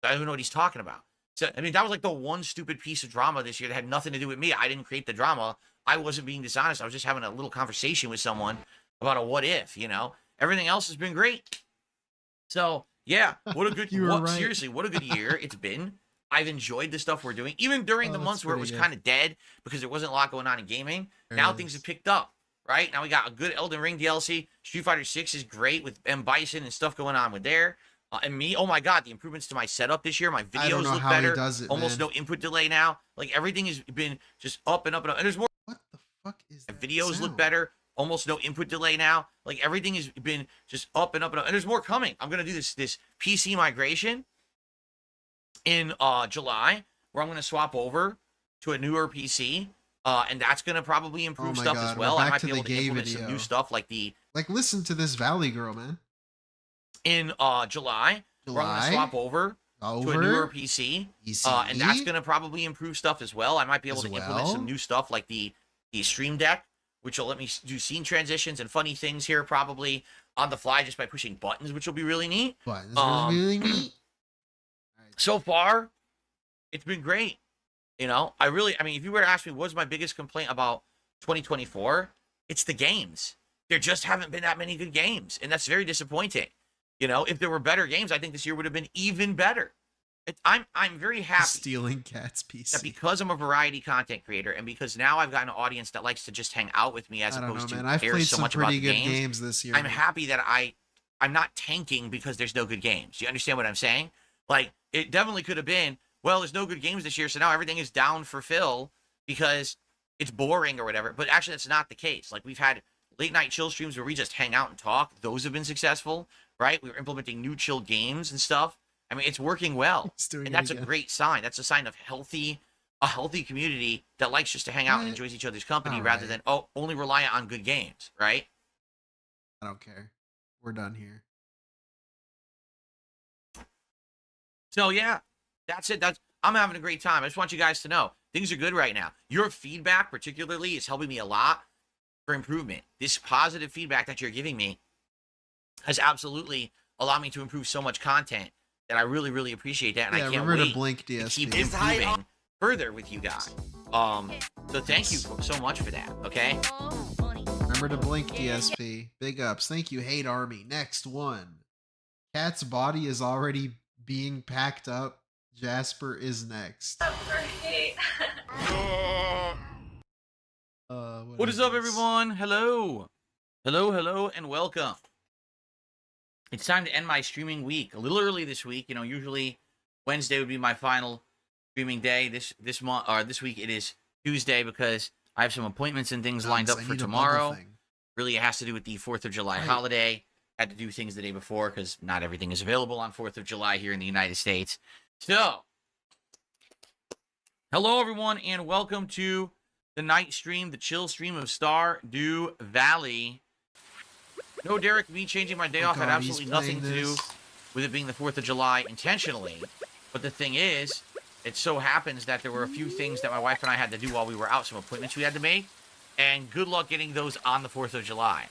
So I don't even know what he's talking about. So, I mean, that was like the one stupid piece of drama this year that had nothing to do with me. I didn't create the drama. I wasn't being dishonest. I was just having a little conversation with someone about a what if, you know? Everything else has been great. So, yeah, what a good, You were right. seriously, what a good year it's been. I've enjoyed the stuff we're doing, even during the that's months where it was pretty good. kind of dead because there wasn't a lot going on in gaming. Now things have picked up, right? Now we got a good Elden Ring DLC. Street Fighter 6 is great with Bison and stuff going on with there. And me, oh my god, the improvements to my setup this year, my I don't videos know look how he better. does it, Almost man. no input delay now. Like everything has been just up and up and up. And there's more. What the fuck is that Videos look sound? better. Almost no input delay now. Like everything has been just up and up and up. And there's more coming. I'm gonna do this PC migration in July, where I'm gonna swap over to a newer PC. And that's gonna probably improve my stuff God, as we're well. I back might to be the able to gay implement some video. new stuff like Like, listen to this Valley Girl, man. in July, where I'm gonna swap over to a newer PC. And that's going to probably improve stuff as well. I might be able As to implement well? some new stuff like the Stream Deck, which will let me do scene transitions and funny things here probably on the fly just by pushing buttons, which will be really neat. Buttons are really neat. So far, it's been great. You know, I mean, if you were to ask me what's my biggest complaint about 2024, it's the games. There just haven't been that many good games, and that's very disappointing. You know, if there were better games, I think this year would have been even better. I'm very happy Stealing Cat's PC. that because I'm a variety content creator and because now I've got an audience that likes to just hang out with me as I don't opposed know, to man. I've care played so some much about pretty the good games, games this year. I'm man. happy that I'm not tanking because there's no good games. You understand what I'm saying? Like, it definitely could have been, well, there's no good games this year, so now everything is down for Phil because it's boring or whatever. But actually, that's not the case. Like, we've had late night chill streams where we just hang out and talk. Those have been successful, right? We were implementing new chill games and stuff. I mean, it's working well. He's doing And it that's a again. great sign. That's a sign of a healthy community that likes just to hang out and enjoys each other's company All rather right. than, only reliant on good games, right? I don't care. We're done here. So yeah, that's it. I'm having a great time. I just want you guys to know things are good right now. Your feedback, particularly, is helping me a lot for improvement. This positive feedback that you're giving me has absolutely allowed me to improve so much content that I really, really appreciate that, and Yeah, I can't remember to wait blink, to DSP. keep improving further with you guys. So thank you so much for that. Okay. Remember Remember to blink, DSP. Big ups. Thank you, Hate Army. Next one. Cat's body is already being packed up. Jasper is next. What is up, everyone? Hello. Hello, and welcome. It's time to end my streaming week. A little early this week. You know, usually Wednesday would be my final streaming day. This week it is Tuesday because I have some appointments and things lined up for tomorrow. Really, it has to do with the 4th of July holiday. Had to do things the day before because not everything is available on 4th of July here in the United States. So, hello, everyone, and welcome to the night stream, the chill stream of Stardew Valley. No, Derek, me changing my day off had absolutely nothing to do with it being the 4th of July intentionally. But the thing is, it so happens that there were a few things that my wife and I had to do while we were out, some appointments we had to make, and good luck getting those on the 4th of July.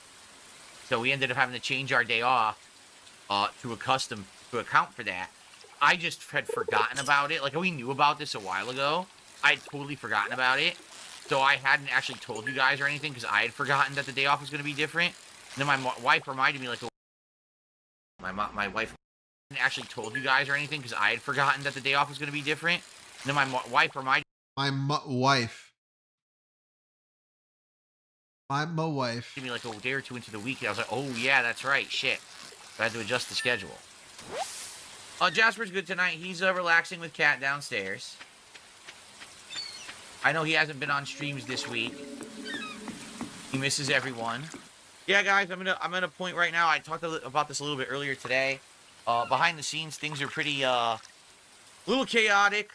So we ended up having to change our day off to account for that. I just had forgotten about it. Like, we knew about this a while ago. I had totally forgotten about it. So I hadn't actually told you guys or anything because I had forgotten that the day off was going to be different. And then my wife reminded me, like, my wife hadn't actually told you guys or anything because I had forgotten that the day off was going to be different. And then my wife reminded My wife. me like a day or two into the week. I was like, oh, yeah, that's right. Shit. I had to adjust the schedule. Jasper's good tonight. He's relaxing with Cat downstairs. I know he hasn't been on streams this week. He misses everyone. Yeah, guys, I'm at a point right now. I talked about this a little bit earlier today. Behind the scenes, things are pretty, little chaotic.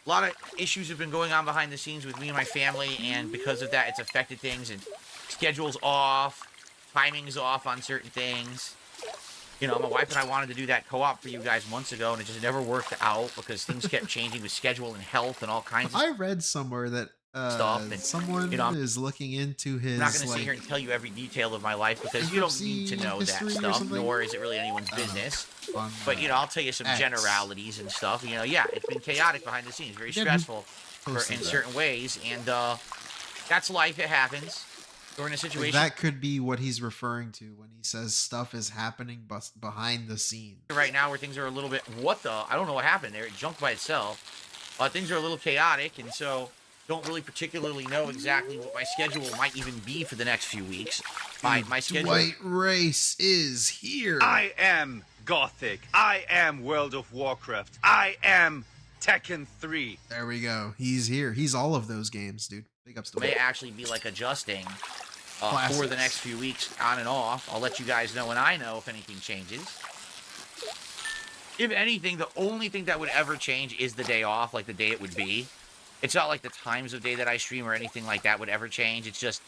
A lot of issues have been going on behind the scenes with me and my family, and because of that, it's affected things, and schedule's off, timing's off on certain things. You know, my wife and I wanted to do that co-op for you guys months ago, and it just never worked out because things kept changing with schedule and health and all kinds of I read somewhere that stuff. And, someone is looking into his. I'm not going to sit here and tell you every detail of my life because you don't need to know that stuff, nor is it really anyone's business. But, you know, I'll tell you some generalities and stuff. You know, yeah, it's been chaotic behind the scenes, very stressful in certain ways, and that's life. It happens. We're in a situation. That could be what he's referring to when he says stuff is happening behind the scenes. Right now, where things are a little bit, I don't know what happened there. It jumped by itself. Things are a little chaotic, and so don't really particularly know exactly what my schedule might even be for the next few weeks. My schedule. White race is here. I am Gothic. I am World of Warcraft. I am Tekken 3. There we go. He's here. He's all of those games, dude. Big ups to may actually be like adjusting for the next few weeks on and off. I'll let you guys know when I know if anything changes. If anything, the only thing that would ever change is the day off, like the day it would be. It's not like the times of day that I stream or anything like that would ever change. It's just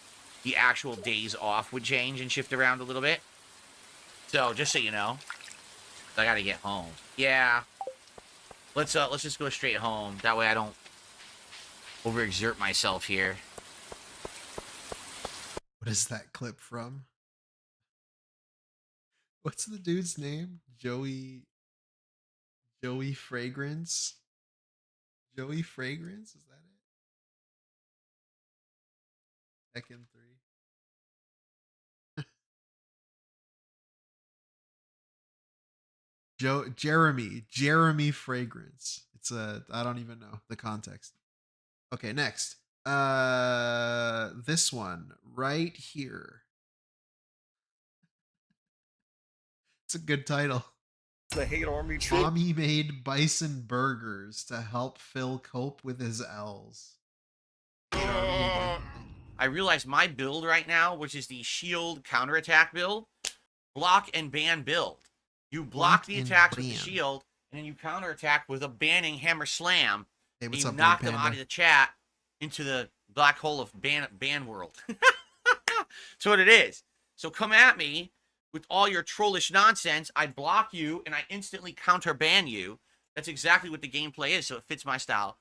the actual days off would change and shift around a little bit. So, just so you know. I gotta get home. Yeah. Let's just go straight home. That way I don't overexert myself here. What is that clip from? What's the dude's name? Joey Fragrance? Joey Fragrance? Is that it? Tekken 3. Jeremy Fragrance. It's I don't even know the context. Okay, next. This one right here. It's a good title. The Hate Army trip. Tommy made Bison burgers to help Phil cope with his L's. I realize my build right now, which is the shield counterattack build, block and ban build. You block the attacks with the shield, and then you counterattack with a banning hammer slam. Hey, and what's you up, knock there, them Panda? out of the chat into the black hole of ban world. That's what it is. So come at me with all your trollish nonsense. I block you, and I instantly counter ban you. That's exactly what the gameplay is, so it fits my style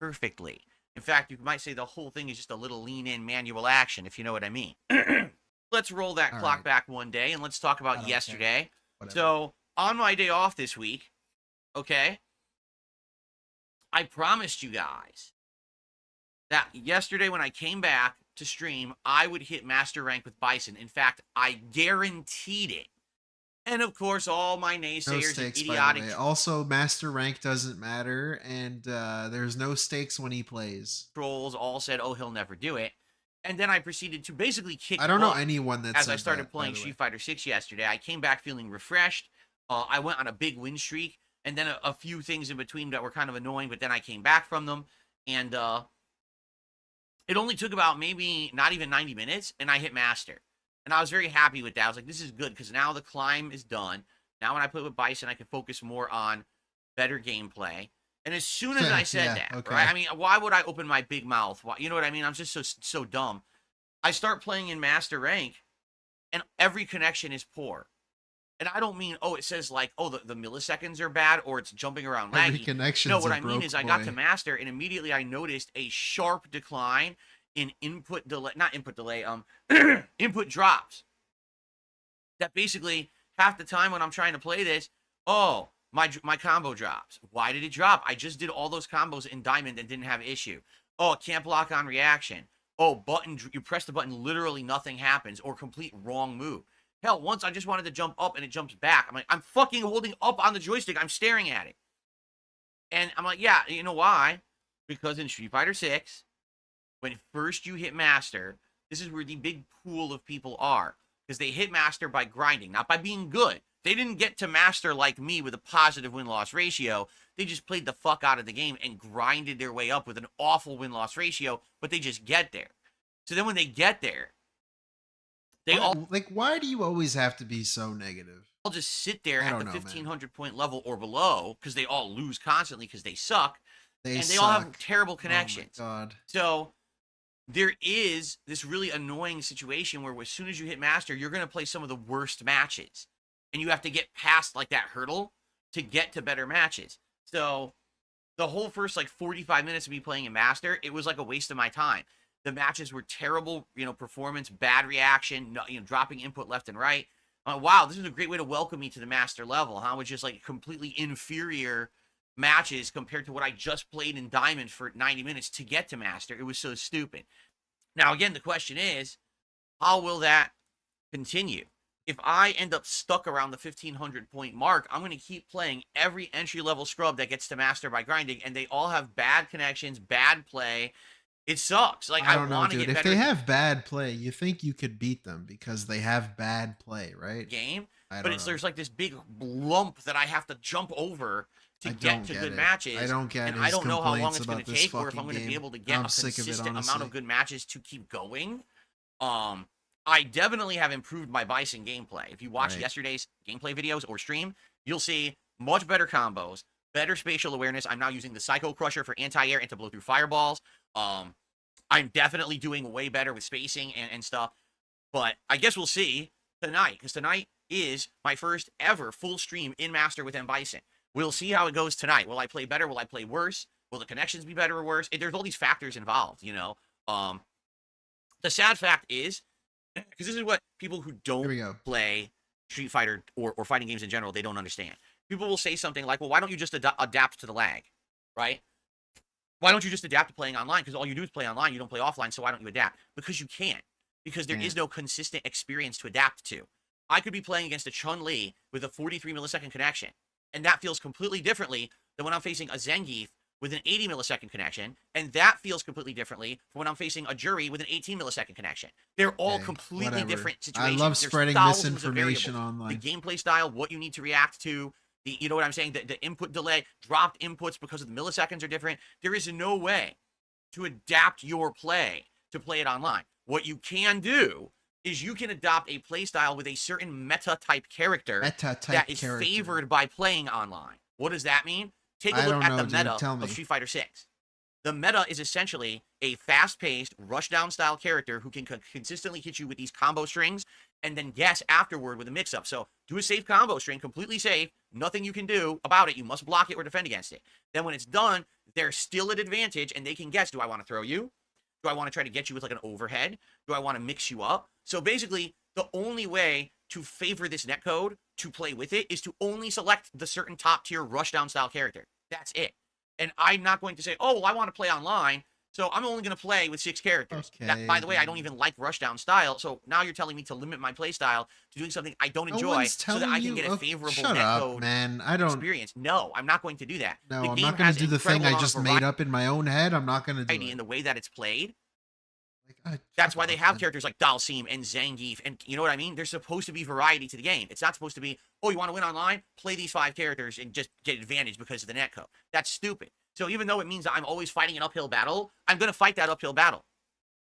perfectly. In fact, you might say the whole thing is just a little lean-in manual action, if you know what I mean. Let's roll that clock back one day, and let's talk about yesterday. So, on my day off this week, okay, I promised you guys that yesterday when I came back to stream, I would hit master rank with Bison. In fact, I guaranteed it. And of course, all my naysayers No stakes, and by the idiotic way. Also, master rank doesn't matter, and there's no stakes when he plays. trolls all said, "Oh, he'll never do it." And then I proceeded to basically kick I don't know butt anyone that as said I started that, by playing the way. Street Fighter 6 yesterday. I came back feeling refreshed. I went on a big win streak, and then a few things in between that were kind of annoying, but then I came back from them. And it only took about maybe not even 90 minutes, and I hit master. And I was very happy with that. I was like, this is good, because now the climb is done. Now when I play with Bison, I can focus more on better gameplay. And as soon as I said that, okay. right? I mean, why would I open my big mouth? Why, you know what I mean? I'm just so dumb. I start playing in master rank, and every connection is poor. And I don't mean, oh, it says like, oh, the milliseconds are bad, or it's jumping around laggy. Every connection's No, what a I mean broke is I got boy. to master, and immediately I noticed a sharp decline in input delay, not input delay, input drops. That basically half the time when I'm trying to play this, oh, my combo drops. Why did it drop? I just did all those combos in Diamond and didn't have issue. Oh, it can't block on reaction. Oh, button, you press the button, literally nothing happens, or complete wrong move. Hell, once I just wanted to jump up and it jumps back. I'm like, I'm fucking holding up on the joystick. I'm staring at it. And I'm like, yeah, you know why? Because in Street Fighter 6, when first you hit master, this is where the big pool of people are. Because they hit master by grinding, not by being good. They didn't get to master like me with a positive win-loss ratio. They just played the fuck out of the game and grinded their way up with an awful win-loss ratio, but they just get there. So then when they get there, they all like, why do you always have to be so negative? I'll just sit there I at don't the know, man. 1500 point level or below, because they all lose constantly because they suck. They and they all have suck. terrible connections. Oh my God. So there is this really annoying situation where as soon as you hit master, you're going to play some of the worst matches. And you have to get past like that hurdle to get to better matches. So the whole first like 45 minutes of me playing in master, it was like a waste of my time. The matches were terrible, performance, bad reaction, dropping input left and right. Wow, this is a great way to welcome me to the master level, huh? With just like completely inferior matches compared to what I just played in Diamond for 90 minutes to get to master. It was so stupid. Now, again, the question is, how will that continue? If I end up stuck around the 1500 point mark, I'm going to keep playing every entry level scrub that gets to master by grinding, and they all have bad connections, bad play. It sucks. Like, I don't know, want to dude. get If better they have bad play, you think you could beat them because they have bad play, right? game, I but don't it's know. there's like this big lump that I have to jump over to I get don't to get good it. matches. I don't get and his I don't know how long complaints it's going about to this take, or if I'm fucking going to be game. able to get I'm a sick of it, consistent amount honestly. of good matches to keep going. I definitely have improved my Bison gameplay. If you watch Right. yesterday's gameplay videos or stream, you'll see much better combos, better spatial awareness. I'm now using the Psycho Crusher for anti-air and to blow through fireballs. I'm definitely doing way better with spacing and stuff. But I guess we'll see tonight, because tonight is my first ever full stream in Master with M. Bison. We'll see how it goes tonight. Will I play better? Will I play worse? Will the connections be better or worse? There's all these factors involved, The sad fact is, because this is what people who don't play Street Fighter or fighting games in general, they don't understand. People will say something like, well, why don't you just adapt to the lag, right? Why don't you just adapt to playing online? Because all you do is play online. You don't play offline, so why don't you adapt? Because you can't. Because there is no consistent experience to adapt to. I could be playing against a Chun-Li with a 43 millisecond connection, and that feels completely differently than when I'm facing a Zangief with an 80 millisecond connection, and that feels completely differently from when I'm facing a Jury with an 18 millisecond connection. They're all completely whatever. different I situations. love There's spreading thousands of misinformation variables. online. The gameplay style, what you need to react to, you know what I'm saying? The input delay, dropped inputs because of the milliseconds are different. There is no way to adapt your play to play it online. What you can do is you can adopt a play style with a certain meta-type character that is favored by playing online. What does that mean? Take a look at the meta of Street Fighter 6. The meta is essentially a fast-paced, rush-down style character who can consistently hit you with these combo strings and then guess afterward with a mix-up. So do a safe combo string, completely safe, nothing you can do about it. You must block it or defend against it. Then when it's done, they're still at advantage and they can guess, do I want to throw you? Do I want to try to get you with like an overhead? Do I want to mix you up? So basically, the only way to favor this netcode to play with it is to only select the certain top-tier rush-down style character. That's it. And I'm not going to say, oh, well, I want to play online So I'm only going to play with 6 characters. Okay, That, by the way, I don't even like rushdown style. So now you're telling me to limit my play style to doing something I don't enjoy so that I can get a favorable shut netcode up, man. I don't experience. No, I'm not going to do that. No, The I'm game not going has to do the thing incredible I just amount of made up in my own head. I'm not going to do variety it. in the way that it's played. Like, That's why they have characters like Dalsim and Zangief, and you know what I mean? There's supposed to be variety to the game. It's not supposed to be, oh, you want to win online? Play these 5 characters and just get advantage because of the netcode. That's stupid. So even though it means that I'm always fighting an uphill battle, I'm going to fight that uphill battle.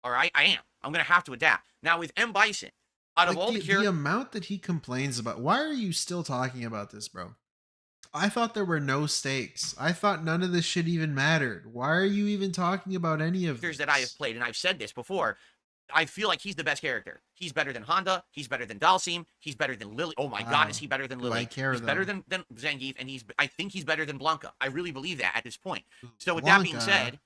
All right? I am. I'm going to have to adapt. Now, with M. Bison, out of all the amount that he complains about, why are you still talking about this, bro? I thought there were no stakes. I thought none of this shit even mattered. Why are you even talking about any of characters this? that I have played, and I've said this before, I feel like he's the best character. He's better than Honda. He's better than Dalsim. He's better than Lily. Oh my God, is he better than Lily? He's better than Zangief, and I think he's better than Blanca. I really believe that at this point. So with that being said,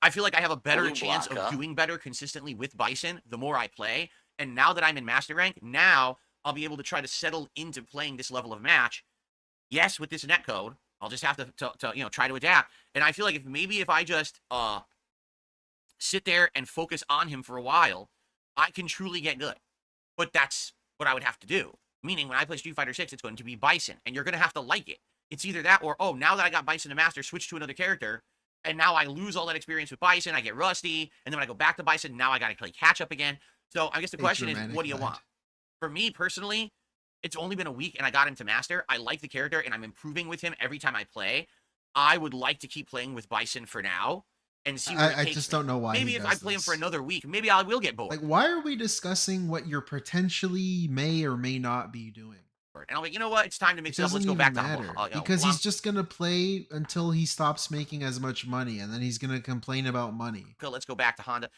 I feel like I have a better chance of doing better consistently with Bison the more I play. And now that I'm in Master Rank, now I'll be able to try to settle into playing this level of match. Yes, with this netcode, I'll just have to try to adapt. And I feel like if I just sit there and focus on him for a while, I can truly get good. But that's what I would have to do. Meaning, when I play Street Fighter 6, it's going to be Bison, and you're going to have to like it. It's either that or, oh, now that I got Bison to master, switch to another character, and now I lose all that experience with Bison, I get rusty, and then when I go back to Bison, now I got to play catch-up again. So I guess the question is, what do you want? For me, personally, it's only been a week, and I got him to master. I like the character, and I'm improving with him every time I play. I would like to keep playing with Bison for now. And see where it takes just me. don't know why. Maybe if I play him for another week, maybe I will get bored. Like, why are we discussing what you're potentially may or may not be doing? And I'm like, you know what? It's time to mix it up. Let's go back to because he's just gonna play until he stops making as much money, and then he's gonna complain about money. Okay, let's go back to Honda.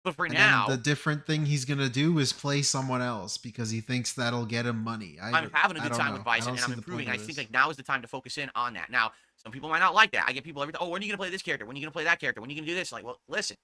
But for and now, the different thing he's gonna do is play someone else because he thinks that'll get him money. I'm having a good time with Bison, and I'm improving. And I think like now is the time to focus in on that. Now, some people might not like that. I get people every time, oh, when are you going to play this character? When are you going to play that character? When are you going to do this? Like, well, listen.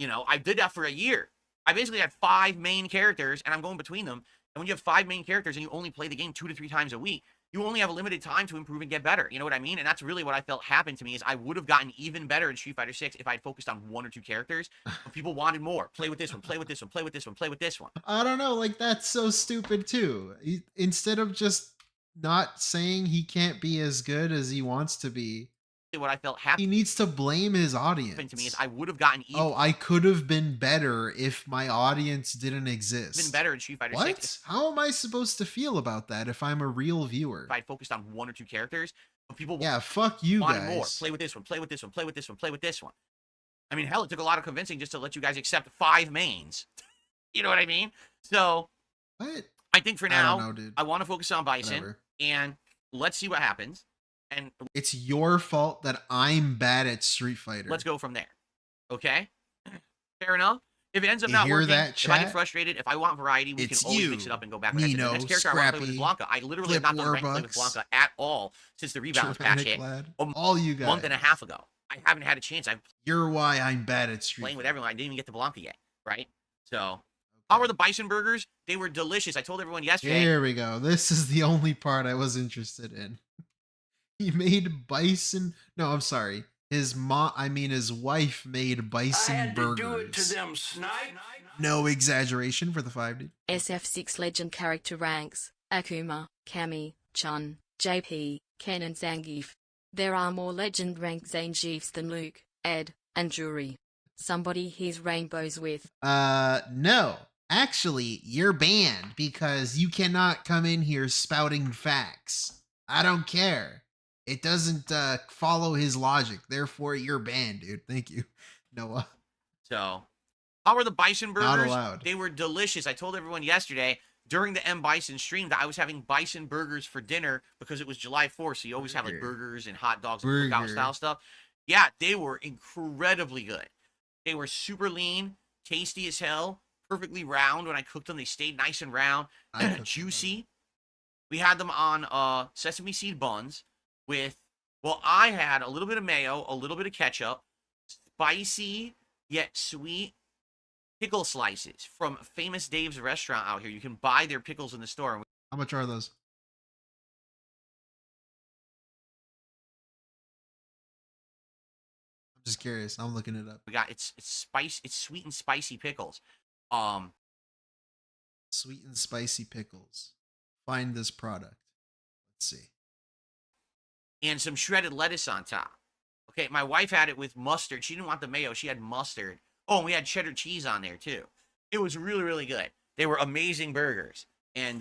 I did that for a year. I basically had 5 main characters, and I'm going between them. And when you have 5 main characters and you only play the game 2 to 3 times a week, you only have a limited time to improve and get better. You know what I mean? And that's really what I felt happened to me is I would have gotten even better in Street Fighter 6 if I had focused on 1 or 2 characters. But people wanted more. Play with this one, play with this one, play with this one, play with this one. I don't know. Like, that's so stupid, too. Instead of just not saying he can't be as good as he wants to be, what I felt happy. He needs to blame his audience. To me is I would have gotten even. Oh, I could have been better if my audience didn't exist. Been better in Street Fighter 6. How am I supposed to feel about that if I'm a real viewer? If I focused on 1 or 2 characters, but people fuck you guys. More. Play with this one, play with this one, play with this one, play with this one. I mean, hell, it took a lot of convincing just to let you guys accept 5 mains. You know what I mean? So, what? I think for now, I don't know, dude. I want to focus on Bison, Whatever. And let's see what happens. And it's your fault that I'm bad at Street Fighter. Let's go from there. Okay? Fair enough. If it ends up not working, if I get frustrated, if I want variety, we can always mix it up and go back. The next character I want to play with Blanca. I literally have not done rank play with Blanca at all since the rebounds patch hit. All you guys. A month and a half ago. I haven't had a chance. You're why I'm bad at Street Fighter. Playing with everyone. I didn't even get to Blanca yet. Right? So, how were the Bison burgers? They were delicious. I told everyone yesterday. Here we go. This is the only part I was interested in. He made Bison. No, I'm sorry. His wife made Bison I had burgers. to do it to them, snipe. No exaggeration for the 5, dude. SF6 legend character ranks: Akuma, Cammy, Chun, JP, Ken, and Zangief. There are more legend ranked Zangiefs than Luke, Ed, and Jury. Somebody hears rainbows with. No. Actually, you're banned because you cannot come in here spouting facts. I don't care. It doesn't follow his logic. Therefore, you're banned, dude. Thank you, Noah. So, how were the Bison burgers? Not allowed. They were delicious. I told everyone yesterday during the M. Bison stream that I was having Bison burgers for dinner because it was July 4th, so you always have like burgers and hot dogs and cookout style stuff. Yeah, they were incredibly good. They were super lean, tasty as hell, perfectly round. When I cooked them, they stayed nice and round, juicy. We had them on sesame seed buns. I had a little bit of mayo, a little bit of ketchup, spicy yet sweet pickle slices from Famous Dave's restaurant out here. You can buy their pickles in the store. How much are those? Just curious. I'm looking it up. We got it's spice. It's sweet and spicy pickles. Sweet and spicy pickles. Find this product. Let's see. And some shredded lettuce on top. Okay, my wife had it with mustard. She didn't want the mayo. She had mustard. Oh, and we had cheddar cheese on there too. It was really, really good. They were amazing burgers. And,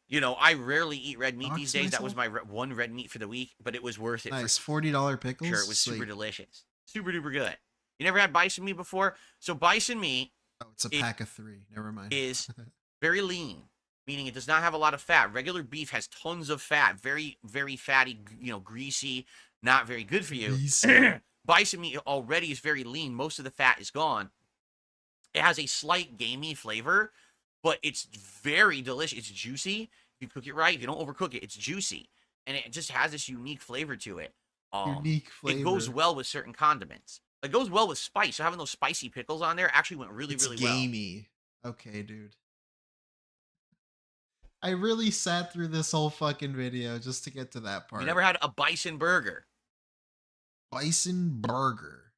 you know, I rarely eat red meat these days. That was my one red meat for the week, but it was worth it. Nice, $40 pickles. Sure, it was super delicious. Super duper good. You never had bison meat before? So bison meat. Oh, it's a pack of 3. Never mind. Is very lean, meaning it does not have a lot of fat. Regular beef has tons of fat. Very, very fatty, you know, greasy, not very good for you. Bison meat already is very lean. Most of the fat is gone. It has a slight gamey flavor, but it's very delicious. It's juicy. If you cook it right, if you don't overcook it, it's juicy. And it just has this unique flavor to it. Unique flavor. It goes well with certain condiments. It goes well with spice. So having those spicy pickles on there actually went really, really well. Gamey. Okay, dude. I really sat through this whole fucking video just to get to that part. You never had a bison burger. Bison burger.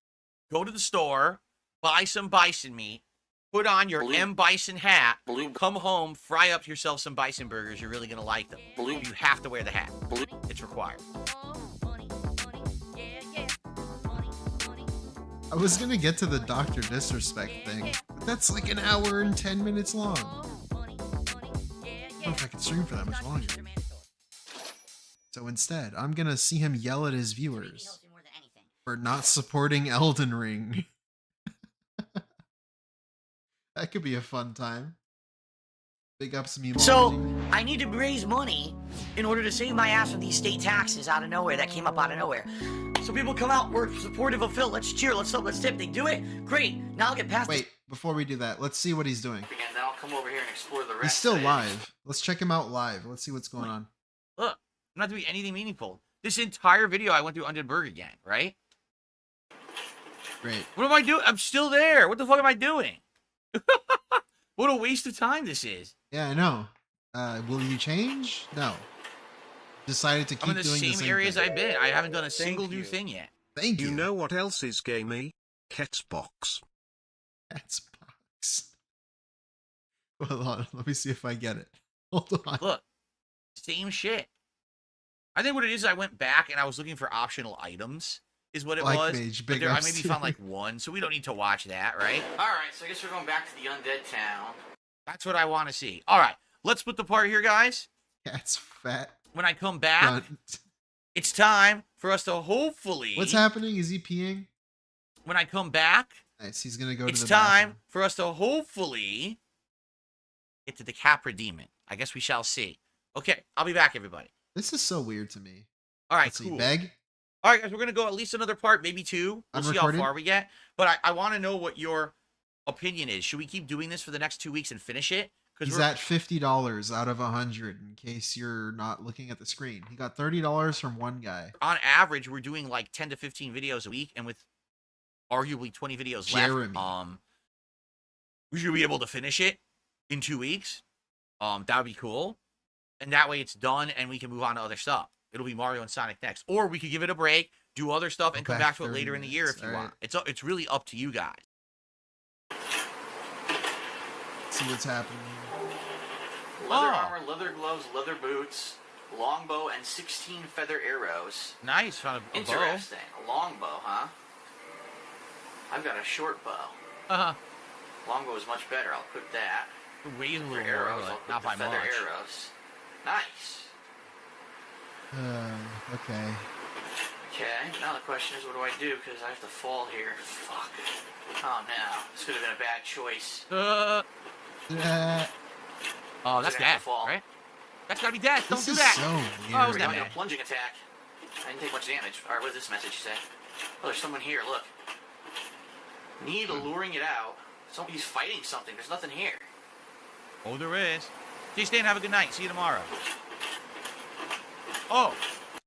Go to the store, buy some bison meat, put on your M. Bison hat, come home, fry up yourself some bison burgers. You're really going to like them. You have to wear the hat. It's required. I was going to get to the Dr. Disrespect thing, but that's like an hour and 10 minutes long. I don't know if I can stream for that much longer. So instead, I'm going to see him yell at his viewers for not supporting Elden Ring. That could be a fun time. Big ups me. So, I need to raise money in order to save my ass from these state taxes out of nowhere that came up out of nowhere. So people come out, we're supportive of Phil, let's cheer, let's tip. They do it, great. Now I'll get past Wait, before we do that, let's see what he's doing. And then I'll come over here and explore the rest. He's still live. Let's check him out live. Let's see what's going on. Look, I'm not doing anything meaningful. This entire video I went through Undead Burger Gang, right? Great. What am I doing? I'm still there. What the fuck am I doing? What a waste of time this is. Yeah, I know. Will you change? No. Decided to keep doing the same same areas I've been. I haven't done a single new thing yet. Thank you. You know what else is gamey? Ketsbox. Ketsbox. Hold on. Let me see if I get it. Hold on. Look. Same shit. I think what it is, I went back and I was looking for optional items. Is what it was. Mage, but there, I maybe found like one, so we don't need to watch that, right? All right, so I guess we're going back to the undead town. That's what I want to see. All right, let's put the part here, guys. Cat's fat. When I come back, it's time for us to hopefully... What's happening? Is he peeing? When I come back... Nice, he's going to go to the It's time bathroom. for us to hopefully get to the Capra Demon. I guess we shall see. Okay, I'll be back, everybody. This is so weird to me. All right, Let's see, cool. Beg? All right, guys, we're going to go at least another part, maybe 2. We'll see how far we get. But I want to know what your opinion is. Should we keep doing this for the next 2 weeks and finish it? He's at $50 out of 100 in case you're not looking at the screen. He got $30 from one guy. On average, we're doing like 10 to 15 videos a week, and with arguably 20 videos left, we should be able to finish it in 2 weeks. That would be cool. And that way it's done, and we can move on to other stuff. It'll be Mario and Sonic next. Or we could give it a break, do other stuff, and come back to it later in the year if you want. It's really up to you guys. See what's happening. Leather armor, leather gloves, leather boots, longbow, and 16 feather arrows. Nice. Found a bow. Interesting. A longbow, huh? I've got a short bow. Uh-huh. Longbow is much better. I'll put that. Way a little arrows. more, I'll put not the by feather much. arrows. Nice. Okay. Okay, now the question is, what do I do? Because I have to fall here. Fuck. Oh, no. This could have been a bad choice. Oh, that's death, right? That's gotta be death. Don't do that. So oh, it was that a bad. plunging attack. I didn't take much damage. All right, what does this message say? Oh, there's someone here. Look. Need luring it out. Somebody's fighting something. There's nothing here. Oh, there is. Stay stay and have a good night. See you tomorrow. Oh,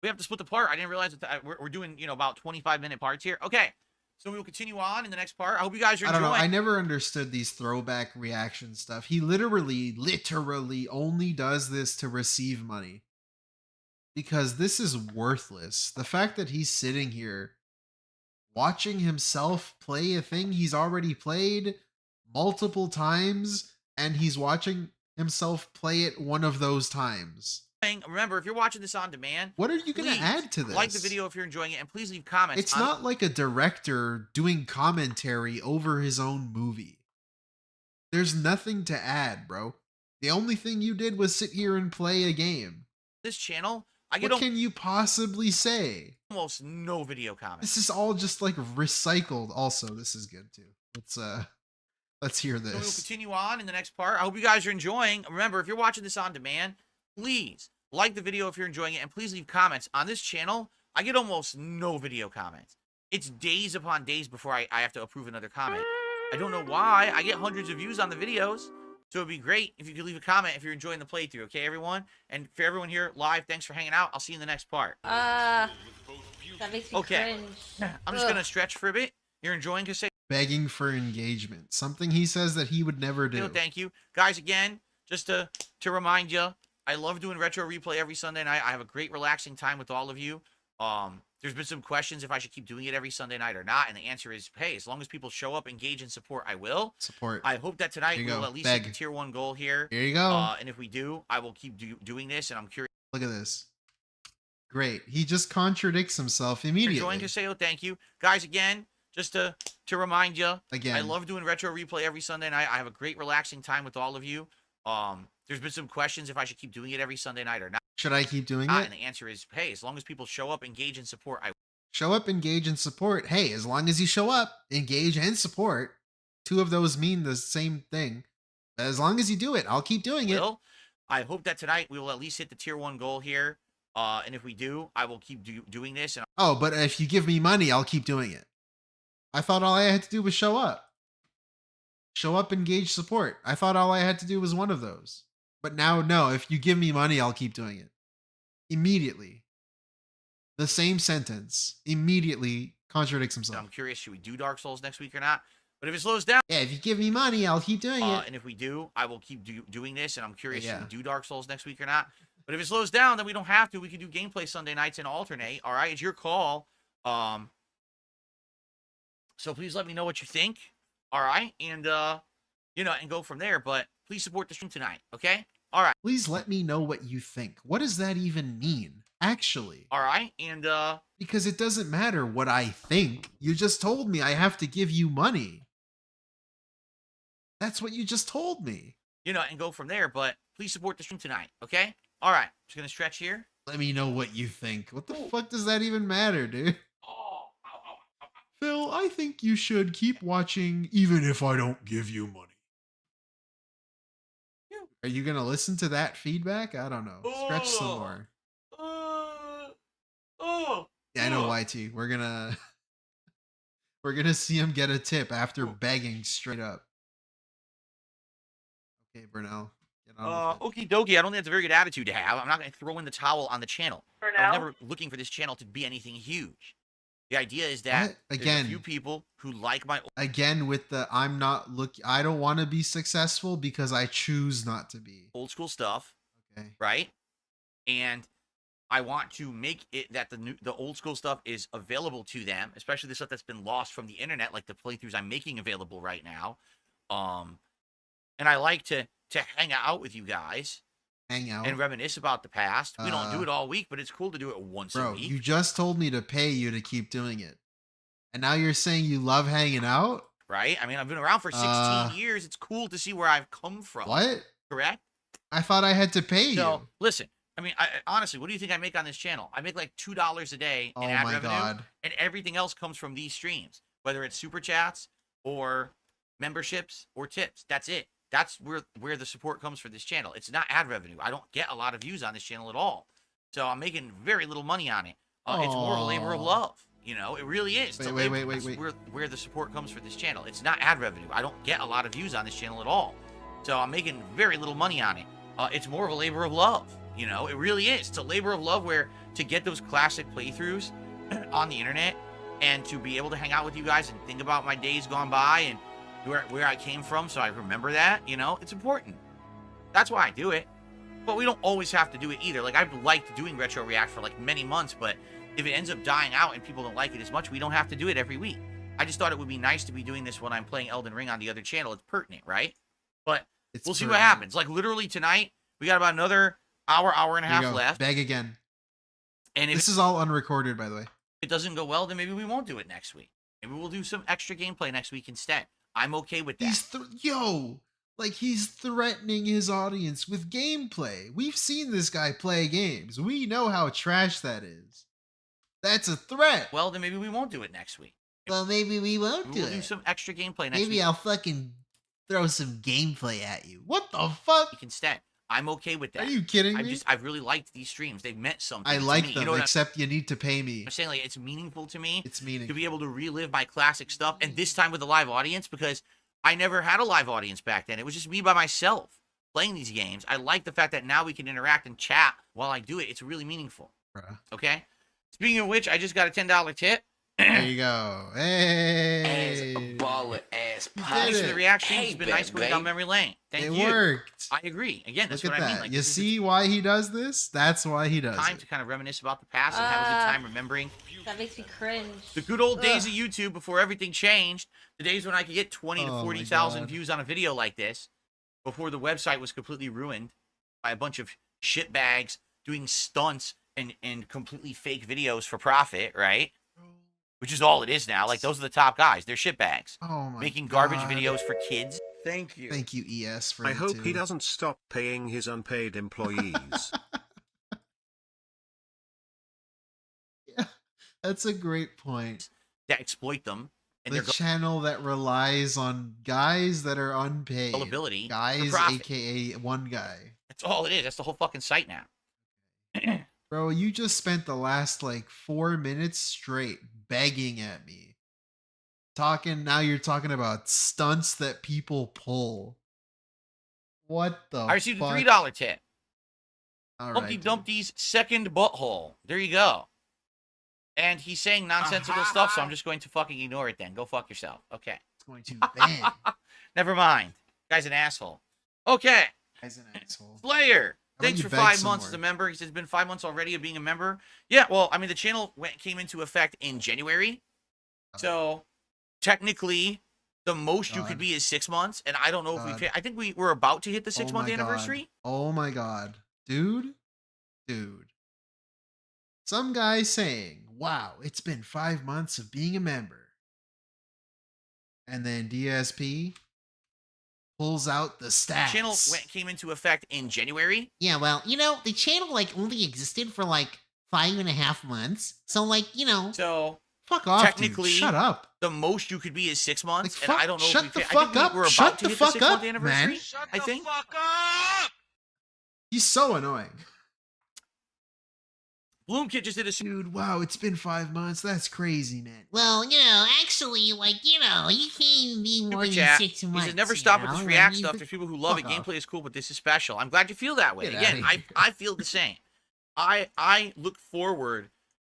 we have to split the part. I didn't realize that we're doing, about 25-minute parts here. Okay, so we will continue on in the next part. I hope you guys are enjoying. I don't know. I never understood these throwback reaction stuff. He literally only does this to receive money. Because this is worthless. The fact that he's sitting here watching himself play a thing he's already played multiple times, and he's watching himself play it one of those times. Remember, if you're watching this on demand, what are you going to add to this? Like the video if you're enjoying it, and please leave comments. It's not like a director doing commentary over his own movie. There's nothing to add, bro. The only thing you did was sit here and play a game. This channel, what can you possibly say? Almost no video comments. This is all just like recycled. Also, this is good too. Let's hear this. So we'll continue on in the next part. I hope you guys are enjoying. Remember, if you're watching this on demand, please like the video if you're enjoying it, and please leave comments. On this channel, I get almost no video comments. It's days upon days before I have to approve another comment. I don't know why. I get hundreds of views on the videos, so it'd be great if you could leave a comment if you're enjoying the playthrough, okay, everyone? And for everyone here live, thanks for hanging out. I'll see you in the next part. That makes me cringe. I'm just going to stretch for a bit. You're enjoying Cassette? Begging for engagement. Something he says that he would never do. Thank you. Guys, again, just to remind you, I love doing Retro Replay every Sunday night. I have a great relaxing time with all of you. There's been some questions if I should keep doing it every Sunday night or not, and the answer is, hey, as long as people show up, engage, and support, I will. Support. I hope that tonight we'll at least hit the tier 1 goal here. Here you go. And if we do, I will keep doing this, and I'm curious. Look at this. Great. He just contradicts himself immediately. Enjoying Caseo, thank you. Guys, again, just to remind you, again, I love doing Retro Replay every Sunday night. I have a great relaxing time with all of you. There's been some questions if I should keep doing it every Sunday night or not. Should I keep doing it? And the answer is, hey, as long as people show up, engage, and support, I will. Show up, engage, and support. Hey, as long as you show up, engage, and support. Two of those mean the same thing. As long as you do it, I'll keep doing it. I hope that tonight we will at least hit the tier 1 goal here. And if we do, I will keep doing this. And oh, but if you give me money, I'll keep doing it. I thought all I had to do was show up. Show up, engage, support. I thought all I had to do was one of those. But now, no, if you give me money, I'll keep doing it. Immediately. The same sentence immediately contradicts himself. I'm curious, should we do Dark Souls next week or not? But if it slows down... yeah, if you give me money, I'll keep doing it. And if we do, I will keep doing this. And I'm curious, should we do Dark Souls next week or not? But if it slows down, then we don't have to. We can do gameplay Sunday nights and alternate. All right, it's your call. So please let me know what you think. All right, and and go from there. But please support the stream tonight, okay? All right. Please let me know what you think. What does that even mean, actually? All right, and because it doesn't matter what I think. You just told me I have to give you money. That's what you just told me. And go from there. But please support the stream tonight, okay? All right, just gonna stretch here. Let me know what you think. What the fuck does that even matter, dude? Phil, I think you should keep watching even if I don't give you money. Are you going to listen to that feedback? I don't know. Stretch some more. Yeah, I know, YT. We're going to see him get a tip after begging straight up. Okay, Brunel. Okie dokie. I don't think that's a very good attitude to have. I'm not going to throw in the towel on the channel. I'm never looking for this channel to be anything huge. The idea is that there's a few people who like my... Again, with the I don't want to be successful because I choose not to be. Old school stuff. Okay. Right? And I want to make it that the old school stuff is available to them, especially the stuff that's been lost from the internet, like the playthroughs I'm making available right now. And I like to hang out with you guys. Hang out and reminisce about the past. We don't do it all week, but it's cool to do it once a week. You just told me to pay you to keep doing it. And now you're saying you love hanging out? Right? I mean, I've been around for 16 years. It's cool to see where I've come from. What? Correct? I thought I had to pay you. So, listen. I mean, honestly, what do you think I make on this channel? I make like $2 a day in ad revenue. God. And everything else comes from these streams. Whether it's super chats or memberships or tips. That's it. That's where the support comes for this channel. It's not ad revenue. I don't get a lot of views on this channel at all. So I'm making very little money on it. It's more a labor of love. It really is. Wait. Where the support comes for this channel. It's not ad revenue. I don't get a lot of views on this channel at all. So I'm making very little money on it. It's more of a labor of love. It really is. It's a labor of love where to get those classic playthroughs on the internet and to be able to hang out with you guys and think about my days gone by and where I came from, so I remember that, it's important. That's why I do it. But we don't always have to do it either. Like, I've liked doing Retro React for like many months, but if it ends up dying out and people don't like it as much, we don't have to do it every week. I just thought it would be nice to be doing this when I'm playing Elden Ring on the other channel. It's pertinent, right? But we'll see what happens. Like, literally tonight, we got about another hour and a half left. Beg again. And if this is all unrecorded, by the way. If it doesn't go well, then maybe we won't do it next week. Maybe we'll do some extra gameplay next week instead. I'm okay with that. He's threatening his audience with gameplay. We've seen this guy play games. We know how trash that is. That's a threat. Well, then maybe we won't do it next week. Well, maybe we won't do it. We'll do some extra gameplay next week. Maybe I'll fucking throw some gameplay at you. What the fuck? Instead, I'm okay with that. Are you kidding me? I've really liked these streams. They've meant something. I like to me. them, except you need to pay me. I'm saying, like, it's meaningful to me. It's meaningful to be able to relive my classic stuff, and this time with a live audience, because I never had a live audience back then. It was just me by myself playing these games. I like the fact that now we can interact and chat while I do it. It's really meaningful. Okay? Speaking of which, I just got a $10 tip. There you go. Hey. Baller ass Thanks for the reaction. It's been nice going down memory lane. Thank you. It worked. I agree. Again, that's Look what at I mean. that. Like, you see why he does this? That's why he does time it. to kind of reminisce about the past and have a good time remembering That makes me cringe. the good old days of YouTube before everything changed. The days when I could get 20 to 40,000 views on a video like this, before the website was completely ruined by a bunch of shitbags doing stunts and completely fake videos for profit, right? Which is all it is now. Like, those are the top guys. They're shitbags. Oh my making garbage videos for kids. Thank you. Thank you, ES, for I hope he doesn't stop paying his unpaid employees. Yeah, that's a great point. That exploit them. And The channel that relies on guys that are unpaid. Ability for Guys, profit. aka one guy. That's all it is. That's the whole fucking site now. Bro, you just spent the last 4 minutes straight begging at me. Now you're talking about stunts that people pull. What the I received fuck? a $3 tip. All Humpty right. Dumpty's second butthole. There you go. And he's saying nonsensical stuff, so I'm just going to fucking ignore it then. Go fuck yourself. Okay. It's going to ban. Never mind. Guy's an asshole. Okay. Guy's an asshole. Slayer. How about Thanks you for beg 5 some months more? as a member. He says it's been 5 months already of being a member. Yeah, well, I mean, the channel came into effect in January. So, technically, the most you could be is 6 months. And I don't know if we've hit... I think we're about to hit the 6 month my anniversary. God. Oh my god. Dude. Some guy saying, wow, it's been 5 months of being a member. And then DSP pulls out the stats. The channel came into effect in January. Yeah, well, the channel only existed for 5.5 months. So So fuck off, technically, dude. Shut up. The most you could be is 6 months, and fuck- I don't know shut if the we've hit, fuck I think up. we're about Shut to the hit fuck the 6 month up, anniversary. man. I think. He's so annoying. Bloomkit just did a dude. Wow, it's been 5 months. That's crazy, man. Well, actually, you can't even be more than chat. 6 He months. says never stop with this react stuff. There's There's people who love it. Fuck off. Gameplay is cool, but this is special. I'm glad you feel that way. Get Again, outta here. I feel the same. I look forward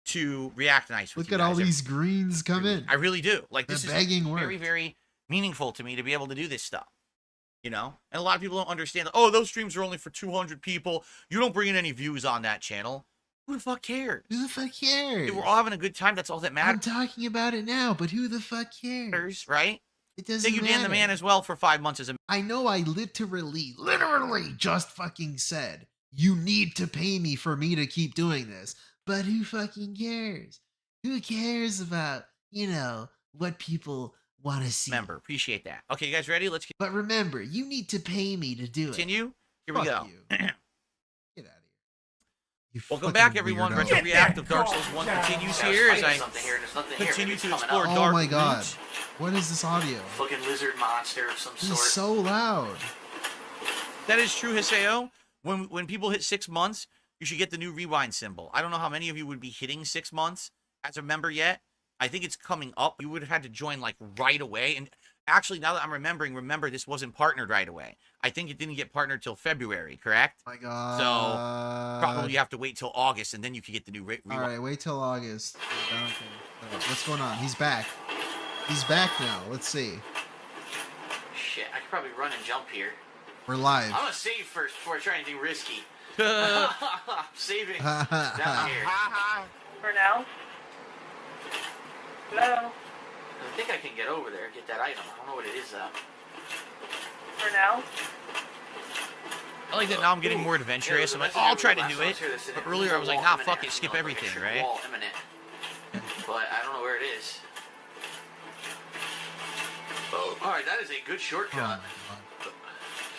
to React Nights with Look you at all guys these greens come in. I really do. Like, The this is begging very, worked. very meaningful to me to be able to do this stuff. And a lot of people don't understand. Oh, those streams are only for 200 people. You don't bring in any views on that channel. Who the fuck cares? Who the fuck cares? If we're all having a good time. That's all that I'm matters, talking about it now, but who the fuck cares? right? It doesn't Thank you, Dan the matter. Man, as well for 5 months as a. I know I literally just fucking said, you need to pay me for me to keep doing this. But who fucking cares? Who cares about, what people want to see? Member, appreciate that. Okay, you guys ready? Let's But remember, you need to pay me to do it. continue. Here we Fuck go. you. Get out of here. You Welcome fucking back, everyone. weirdo. Retro React of Dark Souls 1 continues here as I continue to explore Oh Dark my god. Roots. What is this audio? Fucking lizard monster of some He's sort. so loud. That is true, Hiseo. When people hit 6 months, you should get the new rewind symbol. I don't know how many of you would be hitting 6 months as a member yet. I think it's coming up. You would have had to join right away. And actually, now that I'm remember this wasn't partnered right away. I think it didn't get partnered till February, correct? My god. So probably you have to wait till August, and then you can get the new rewind. All right, wait till August. I don't care. All right, what's going on? He's back. He's back now. Let's see. Shit, I could probably run and jump here. We're live. I'm gonna save first before I try anything risky. Saving down here. For now? Hello? I think I can get over there and get that item. I don't know what it is, though. For now? I like that now I'm getting more adventurous. I'm like, oh, I'll try to do it. But earlier I was like, nah, fuck it, skip everything, right? Wall imminent. But I don't know where it is. Oh, alright, that is a good shortcut.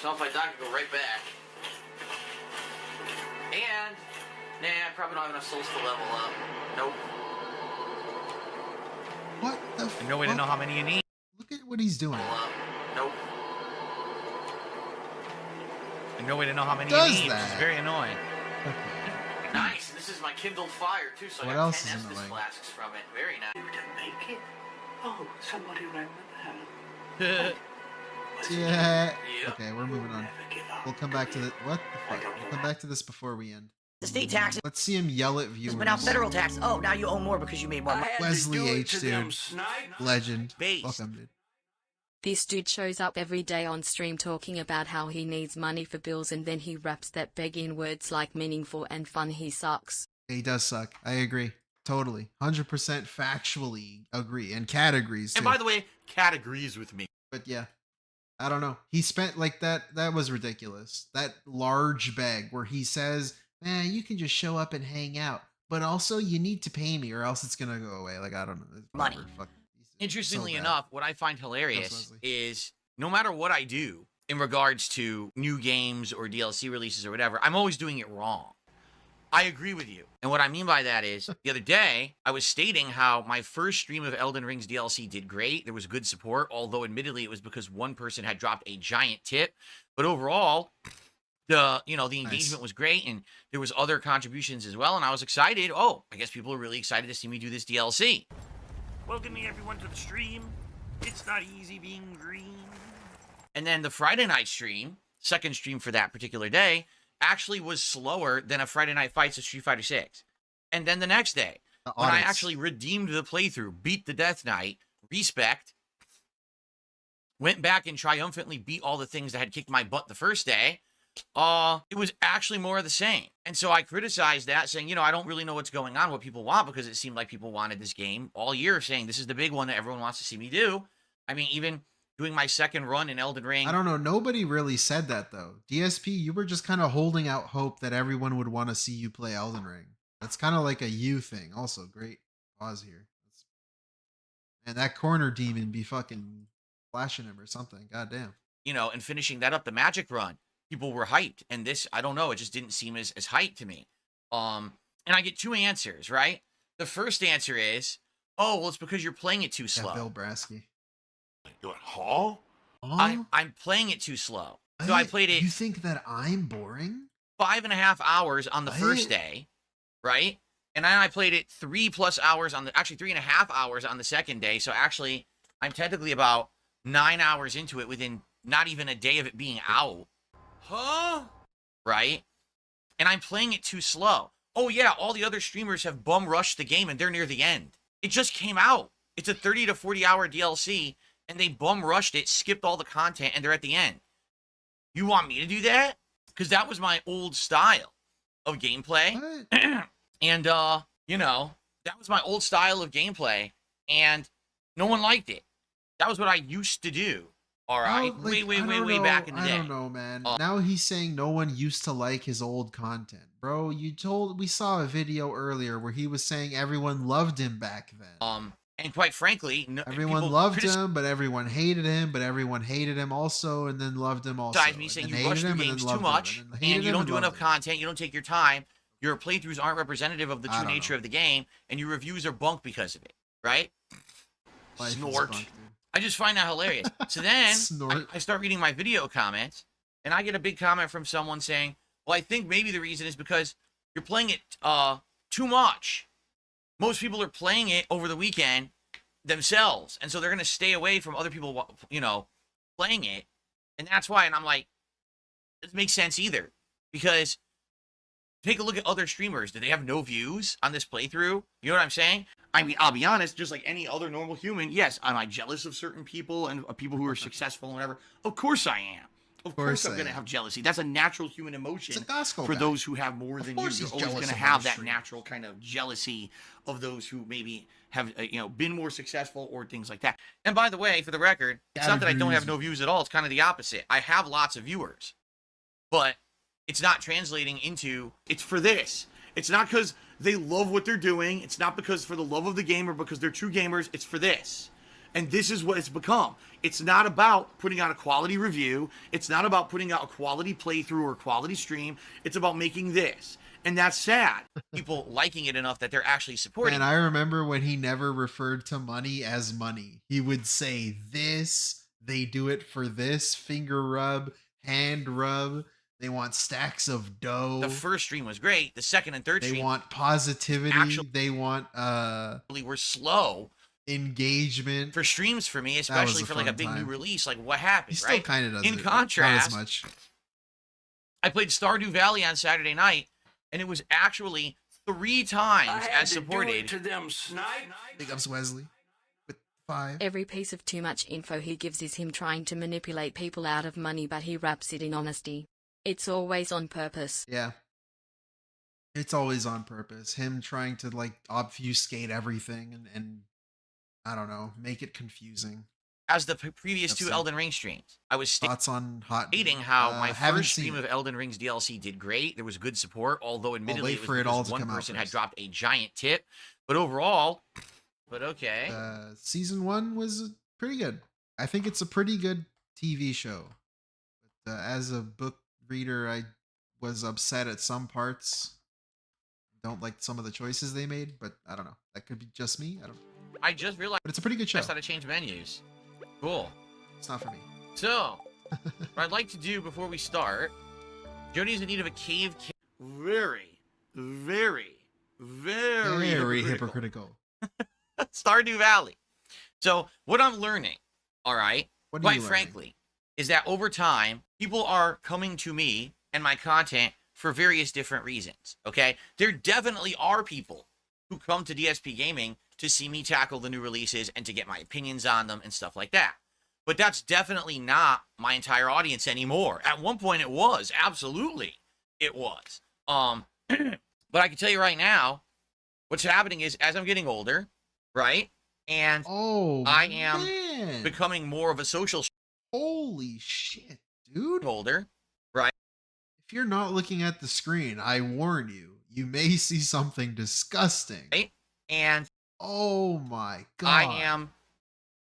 So if I die, I can go right back. And, nah, I probably don't have enough souls to level up. Nope. What the fuck? No way to know how many you need. Look at what he's doing. Nope. And no way to know how many you need. It's very annoying. Nice. This is my kindled fire too, so What I got else 10 is Estus annoying? flasks from it. Very nice. You didn't make it? Oh, somebody rang the bell. Yeah. Okay, we're moving on. We'll come back to the what the fuck? We'll come back to this before we end. The state tax. Let's see him yell at viewers. But now federal tax. Oh, now you owe more because you made more money. Wesley H, dude. Legend. Welcome, dude. This dude shows up every day on stream talking about how he needs money for bills, and then he raps that beg in words like meaningful and fun. He sucks. He does suck. I agree. Totally. 100% factually agree. And Cat agrees too. And by the way, Cat agrees with me. But yeah. I don't know. He spent like that was ridiculous. That large bag where he says, man, you can just show up and hang out. But also you need to pay me or else it's gonna go away. Like, I don't know. Money. Fuck. Interestingly So bad. enough, what I find hilarious is no matter what I do in regards to new games or DLC releases or whatever, I'm always doing it wrong. I agree with you. And what I mean by that is, the other day, I was stating how my first stream of Elden Ring's DLC did great. There was good support, although admittedly it was because one person had dropped a giant tip. But overall, the engagement was great, and there was other contributions as well, and I was excited. Oh, I guess people are really excited to see me do this DLC. Welcoming everyone to the stream. It's not easy being green. And then the Friday night stream, second stream for that particular day, actually was slower than a Friday Night Fights of Street Fighter 6. And then the next day, when I actually redeemed the playthrough, beat the Death Knight, respect, went back and triumphantly beat all the things that had kicked my butt the first day, it was actually more of the same. And so I criticized that, saying, I don't really know what's going on, what people want, because it seemed like people wanted this game all year, saying this is the big one that everyone wants to see me do. I mean, even doing my second run in Elden Ring. I don't know. Nobody really said that though. DSP, you were just kind of holding out hope that everyone would want to see you play Elden Ring. That's kind of like a you thing. Also, great pause here. And that corner demon be fucking flashing him or something. Goddamn. And finishing that up, the Magic run, people were hyped. And this, I don't know, it just didn't seem as hyped to me. And I get two answers, right? The first answer is, oh, well, it's because you're playing it too slow. Yeah, Bill Brasky. I'm playing it too slow. So I played it. You think that I'm boring? 5.5 hours on the first day, right? And then I played it 3+ hours actually 3.5 hours on the second day. So actually, I'm technically about 9 hours into it within not even a day of it being out. Huh? Right? And I'm playing it too slow. Oh yeah, all the other streamers have bum rushed the game and they're near the end. It just came out. It's a 30 to 40 hour DLC. And they bum rushed it, skipped all the content, and they're at the end. You want me to do that? Because that was my old style of gameplay. And, that was my old style of gameplay. And no one liked it. That was what I used to do. All right? Way back in the day. I don't know, man. Now he's saying no one used to like his old content. Bro, we saw a video earlier where he was saying everyone loved him back then. And quite frankly, everyone loved him, but everyone hated him, but everyone hated him also, and then loved him also. Besides me saying you rush through games too much, and you don't do enough content, you don't take your time, your playthroughs aren't representative of the true nature of the game, and your reviews are bunk because of it, right? Snort. I just find that hilarious. So then, I start reading my video comments, and I get a big comment from someone saying, well, I think maybe the reason is because you're playing it too much. Most people are playing it over the weekend themselves, and so they're going to stay away from other people, playing it, and that's why. And I'm like, it doesn't make sense either, because take a look at other streamers. Do they have no views on this playthrough? You know what I'm saying? I mean, I'll be honest, just like any other normal human, yes, am I jealous of certain people and of people who are successful and whatever? Of course I am. Of course I'm going to have jealousy. That's a natural human emotion for those who have more than you. You're always going to have that natural kind of jealousy of those who maybe have, been more successful or things like that. And by the way, for the record, it's not that I don't have no views at all. It's kind of the opposite. I have lots of viewers, but it's not translating into, it's for this. It's not because they love what they're doing. It's not because for the love of the game or because they're true gamers. It's for this. And this is what it's become. It's not about putting out a quality review. It's not about putting out a quality playthrough or quality stream. It's about making this. And that's sad. People liking it enough that they're actually supporting. And I remember when he never referred to money as money. He would say this, they do it for this, finger rub, hand rub. They want stacks of dough. The first stream was great. The second and third stream. They want positivity. They want we're slow. Engagement for streams for me, especially for like a big new release. Like what happened, he still kind of does In it, contrast, not as much. I played Stardew Valley on Saturday night, and it was actually 3 times as supported. To them, snipe. Big ups Wesley with 5. Every piece of too much info he gives is him trying to manipulate people out of money, but he wraps it in honesty. It's always on purpose. Yeah. It's always on purpose. Him trying to like obfuscate everything and I don't know, make it confusing. As the previous 2 Elden Ring streams, I was thoughts on stating how my first stream of Elden Ring's DLC did great. There was good support, although admittedly it was because one person had dropped a giant tip. But overall, okay. Season 1 was pretty good. I think it's a pretty good TV show. But as a book reader, I was upset at some parts. Don't like some of the choices they made, but I don't know. That could be just me. I don't know. I just realized, but it's a pretty good show. I just had to change menus. Cool. It's not for me. So, what I'd like to do before we start, Jody's in need of a cave. Very hypocritical. Stardew Valley. So, what I'm learning, all right, quite frankly, is that over time, people are coming to me and my content for various different reasons. Okay, there definitely are people who come to DSP Gaming to see me tackle the new releases and to get my opinions on them and stuff like that. But that's definitely not my entire audience anymore. At one point it was, absolutely it was. But I can tell you right now, what's happening is as I'm getting older, right? And I am becoming more of a social. Holy shit, dude. Older, right? If you're not looking at the screen, I warn you, you may see something disgusting. Right? And oh my god. I am.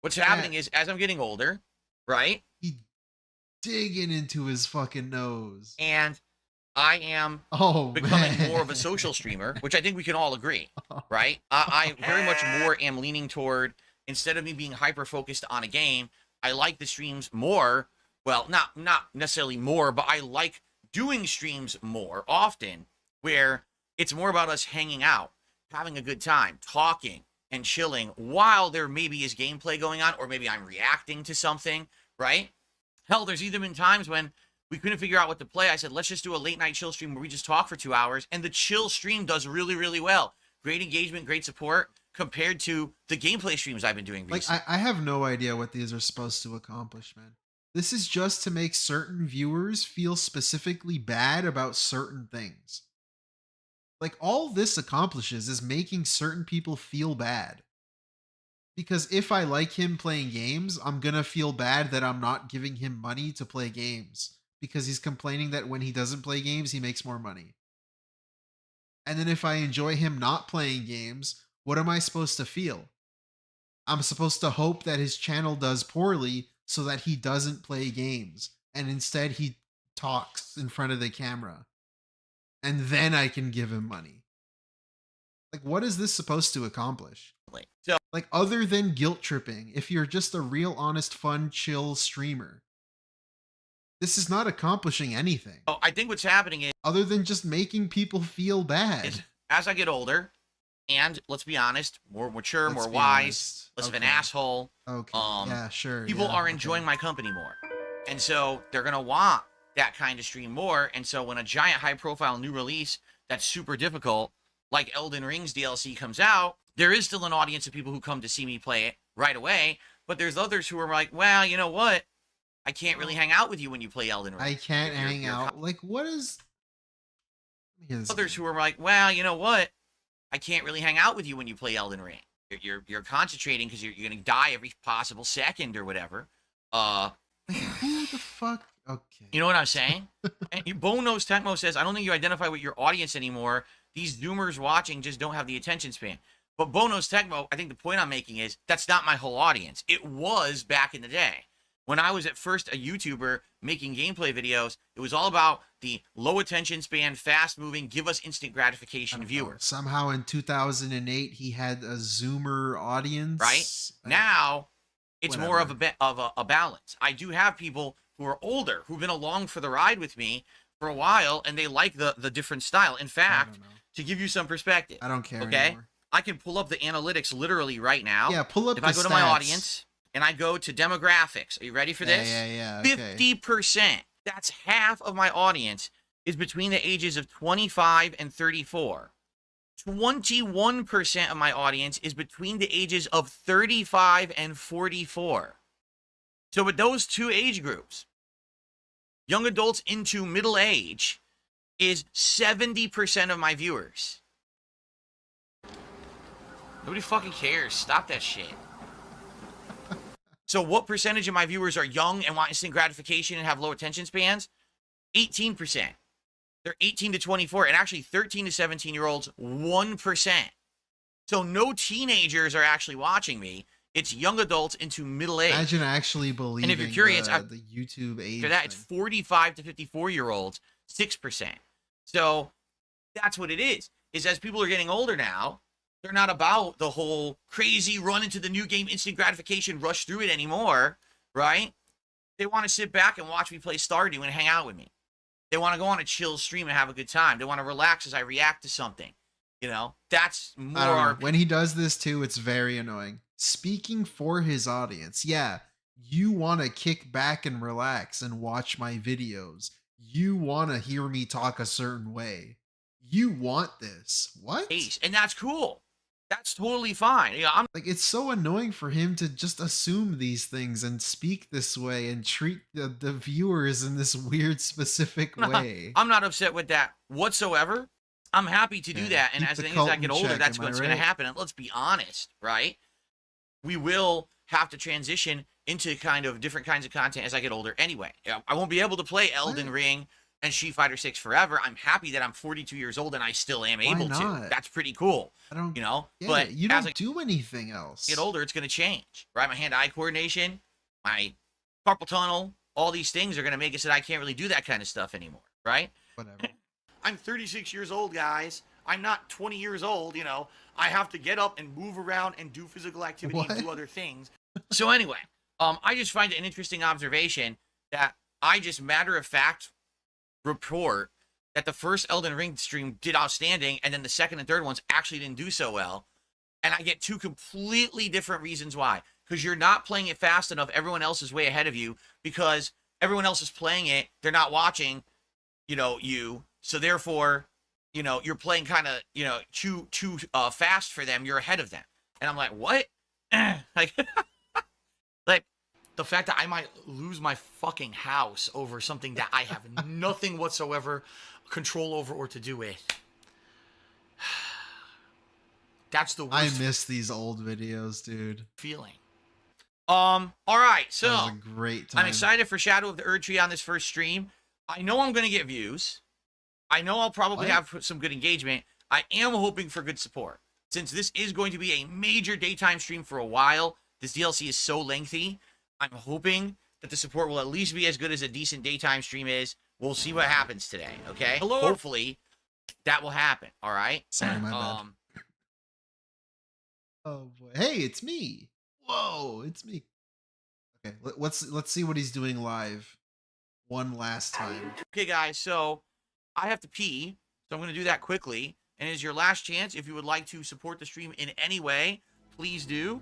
What's happening is as I'm getting older, right? He digging into his fucking nose. And I am becoming more of a social streamer, which I think we can all agree, right? I very much more am leaning toward, instead of me being hyper focused on a game, I like the streams more. Well, not necessarily more, but I like doing streams more often, where it's more about us hanging out, having a good time, talking and chilling while there maybe is gameplay going on, or maybe I'm reacting to something, right? Hell, there's even been times when we couldn't figure out what to play. I said, let's just do a late night chill stream where we just talk for 2 hours, and the chill stream does really, really well. Great engagement, great support compared to the gameplay streams I've been doing recently. Like, I have no idea what these are supposed to accomplish, man. This is just to make certain viewers feel specifically bad about certain things. Like, all this accomplishes is making certain people feel bad. Because if I like him playing games, I'm gonna feel bad that I'm not giving him money to play games. Because he's complaining that when he doesn't play games, he makes more money. And then if I enjoy him not playing games, what am I supposed to feel? I'm supposed to hope that his channel does poorly so that he doesn't play games. And instead he talks in front of the camera. And then I can give him money. Like, what is this supposed to accomplish? So, like, other than guilt tripping, if you're just a real, honest, fun, chill streamer, this is not accomplishing anything. Oh, I think what's happening is, other than just making people feel bad. As I get older, and let's be honest, more mature, more wise, less of an asshole. Okay. Yeah, sure. People are enjoying my company more. And so they're going to want that kind of stream more. And so when a giant high profile new release that's super difficult, like Elden Ring's DLC comes out, there is still an audience of people who come to see me play it right away. But there's others who are like, well, you know what? I can't really hang out with you when you play Elden Ring. I can't hang out. Like, what is... Others who are like, well, you know what? I can't really hang out with you when you play Elden Ring. You're concentrating because you're going to die every possible second or whatever. Who the fuck? Okay. You know what I'm saying? And Bone Nose Tecmo says, I don't think you identify with your audience anymore. These Zoomers watching just don't have the attention span. But Bone Nose Tecmo, I think the point I'm making is that's not my whole audience. It was back in the day. When I was at first a YouTuber making gameplay videos, it was all about the low attention span, fast moving, give us instant gratification viewer. Somehow in 2008, he had a Zoomer audience. Right? Now, it's more of a balance. I do have people who are older, who've been along for the ride with me for a while, and they like the different style. In fact, to give you some perspective. I don't care anymore. I can pull up the analytics literally right now. Yeah, pull up if I go to my audience and I go to demographics. Are you ready for this? Yeah. Okay. 50%. That's half of my audience is between the ages of 25 and 34. 21% of my audience is between the ages of 35 and 44. So with those two age groups, young adults into middle age is 70% of my viewers. Nobody fucking cares. Stop that shit. So what percentage of my viewers are young and want instant gratification and have low attention spans? 18%. They're 18 to 24, and actually 13 to 17-year-olds, 1%. So no teenagers are actually watching me. It's young adults into middle age. Imagine actually believing and if you're curious, the YouTube age. For that, it's 45 to 54-year-olds, 6%. So that's what it is as people are getting older now, they're not about the whole crazy run into the new game, instant gratification, rush through it anymore, right? They want to sit back and watch me play Stardew and hang out with me. They want to go on a chill stream and have a good time. They want to relax as I react to something. You know, that's more... When he does this too, it's very annoying. Speaking for his audience, yeah, you want to kick back and relax and watch my videos. You want to hear me talk a certain way. You want this. What? And that's cool. That's totally fine. Yeah, I'm like, it's so annoying for him to just assume these things and speak this way and treat the viewers in this weird specific way. I'm not upset with that whatsoever. I'm happy to do that. And as I get older, that's what's going to happen. And let's be honest, right? We will have to transition into kind of different kinds of content as I get older anyway. I won't be able to play Elden Ring and Street Fighter 6 forever. I'm happy that I'm 42 years old and I still am able to. That's pretty cool. I don't, you know, but you don't do anything else. Get older, it's going to change, right? My hand-eye coordination, my carpal tunnel, all these things are going to make it so that I can't really do that kind of stuff anymore, right? Whatever. I'm 36 years old, guys. I'm not 20 years old, you know. I have to get up and move around and do physical activity and do other things. So anyway, I just find it an interesting observation that I just matter-of-fact report that the first Elden Ring stream did outstanding, and then the second and third ones actually didn't do so well. And I get two completely different reasons why. Because you're not playing it fast enough. Everyone else is way ahead of you. Because everyone else is playing it. They're not watching, you know, you. So therefore, you know, you're playing kind of, you know, too fast for them. You're ahead of them. And I'm like, what? like, like, the fact that I might lose my fucking house over something that I have nothing whatsoever control over or to do with. That's the worst. I miss these old videos, dude. Feeling. All right, so that was a great time. I'm excited for Shadow of the Erd Tree on this first stream. I know I'm going to get views. I know I'll probably have some good engagement. I am hoping for good support. Since this is going to be a major daytime stream for a while, this DLC is so lengthy, I'm hoping that the support will at least be as good as a decent daytime stream is. We'll see what happens today, okay? Hello? Hopefully, that will happen, all right? Sorry, my bad. Oh, boy. Hey, it's me. Whoa, it's me. Okay, let's see what he's doing live one last time. Okay, guys, so I have to pee, so I'm going to do that quickly. And as your last chance, if you would like to support the stream in any way, please do.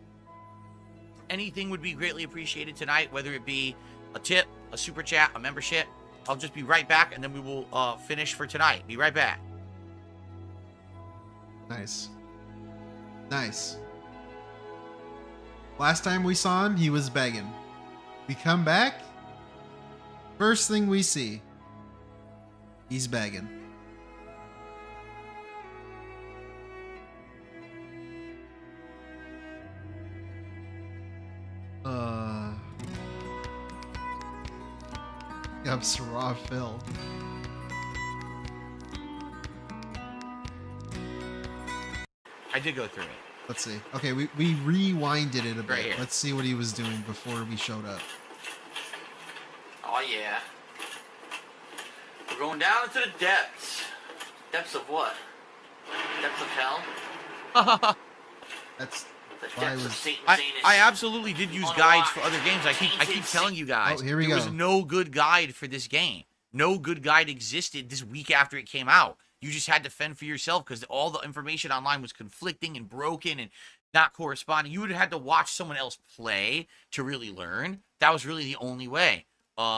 Anything would be greatly appreciated tonight, whether it be a tip, a super chat, a membership. I'll just be right back, and then we will finish for tonight. Be right back. Nice. Nice. Last time we saw him, he was begging. We come back, First thing we see, he's begging. Yup, raw Phil. I did go through it. Let's see. Okay, we rewinded it a bit. Right here. Let's see what he was doing before we showed up. Oh yeah. We're going down into the depths. Depths of what? Depths of hell? That's The why I depths of was. Saint I absolutely did use guides for other games. I keep telling you guys. Oh, here we there go. was no good guide for this game. No good guide existed this week after it came out. You just had to fend for yourself because all the information online was conflicting and broken and not corresponding. You would have had to watch someone else play to really learn. That was really the only way.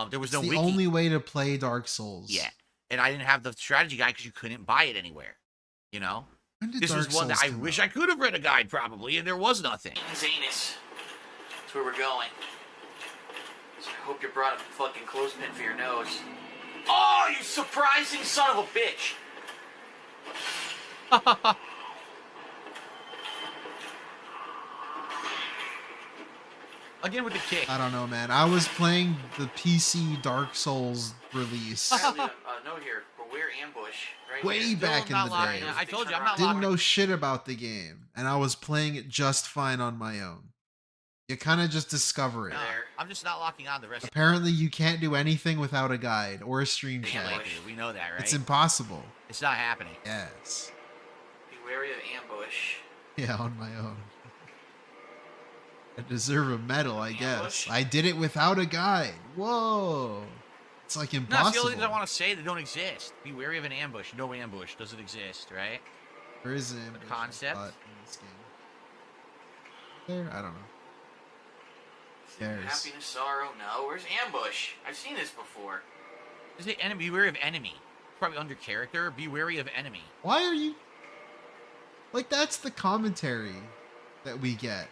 There was no It's the wiki. only way to play Dark Souls. Yeah, and I didn't have the strategy guide because you couldn't buy it anywhere. You know, When did this Dark was one that I Souls come wish out? I could have read a guide probably, and there was nothing. Zanus. That's where we're going. So I hope you brought a fucking clothespin for your nose. Oh, you surprising son of a bitch! Again with the kick. I don't know, man. I was playing the PC Dark Souls release I have a note here. Beware ambush. Right way here. back in the day. I told you I'm not Didn't locking. know shit about the game, and I was playing it just fine on my own. You kind of just discover it. No, I'm just not locking on the rest. Apparently, you can't do anything without a guide or a stream Yeah, chat. like, we know that, right? It's impossible. It's not happening. Yes. Be wary of ambush. Yeah, on my own. I deserve a medal, I guess. I did it without a guide. Whoa. It's like No, it's impossible. the only things I want to say that don't exist. Be wary of an ambush. No ambush doesn't exist, right? There is an ambush, I concept. thought, in this game. There? I don't know. There's. Happiness, sorrow, no. Where's ambush? I've seen this before. Just say enemy. Be wary of enemy. Probably under character. Be wary of enemy. Why are you... Like, that's the commentary that we get.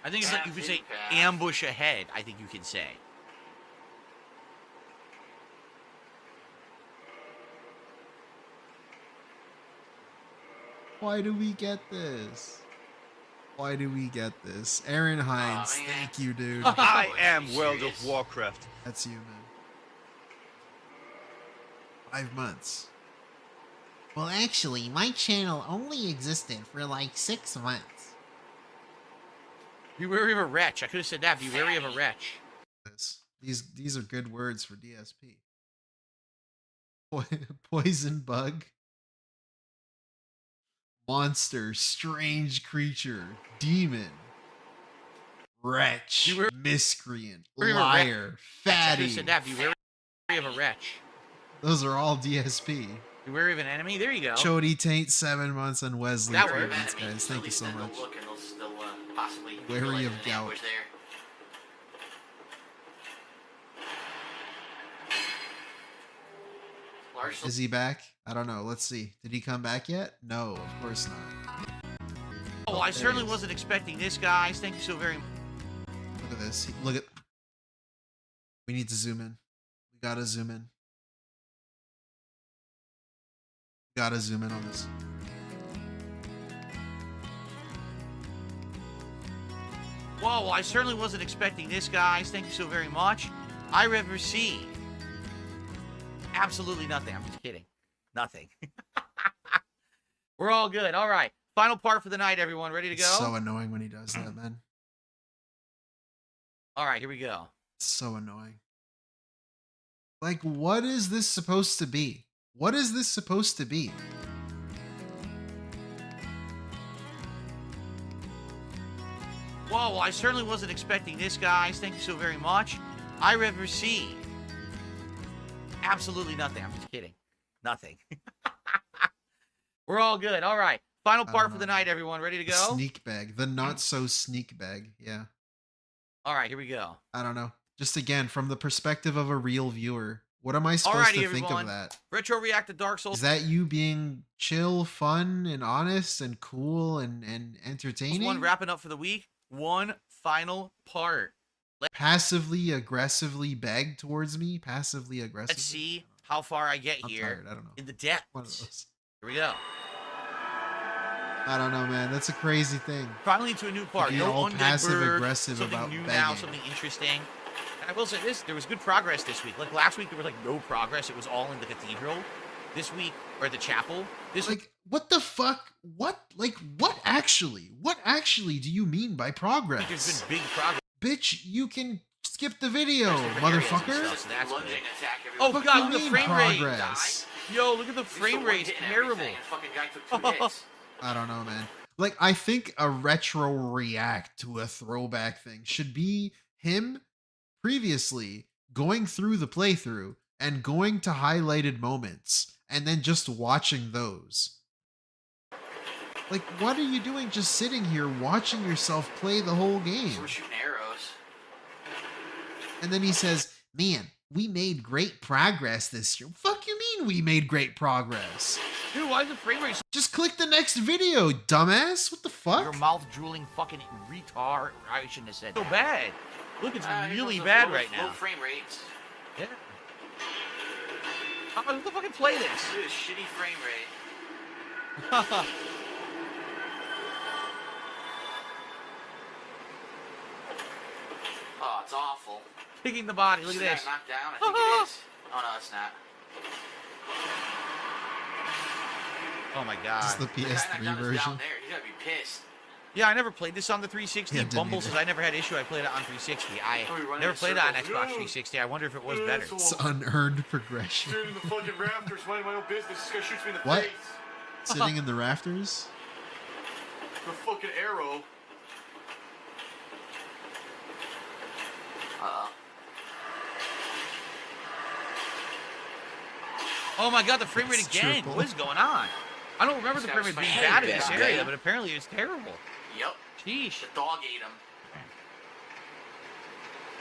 I think it's like you could say ambush ahead. I think you can say. Why do we get this? Why do we get this? Aaron Hines, thank you, dude. I am World of Warcraft. That's you, man. 5 months. Well, actually, my channel only existed for like 6 months. Be wary of a wretch. I could have said that. Be wary of a wretch. These are good words for DSP. Poison bug. Monster, strange creature, demon, wretch, miscreant, liar, I fatty. could have said that. Be wary of a wretch. Those are all DSP. Be wary of an enemy. There you go. Chody Taint, 7 months, and Wesley, That 3 works. months, guys. Thank you so much. Look, and they'll still possibly Wary of an gout. ambush there. Large Is he back? I don't know. Let's see. Did he come back yet? No, of course not. Oh, I certainly wasn't expecting this, guys. Thank you so very much. Look at this. Look at. We need to zoom in. We gotta zoom in. Gotta zoom in on this. Whoa, well, I certainly wasn't expecting this, guys. Thank you so very much. I have received absolutely nothing. I'm just kidding. Nothing. We're all good. All right. Final part for the night, everyone. Ready to go? It's so annoying when he does that, man. All right, here we go. It's so annoying. Like, what is this supposed to be? What is this supposed to be? Whoa, well, I certainly wasn't expecting this, guys. Thank you so very much. I have received absolutely nothing. I'm just kidding. Nothing. We're all good. All right. Final part for the night, everyone. Ready to The go? sneak bag. The not so sneak bag. Yeah. All right, here we go. I don't know. Just again, from the perspective of a real viewer, what am I supposed Alrighty, to think everyone. of that? Retro React to Dark Souls. Is that you being chill, fun, and honest, and cool, and One entertaining? wrapping up for the week. One final part. passively aggressively beg towards me. Passively aggressively. Let's see how far I get I'm here. tired. I don't know. In the depths. One of those. Here we go. I don't know, man. That's a crazy thing. Finally to a new part. Being No all undead passive bird, aggressive something about new begging. now, something interesting. And I will say this: there was good progress this week. Like last week, there was like no progress. It was all in the cathedral. This week, or the chapel. This week, what the fuck? What? Like, what actually? What actually do you mean by progress? there's been big progress. Bitch, you can skip the video, motherfucker. So that's good. Oh What god, do look you at the mean frame rate. progress? Yo, look at the frame rate. It's terrible. I don't know, man. Like, I think a retro react to a throwback thing should be him previously going through the playthrough and going to highlighted moments and then just watching those. Like, what are you doing just sitting here watching yourself play the whole game? We're shooting arrows. And then he says, man, we made great progress this year. Fuck you mean we made great progress? Dude, why is the frame rate so... Just click the next video, dumbass. What the fuck? Your mouth drooling fucking retard. I shouldn't have said so bad. Look, it's really bad right now. Low frame rates. Yeah. How am I supposed to fucking play this? Dude, shitty frame rate. Oh, it's awful. Kicking the body. Look at Is that this. knocked down? I think it is. Oh no, it's not. Oh my god. This is the PS3 version. Down there. He's gonna be pissed. Yeah, I never played this on the 360. Yeah, didn't Bumble either. says I never had issue. I played it on 360. I never played it on Xbox 360. I wonder if it was better. It's unearned progression. Sitting in the fucking rafters, minding my own business. This guy shoots me in the What? face. Sitting in the rafters? The fucking arrow. Oh my god, the frame rate It's again. triple. What is going on? I don't remember the frame rate being bad in this area, but apparently it's terrible. Yep. Sheesh. The dog ate him.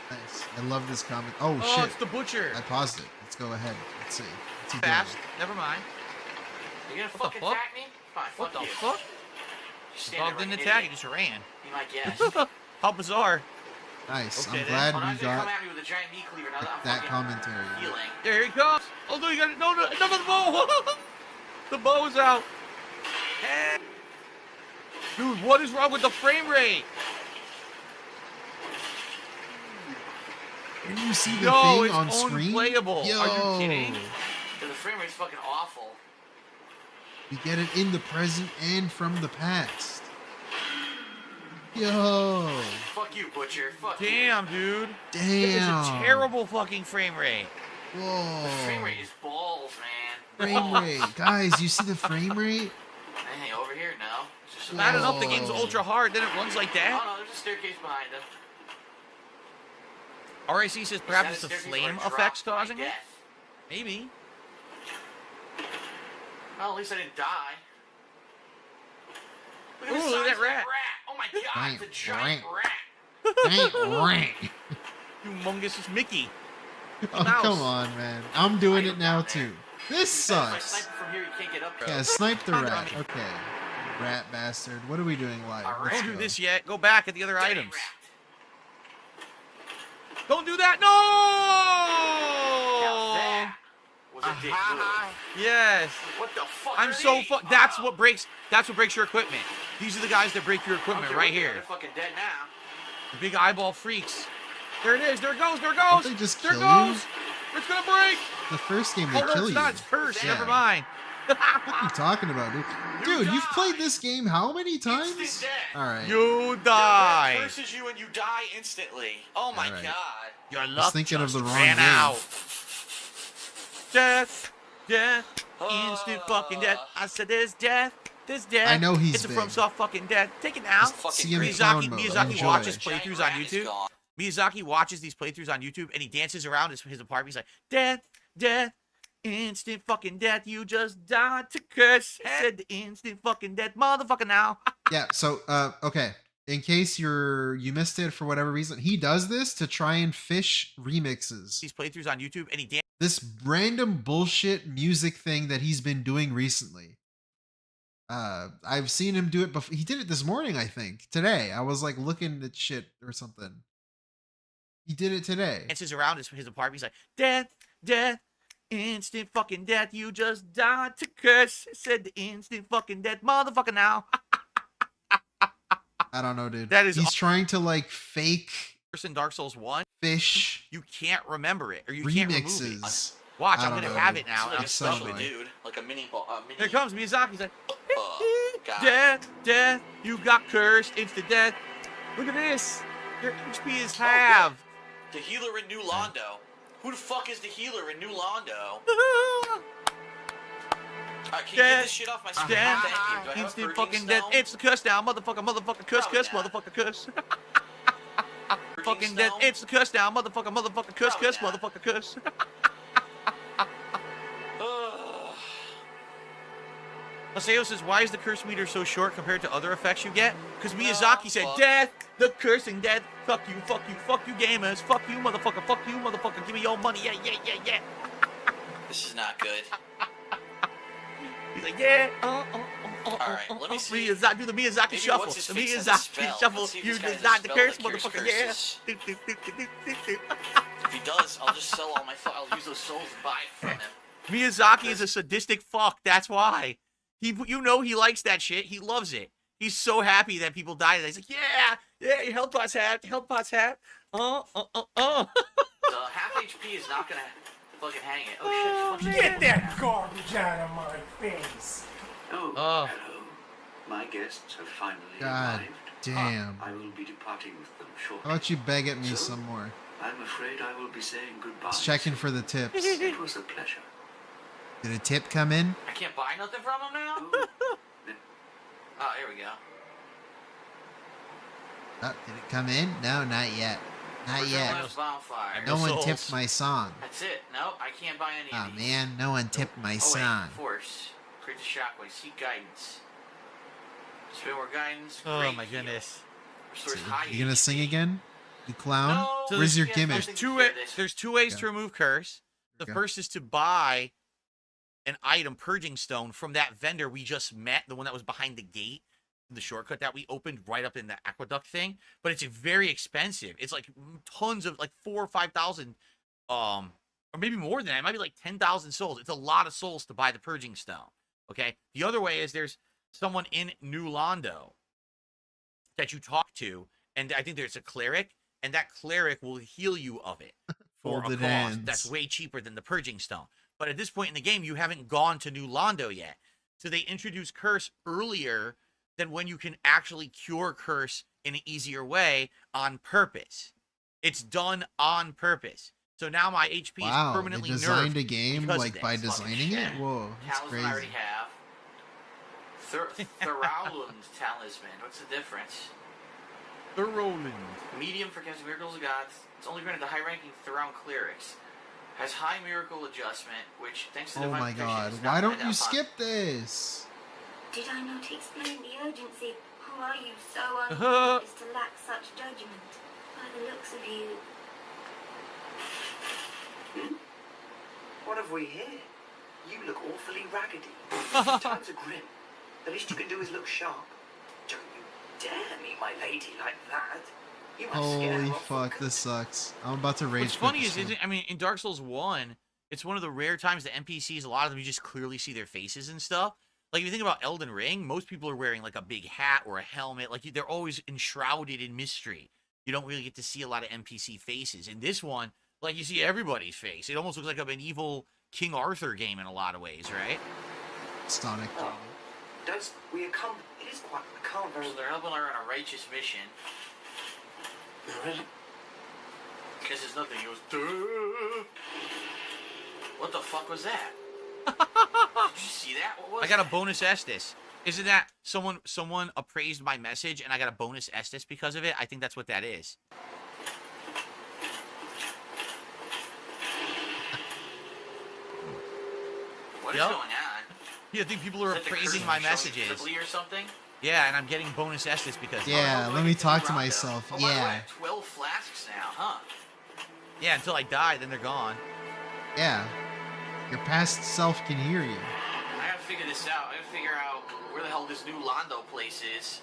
Nice. I love this comment. Oh, Oh, shit. it's the butcher. I paused it. Let's go ahead. Let's see. What's he Fast. doing? Never mind. You gonna What the fucking fuck? attack me? Fine, What the you. fuck? Just The stand dog there didn't like an attack, he idiot. just ran. Be my guest. How bizarre. Nice. Okay, I'm then. glad Oh, now we he's gonna come got at me with a giant meat cleaver. Now that I'm that fucking commentary. healing. There he comes. Oh no, you got it. No, no, no, the bow. The bow is out. Dude, what is wrong with the frame rate? Can you see the No, thing it's on screen? unplayable. Yo. Are you kidding? Dude, the frame rate's fucking awful. We get it in the present and from the past. Yo. Fuck you, Butcher. Fuck you. Damn, dude. Damn. It is a terrible fucking frame rate. Whoa. The frame rate is balls, man. Frame rate. Guys, you see the frame rate? Anything over here? No. It's just a Bad enough the game's ultra hard, then it runs like Oh that. no, there's a staircase behind him. RIC says perhaps it's Is the that a staircase flame or a drop effects to my causing it? death? Maybe. Well, at least I didn't die. Look Ooh, at the look at size that of rat. Oh my god, it's a giant Humongous is Mickey. Oh, Mouse. come on, man. I'm doing it now, too. This If I sucks. snipe it from here, you can't get up there. Yeah, snipe the rat. Okay. Rat bastard. What are we doing live? Let's Don't do go. this yet. Go back at the other items. Don't do that. No! Was a dick move. Yes. What the fuck? I'm are so these? That's what breaks your equipment. These are the guys that break your equipment Okay, right we're here. They're fucking dead now. The big eyeball freaks. There it is. There it goes. There it Don't goes. they just There it kill you? goes. It's gonna break. The first game they Oh, no, kill it's you. not. It's cursed. Yeah. Never mind. What are you talking about, dude? Dude, you've played this game how many times? Instant death. Alright. You Rat die. curses you and you die instantly. Oh my Alright. god. Your was luck thinking of just the wrong ran game. out. Death. Death. Instant fucking death. I said there's death. There's death. I know he's It's a big. from soft fucking death. Take it now. See him in clown mode. Miyazaki Enjoy. watches playthroughs on Giant rat is YouTube. gone. Miyazaki watches these playthroughs on YouTube and he dances around his apartment. He's like, death, death, instant fucking death. You just died to curse. I said the instant fucking death, motherfucker now. Yeah, so okay. In case you missed it for whatever reason, he does this to try and fish remixes. These playthroughs on YouTube and he dances. This random bullshit music thing that he's been doing recently. I've seen him do it before. He did it this morning, I think. Today. I was like looking at shit or something. He did it today. Dances around his apartment. He's like, death, death, instant fucking death. You just died to curse. Said the instant fucking death, motherfucker. Now. I don't know, dude. That is. He's trying to like fake. In Dark Souls 1, fish. You can't remember it, or you remixes. can't remove it. Watch, I'm gonna have it now. Like a special dude, like a mini ball. Here comes Miyazaki. He's like, death, death. You got cursed. Instant death. Look at this. Your HP is halved. The healer in New Londo. Who the fuck is the healer in New Londo? Alright, can you get this shit off my screen? Thank you. Do I have a Instant purging fucking death. stone? It's the curse now, motherfucker, motherfucker, curse, curse, motherfucker, curse. Fucking death. It's the curse now, motherfucker, motherfucker, curse, curse, motherfucker, curse. Maseo says, why is the curse meter so short compared to other effects you get? Because Miyazaki said, death, the cursing death, fuck you, gamers, fuck you, motherfucker, give me your money, yeah, yeah, yeah, yeah. This is not good. He's like, yeah, Alright, let me see. Do the Miyazaki shuffle. The Miyazaki shuffle. You designed the curse, motherfucker, yeah. If he does, I'll just sell all my I'll use those souls and buy it from him. Miyazaki is a sadistic fuck, that's why. You know he likes that shit. He loves it. He's so happy that people die. He's like, yeah, help us hat. The half HP is not gonna fucking hang it. Oh shit! Get that garbage out of my face! Oh, hello. My guests have finally God arrived. damn. I will be departing with them shortly. How about you beg at me some more? I'm afraid I will be saying goodbye. Just checking for the tips. It was a pleasure. Did a tip come in? I can't buy nothing from him now? Oh, here we go. Oh, did it come in? No, not yet. Not yet. Bonfire. No one tipped my song. That's it. No, I can't buy any of Oh these. man, no one tipped my song. Force. Create the shockwave. Seek guidance. Spin more guidance. Oh my goodness. Restores high You gonna sing again? You clown? So Where's your gimmick? There's two ways to remove curse. The first is to buy an item, purging stone, from that vendor we just met, the one that was behind the gate, the shortcut that we opened right up in the aqueduct thing. But it's very expensive. It's like tons of, like 4,000 or 5,000, or maybe more than that. It might be like 10,000 souls. It's a lot of souls to buy the purging stone. Okay. The other way is there's someone in New Londo that you talk to, and I think there's a cleric, and that cleric will heal you of it for a Folded cost hands. that's way cheaper than the purging stone. But at this point in the game, you haven't gone to New Londo yet. So they introduce curse earlier than when you can actually cure curse in an easier way on purpose. It's done on purpose. So now my HP is permanently they designed nerfed a game because like of by this. designing it? Whoa, that's Talisman crazy. I already have. Thorowland's talisman. What's the difference? Thorowland. Medium for casting miracles of gods. It's only granted to high-ranking Thorowland clerics. Has high miracle adjustment, which thanks to Oh divine my protection, god, is why not don't gonna you upon- skip this? Did I not explain the urgency? Or are you so unwise to lack such judgment? By the looks of you. What have we here? You look awfully raggedy. Times are grim. The least you can do is look sharp. Don't you dare meet my lady like that. You must scare Holy her off. fuck, this sucks. I'm about to rage What's quit funny this is, one. I mean, in Dark Souls 1, it's one of the rare times the NPCs, a lot of them, you just clearly see their faces and stuff. Like, if you think about Elden Ring, most people are wearing, like, a big hat or a helmet. Like, they're always enshrouded in mystery. You don't really get to see a lot of NPC faces. In this one, like, you see everybody's face. It almost looks like a medieval King Arthur game in a lot of ways, right? Sonic. Does we come? It is quite. I can't very. So they're helping her on a righteous mission. Because there's nothing. He goes, duh. What the fuck was that? Did you see that? What was I got a bonus Estus. Isn't that someone appraised my message and I got a bonus Estus because of it? I think that's what that is. What is going on? Yeah, I think people are appraising my messages. Or something? Yeah, and I'm getting bonus Estus because Yeah, let me talk to myself. Oh, by the way, I Yeah. have 12 flasks now, huh? Yeah, until I die, then they're gone. Yeah. Your past self can hear you. I gotta figure this out. I gotta figure out where the hell this new Londo place is.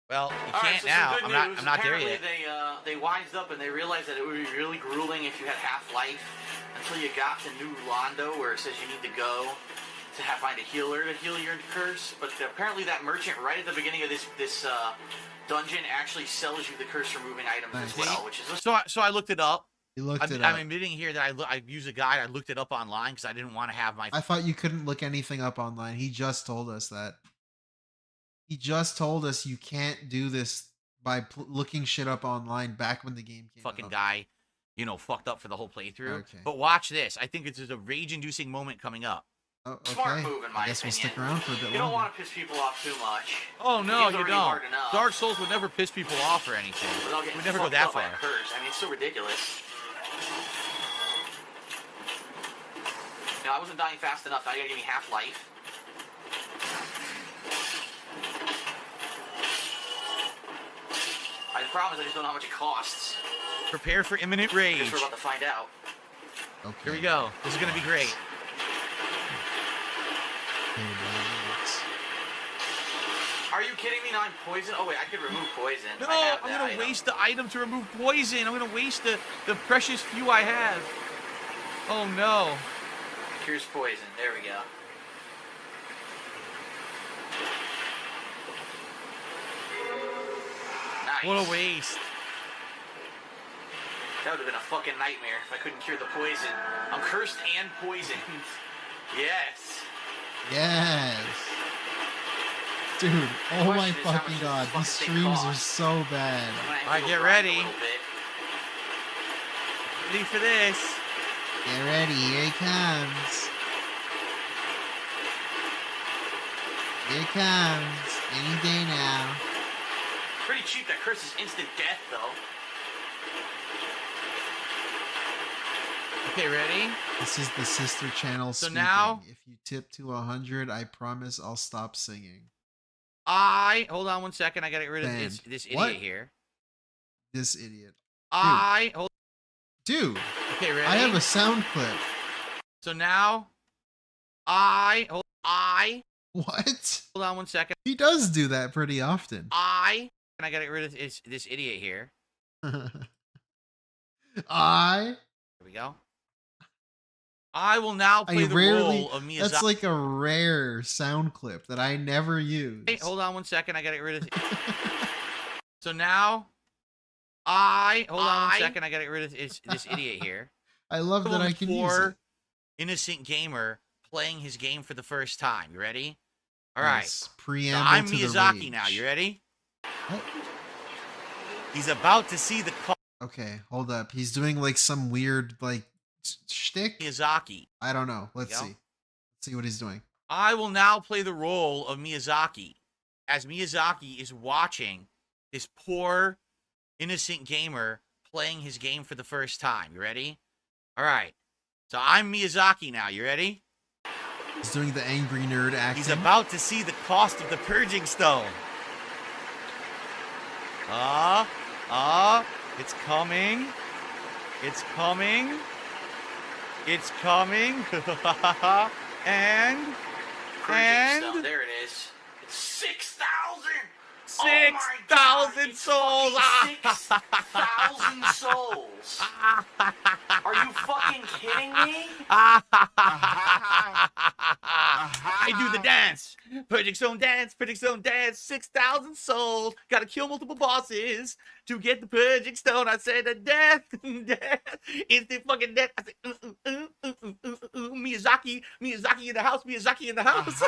Well, you All right, can't so now. some good news. I'm not there Apparently yet. they wised up and they realized that it would be really grueling if you had Half-Life until you got to New Londo, where it says you need to go to find a healer to heal your curse. But apparently that merchant right at the beginning of this dungeon actually sells you the curse removing items as well, which is So I looked it up. You looked it up. I'm admitting here that I use a guide. I looked it up online because I didn't want to have my. I thought you couldn't look anything up online. He just told us that. He just told us you can't do this by looking shit up online back when the game came fucking out. guy, fucked up for the whole playthrough. Okay. But watch this. I think it's a rage-inducing moment coming up. Oh, okay. Smart move, in my I guess we'll opinion. stick around for a bit You don't longer. want to piss people off too much. Oh The no, game's you already don't. hard enough. Dark Souls would never piss people off or anything. Without We getting would never go fucked that up by far. a curse. I mean, it's so ridiculous. No, I wasn't dying fast enough. Now you gotta give me Half-Life. The problem is I just don't know how much it costs. Prepare for imminent I rage. guess we're about to find out. Okay. Here we go. This is gonna be great. Are you kidding me? Now I'm poison? Oh wait, I could remove poison. No, I have I'm that gonna item. waste the item to remove poison. I'm gonna waste the precious few I have. Oh no. Here's poison. There we go. Nice. What a waste. That would have been a fucking nightmare if I couldn't cure the poison. I'm cursed and poisoned. Yes. Yes. Dude, oh my Question is how fucking much god, this these fucking streams cost. are so bad. Alright, get ready. Ready for this. Get ready, here it comes. Here it comes. Any day now. Pretty cheap. That curse is instant death, though. Okay, ready? This is the sister channel So speaking. now- If you tip to 100, I promise I'll stop singing. Hold on one second. I gotta get rid of Banned. this idiot What? here. This idiot. Dude. Dude, Okay, ready? I have a sound clip. So now, What? hold on one second. He does do that pretty often. I gotta get rid of this idiot here. I Here we go. I will now play the role of Miyazaki. That's like a rare sound clip that I never use. Hey, hold on one second. I gotta get rid of So now, hold on one second. I gotta get rid of this idiot here. I love that I can use it. Poor, innocent gamer playing his game for the first time. You ready? All right. Yes, So preamble I'm to the Miyazaki rage. now. You ready? Oh. He's about to see the call. Okay, hold up. He's doing like some weird like shtick. Miyazaki. I don't know. Let's Go. see. Let's see what he's doing. I will now play the role of Miyazaki, as Miyazaki is watching this poor, innocent gamer playing his game for the first time. You ready? All right. So I'm Miyazaki now. You ready? He's doing the angry nerd acting. He's about to see the cost of the purging stone. It's coming. It's coming. It's coming. and Stone. There it is. It's 6,000. 6,000 souls. 6,000 souls. Are you fucking kidding me? I do the dance. Purging stone dance. Purging stone dance. 6,000 souls. Gotta kill multiple bosses to get the purging stone. I said the death. Death. Instant fucking death. I said, Miyazaki. Miyazaki in the house. Miyazaki in the house.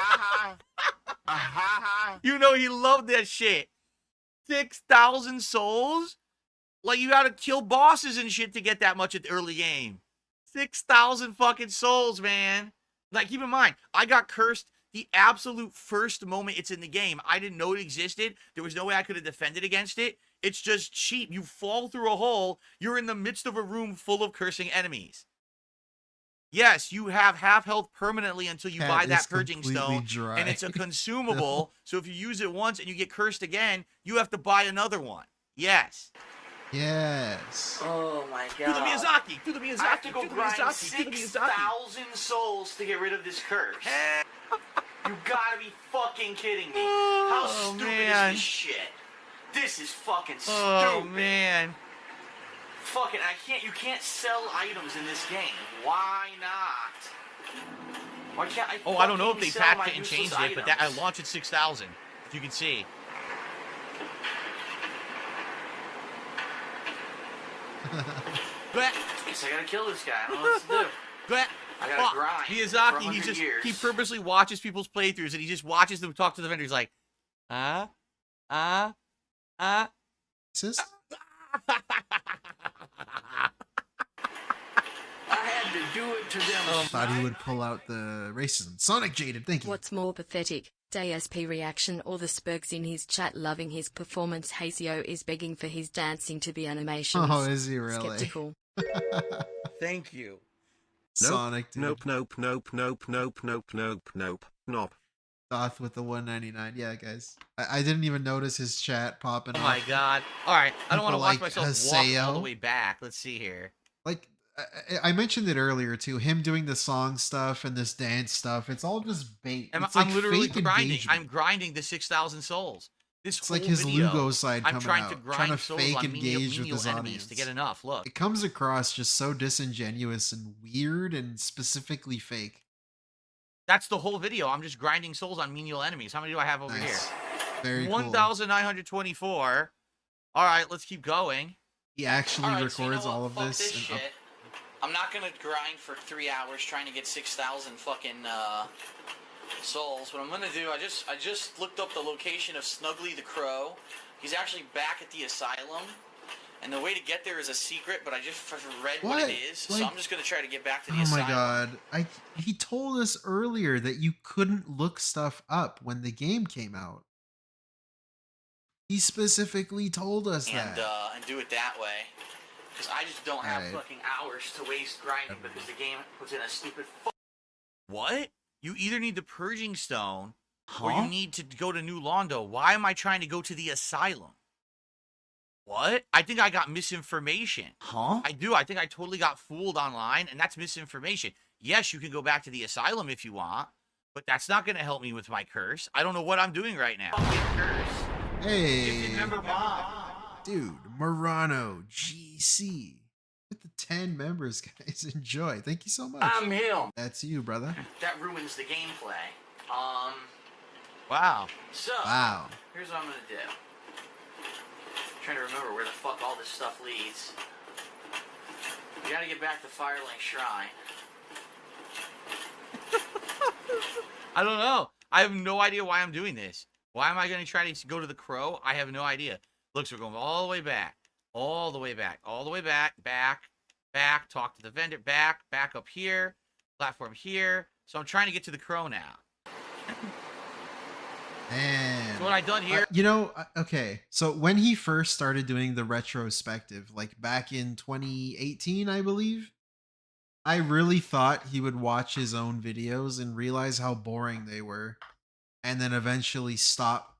You know he loved that shit. 6,000 souls? Like, you gotta kill bosses and shit to get that much at the early game. 6,000 fucking souls, man. Like, keep in mind, I got cursed the absolute first moment it's in the game. I didn't know it existed. There was no way I could have defended against it. It's just cheap. You fall through a hole. You're in the midst of a room full of cursing enemies. Yes, you have half health permanently until you buy that purging stone, dry. and it's a consumable. So if you use it once and you get cursed again, you have to buy another one. Yes. Yes. Oh my god. Do the Miyazaki. Do the Miyazaki. I have to go do the grind Miyazaki. Do the Miyazaki. 6,000 souls to get rid of this curse. You gotta be fucking kidding me. How stupid man. is this shit? This is fucking stupid. Oh man. Fucking, you can't sell items in this game. Why not? Why can't I? Oh, I don't know if they sell patched my it and useless changed it, but items? I launched at 6,000. If you can see. Guess I gotta kill this guy. I don't know what to do. I gotta grind. Miyazaki, for 100 years. he purposely watches people's playthroughs and he just watches them talk to the vendors like, Sis? I had to do it to them. Thought he would pull out the racism. Sonic Jaded, thank you. What's more pathetic, DSP reaction or the Spurgs in his chat loving his performance? Hazio is begging for his dancing to be animations. Oh, is he really? Skeptical. Thank you. Sonic, dude. Nope. Doth with the 199. Yeah, guys. I didn't even notice his chat popping Oh up. my god. Alright, I don't want to watch People myself like walk all Haseo. the way back. Let's see here. Like, I mentioned it earlier too. Him doing the song stuff and this dance stuff. It's all just bait. I'm It's like literally fake grinding. engagement. I'm grinding the 6,000 souls. This It's whole like his video, Lugo side I'm coming trying out, to grind trying to souls fake on engage with menial his enemies audience. to get enough. Look. It comes across just so disingenuous and weird and specifically fake. That's the whole video. I'm just grinding souls on menial enemies. How many do I have over Nice. here? Very cool. 1,924. All right, let's keep going. He actually Alright, so you know records what? all of Fuck this. this and shit. I'm not gonna grind for 3 hours trying to get 6,000 fucking souls. What I'm gonna do, I just looked up the location of Snuggly the Crow. He's actually back at the asylum, and the way to get there is a secret. But I just read what What? it is, so Like- I'm just gonna try to get back to the Oh asylum. my god. He told us earlier that you couldn't look stuff up when the game came out. He specifically told us And that. and do it that way, because I just don't have Alright. fucking hours to waste grinding because the game puts in a stupid. What? You either need the Purging Stone, or you need to go to New Londo. Why am I trying to go to the asylum? What? I think I got misinformation. Huh? I do. I think I totally got fooled online, and that's misinformation. Yes, you can go back to the asylum if you want, but that's not going to help me with my curse. I don't know what I'm doing right now. Hey. Dude, Murano GC. With the 10 members, guys. Enjoy. Thank you so much. I'm him. That's you, brother. That ruins the gameplay. Wow. So. Wow. Here's what I'm gonna do. Trying to remember where the fuck all this stuff leads. You gotta get back to Firelink Shrine. I don't know. I have no idea why I'm doing this. Why am I going to try to go to the Crow? I have no idea. Looks, we're going all the way back. All the way back. All the way back. Back. Talk to the vendor. Back up here. Platform here. So I'm trying to get to the Crow now. Man. So what I done here? Okay. So when he first started doing the retrospective, like back in 2018, I believe, I really thought he would watch his own videos and realize how boring they were, and then eventually stop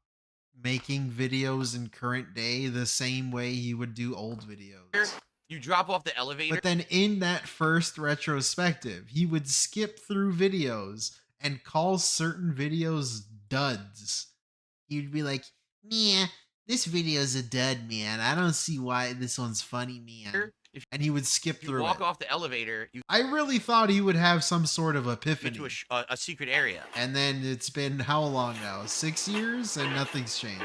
making videos in current day the same way he would do old videos. You drop off the elevator. But then in that first retrospective, he would skip through videos and call certain videos duds. He'd be like, "Yeah, this video's a dud, man. I don't see why this one's funny, man." And he would skip you through walk it. off the elevator. You I really thought he would have some sort of epiphany. get to a secret area. And then it's been how long now? 6 years and nothing's changed.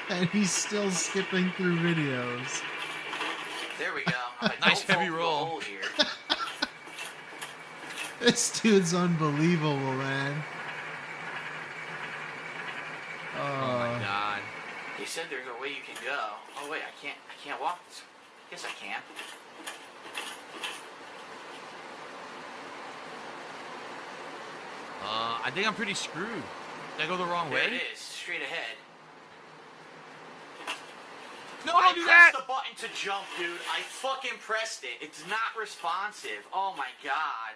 And he's still skipping through videos. There we go. Nice heavy roll. Here. This dude's unbelievable, man. Oh my god. He said there's a way you can go. Oh wait, I can't walk this. Yes, I can. I think I'm pretty screwed. Did I go the wrong There way? it is, straight ahead. No, don't do that! I pressed the button to jump, dude. I fucking pressed it. It's not responsive. Oh my god.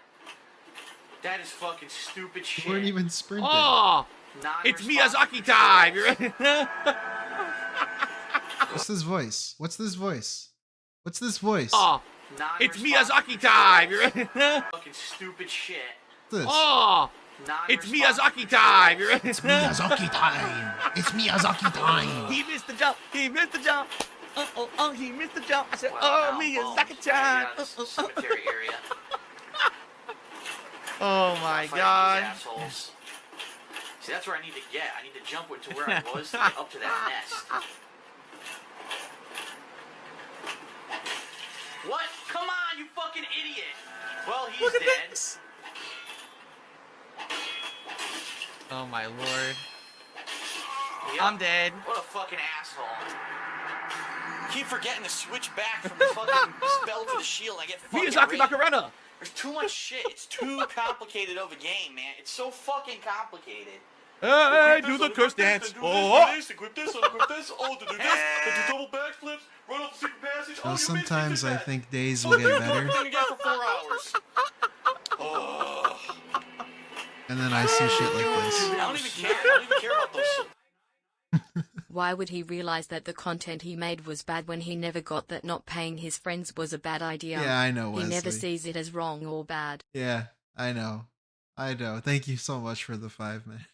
That is fucking stupid shit. You weren't even sprinting. Oh! It's Miyazaki time! What's this voice? What's this voice? What's this voice? Oh! It's Miyazaki time! Fucking stupid shit. This. Oh! It's Miyazaki time. It's Miyazaki time. It's Miyazaki time. He missed the jump. He missed the jump. Oh, he missed the jump. I said, Well, Miyazaki time. Cemetery area. Oh my Fighting God. these assholes. See, that's where I need to get. I need to jump to where I was to get up to that nest. What? Come on, you fucking idiot! Well, he's Look at dead. this. Oh my lord. Yep. I'm dead. What a fucking asshole. Keep forgetting to switch back from the fucking spell to the shield and I get fucking Miyazaki raped. Macarena. There's too much shit. It's too complicated of a game, man. It's so fucking complicated. Hey, do the curse dance. Oh, Equip this, unequip this, oh, to do this, to do double backflips, run off the secret passage. Well, sometimes I think days will get better. Everything again for 4 hours. Oh. And then I see shit like this. I don't even care. I don't even care about those. Why would he realize that the content he made was bad when he never got that not paying his friends was a bad idea? Yeah, I know, He never Wesley. sees it as wrong or bad. Yeah, I know. I know. Thank you so much for the 5, man.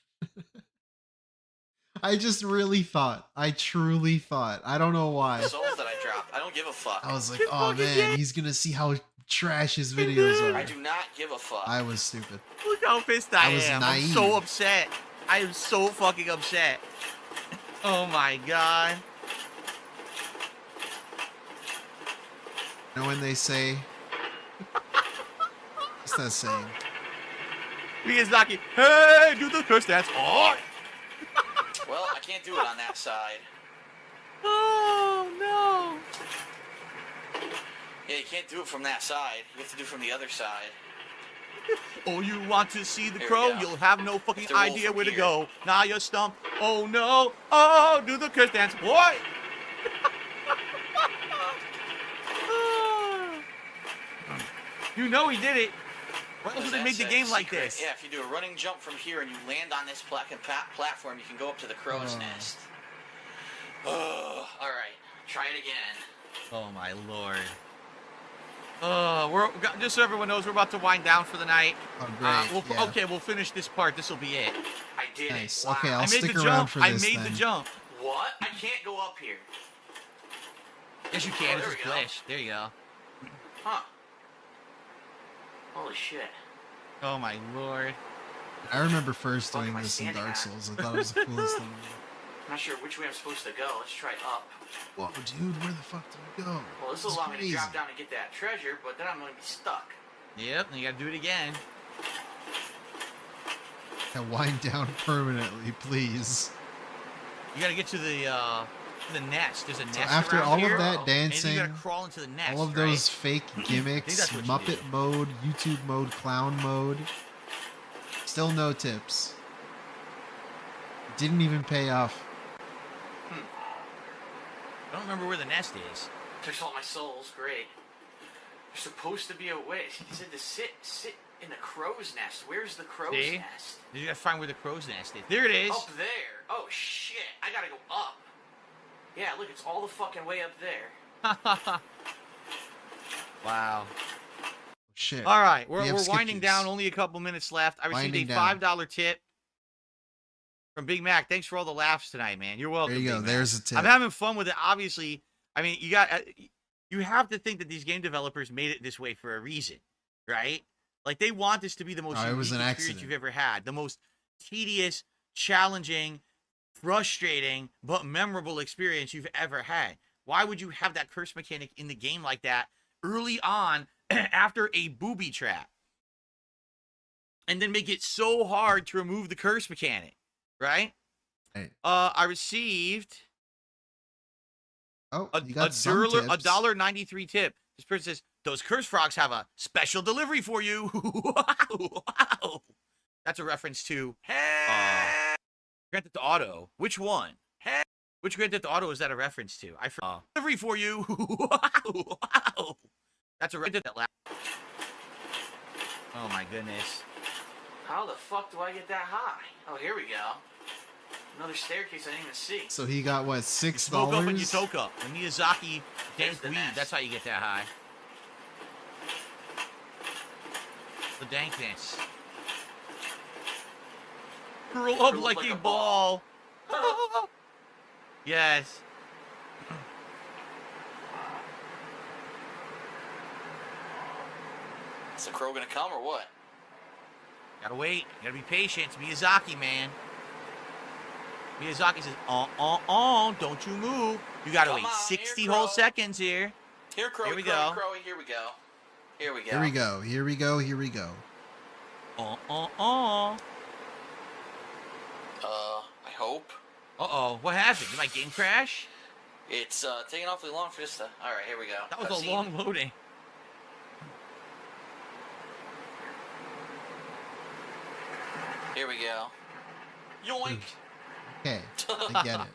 I just really thought. I truly thought. I don't know why. Souls that I dropped. I don't give a fuck. I was like, oh man, he's gonna see how trash his videos are. I do not give a fuck. I was stupid. look how pissed I was am. naive. I'm so upset. I am so fucking upset. Oh my God. You know when they say, what's that saying? Miyazaki, hey, do the curse dance. Oh. Well, I can't do it on that side. Oh no. Yeah, you can't do it from that side. You have to do it from the other side. Oh, you want to see the There we crow? go. You'll have no fucking Have to roll idea from where to here. go. Now you're stumped. Oh no. Oh, do the curse dance. Boy. You know he did it. Why else would they make the game like Secret. this? Yeah, if you do a running jump from here and you land on this platform, you can go up to the crow's nest. Oh, all right. Try it again. Oh my lord. We're just so everyone knows, we're about to wind down for the night. Oh, great. Yeah. Okay, we'll finish this part. This will be it. I did Nice. it. Wow. Okay, I'll I made stick the around jump. for I this made then. the jump. What? I can't go up here. Yes, you can. Oh, It's there a we go. glitch. There you go. Huh. Holy shit. Oh my lord. I remember first Fuck doing am I this in standing Dark on? Souls. I thought it was the coolest thing. I'm not sure which way I'm supposed to go. Let's try up. Whoa, dude, where the fuck do we go? Well, this will allow me to drop down and get that treasure, but then I'm going to be stuck. Yep, and you gotta do it again. Yeah, wind down permanently, please. You gotta get to the nest. There's a nest. So after around all here, of that and dancing, you gotta crawl into the nest. all of right? those fake gimmicks, that's what you Muppet do. mode, YouTube mode, clown mode, still no tips. Didn't even pay off. I don't remember where the nest is. Took all my souls. Great. You're supposed to be away. He said to sit in the crow's nest. Where's the crow's See? nest? You gotta find where the crow's nest is. There it is. Up there. Oh, shit. I gotta go up. Yeah, look, it's all the fucking way up there. Wow. Shit. All right, We we're have skip winding juice. down. Only a couple minutes left. I received Winding a down. $5 tip from Big Mac. Thanks for all the laughs tonight, man. You're welcome. There you go. Big Mac. There's a tip. I'm having fun with it. Obviously, I mean, you have to think that these game developers made it this way for a reason, right? Like they want this to be the most it was unique an experience accident. you've ever had, the most tedious, challenging, frustrating, but memorable experience you've ever had. Why would you have that curse mechanic in the game like that early on after a booby trap? And then make it so hard to remove the curse mechanic, right? Right. I received Oh, a you got some tips. $1.93 tip. This person says, those curse frogs have a special delivery for you. Wow. That's a reference to Grand Theft Auto. Which one? Which Grand Theft Auto is that a reference to? I forgot. Delivery for you. Wow. That's a reference to that Oh my goodness. How the fuck do I get that high? Oh, here we go. Another staircase I didn't even see. So he got what, $6? Smoke up and you toke up. The Miyazaki There's dank the weed. nest. That's how you get that high. The dankness. Curl up like a ball. Yes. Is the crow gonna come or what? Gotta wait. Gotta be patient. It's Miyazaki, man. Miyazaki says, don't you move. You gotta wait 60 whole seconds here. Here, Crowy, Here we go. Crowy, here we go. Here we go. Here we go. Here we go. Here we go. I hope. Uh-oh. What happened? Did my game crash? It's taking awfully long for this to... Alright, here we go. That was a long loading. Here we go. Yoink! Okay, I get it.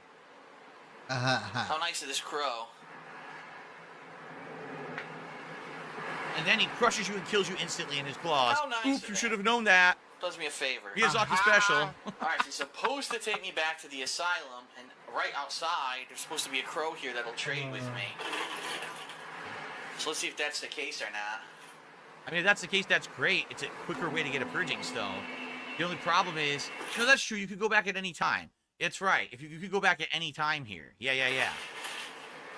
How nice is this crow? And then he crushes you and kills you instantly in his claws. How nice Oops, you should have known that. Does me a favor. Miyazaki special. Alright, he's supposed to take me back to the asylum, and right outside, there's supposed to be a crow here that'll trade with me. So let's see if that's the case or not. I mean, if that's the case, that's great. It's a quicker way to get a purging stone. The only problem is, no, that's true. You could go back at any time. It's right. If you could go back at any time here. Yeah.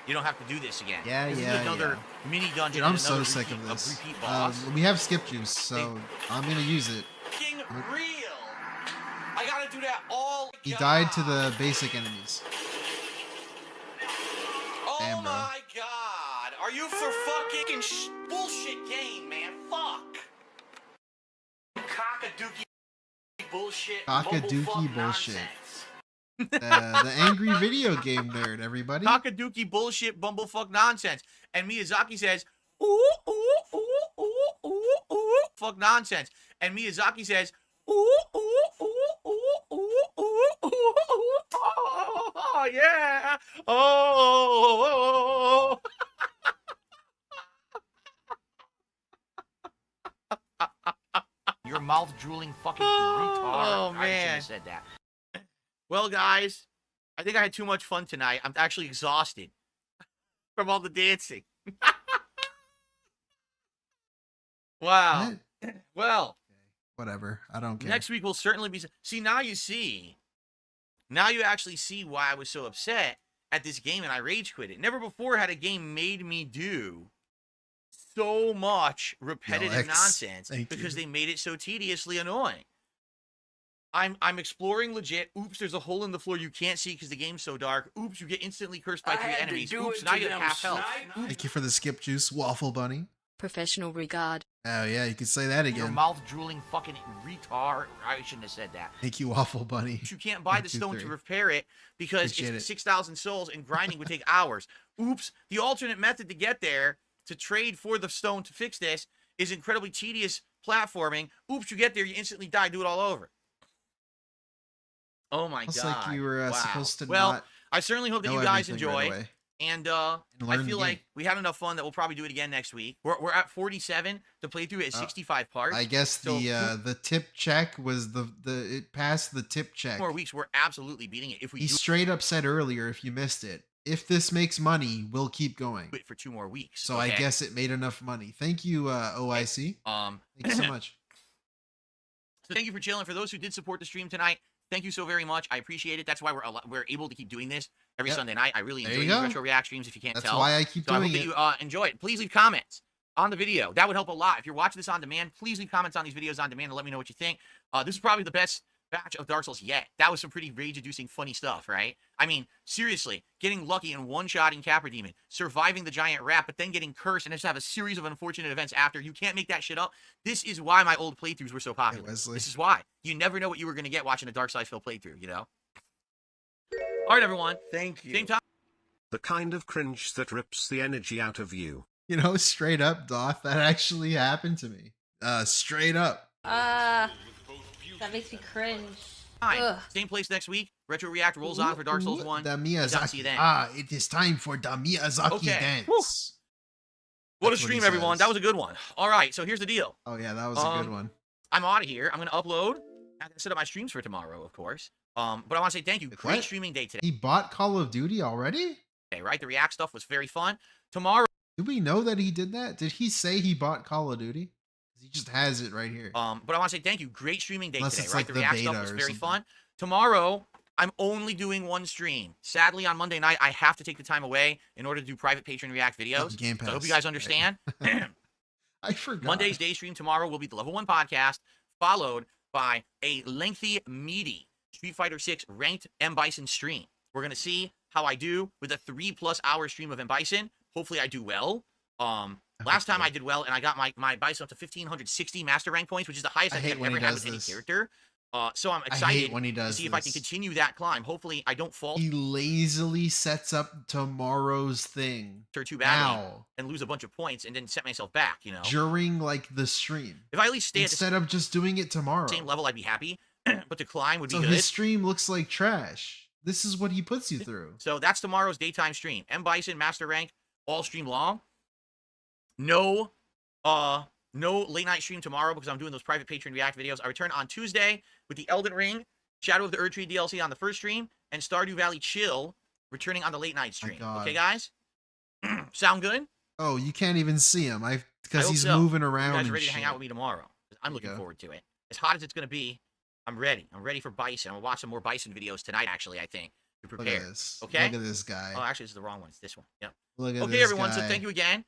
You don't have to do this again. This is another mini dungeon. Dude, I'm so sick of this. Repeat boss. We have skip juice, so I'm gonna use it. Fucking real. I gotta do that all. He died to the basic enemies. Oh Damn, bro. my god. Are you for fucking bullshit game, man? Fuck. Cockadookie bullshit. Cockadookie bullshit. The angry video game nerd, everybody. Cockadookie bullshit, bumblefuck nonsense. And Miyazaki says, fuck nonsense. And Miyazaki says, yeah. Oh. Your mouth drooling fucking retard. Oh, I man. shouldn't have said that. Well, guys, I think I had too much fun tonight. I'm actually exhausted from all the dancing. Wow. What? Well, Whatever. I don't care. next week will certainly be... See, now you see. Now you actually see why I was so upset at this game and I rage quit it. Never before had a game made me do so much repetitive nonsense because they made it so tediously annoying. I'm exploring legit. Oops, there's a hole in the floor you can't see because the game's so dark. Oops, you get instantly cursed by 3 enemies. Oops, now you have half health. Thank you for the skip juice, Waffle Bunny. Professional regard. Oh yeah, you could say that Your again. mouth drooling fucking retard. I shouldn't have said that. Thank you, Waffle Bunny. You can't buy the stone to repair it because Appreciate it's it. 6,000 souls and grinding would take hours. Oops, the alternate method to get there, to trade for the stone to fix this, is incredibly tedious platforming. Oops, you get there, you instantly die, do it all over. Oh my It's god. like you were Wow. supposed to Well, not I certainly hope that know you guys everything right enjoy. away. And I learn the feel game. like we had enough fun that we'll probably do it again next week. We're at 47 to play through at 65 parts. I guess So the tip check was it passed the tip check. 2 more weeks, we're absolutely beating it. If we He do straight up said earlier, if you missed it, if this makes money, we'll keep going. it for 2 more weeks. So I okay? guess it made enough money. Thank you, OIC. Thank you so much. So thank you for chilling. For those who did support the stream tonight, thank you so very much. I appreciate it. That's why we're able to keep doing this every Sunday night. I really There enjoy you these go. retro react streams. If you can't That's tell, why I keep so I doing hope it. that you enjoy it. Please leave comments on the video. That would help a lot. If you're watching this on demand, please leave comments on these videos on demand and let me know what you think. This is probably the best batch of Dark Souls yet. That was some pretty rage-inducing, funny stuff, right? I mean, seriously, getting lucky and one-shotting Capra Demon, surviving the giant rat, but then getting cursed and just have a series of unfortunate events after. You can't make that shit up. This is why my old playthroughs were so popular. This is why. You never know what you were going to get watching a Dark Side Phil playthrough, you know? All right, everyone. Thank you. Same time. The kind of cringe that rips the energy out of you. You know, straight up, Doth, that actually happened to me. Straight up. That makes me cringe. Time. Ugh. Same place next week. Retro React rolls on for Dark Souls 1. The I'll see you Miyazaki. then. It is time for the Miyazaki Okay. dance. What a That's what stream, he everyone. says. That was a good one. All right, so here's the deal. Oh yeah, that was a good one. I'm out of here. I'm going to upload. I'm going to set up my streams for tomorrow, of course. But I want to say thank you. Great What? streaming day today. He bought Call of Duty already? Right? The React stuff was very fun. Tomorrow. Do we know that he did that? Did he say he bought Call of Duty? He just has it right here. But I want to say thank you. Great streaming day Unless today, it's right? like The the React stuff beta was or very something. fun. Tomorrow, I'm only doing one stream. Sadly, on Monday night, I have to take the time away in order to do private Patreon React videos. Game So I hope you Pass, guys understand. I forgot. Monday's day stream tomorrow will be the Level 1 podcast, followed by a lengthy, meaty Street Fighter 6 ranked M. Bison stream. We're going to see how I do with a 3+ hour stream of M. Bison. Hopefully I do well. Last time I did well, and I got my Bison up to 1,560 master rank points, which is the highest I think I've ever had with any character. So I'm excited when he does to see if I can continue that climb. Hopefully I don't fall He lazily sets up tomorrow's thing too badly and lose a bunch of points and then set myself back, you know. during like the stream. If I at least stay instead of just doing it tomorrow. Same level, I'd be happy. But to climb would be So good. his stream looks like trash. This is what he puts you through. So that's tomorrow's daytime stream. M. Bison, Master Rank, all stream long. No late night stream tomorrow because I'm doing those private Patreon React videos. I return on Tuesday with the Elden Ring, Shadow of the Erd Tree DLC on the first stream, and Stardew Valley Chill returning on the late night stream. Okay, guys? Sound good? Oh, you can't even see him. I because hope he's so. moving You around. guys are and ready to hang shit. out with me tomorrow. I'm looking forward to it. As hot as it's going to be, I'm ready. I'm ready for Bison. I'm going to watch some more Bison videos tonight, actually, I think, to Look prepare. at this. Okay? Look at this guy. Oh, actually, this is the wrong one. It's this one. Yep. Look at Okay, this everyone. So guy. thank you again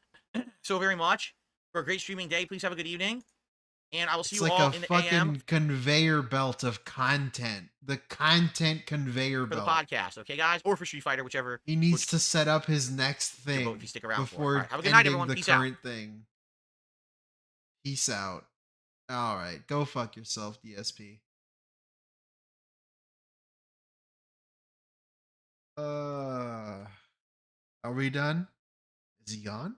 so very much for a great streaming day. Please have a good evening. And I will see It's you like all a in the fucking AM conveyor belt of content. The content conveyor for the belt. podcast. Okay, guys? Or for Street Fighter, whichever. He needs to set up his next thing if you stick around for it. before All right, have a good night, ending everyone. the Peace out. current thing. Peace out. All right, go fuck yourself, DSP. Are we done? Is he gone?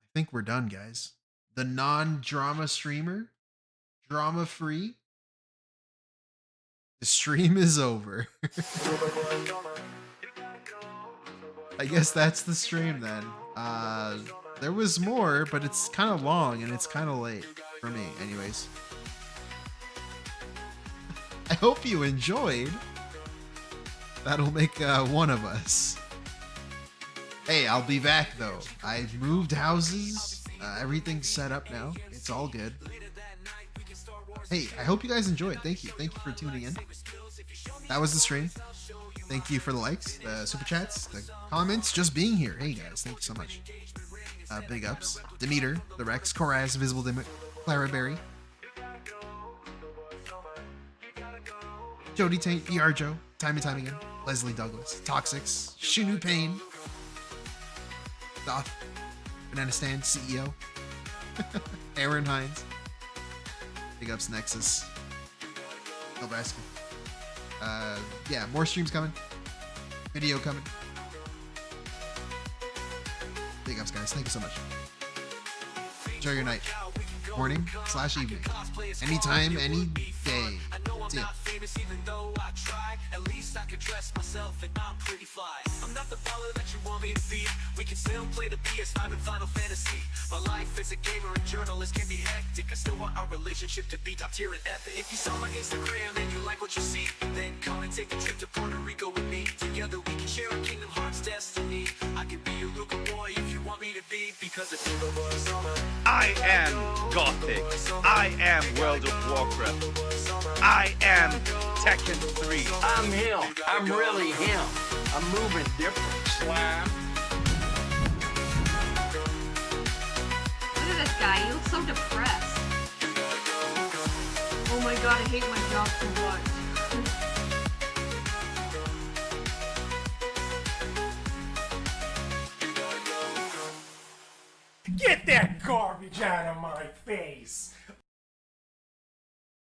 I think we're done, guys. The non-drama streamer, drama-free. The stream is over. I guess that's the stream then. There was more, but it's kind of long and it's kind of late for me. Anyways. I hope you enjoyed. That'll make one of us. Hey, I'll be back though. I've moved houses. Everything's set up now. It's all good. Hey, I hope you guys enjoyed. Thank you. Thank you for tuning in. That was the stream. Thank you for the likes, the super chats, the comments, just being here. Hey guys, thank you so much. Big ups. Demeter, the Rex, Koraz, Visible Clara Berry, Jody Taint, ER Joe, time and time again, Leslie Douglas, Toxics, Shinu Payne, Doth, Banana Stand, CEO, Aaron Hines, Big ups Nexus, Nebraska. Yeah, more streams coming, video coming. Big ups, guys. Thank you so much. Enjoy your night. Morning / evening. Anytime, any day. See ya. Even though I try, at least I can dress myself and I'm pretty fly. I'm not the baller that you want me to be. We can still play the PS5 and Final Fantasy. My life as a gamer and journalist can be hectic. I still want our relationship to be top tier and epic. If you saw my Instagram and you like what you see, then come and take a trip to Puerto Rico with me. Together we can share our Kingdom Hearts destiny. I can be your Luca boy if you want me to be, because the Luca boy is on I am Gothic. I am World of Warcraft. I am Tekken 3. I'm him. I'm really him. I'm moving different. Slime. Look at this guy. He looks so depressed. Oh my god, I hate my job so much. Get that garbage out of my face!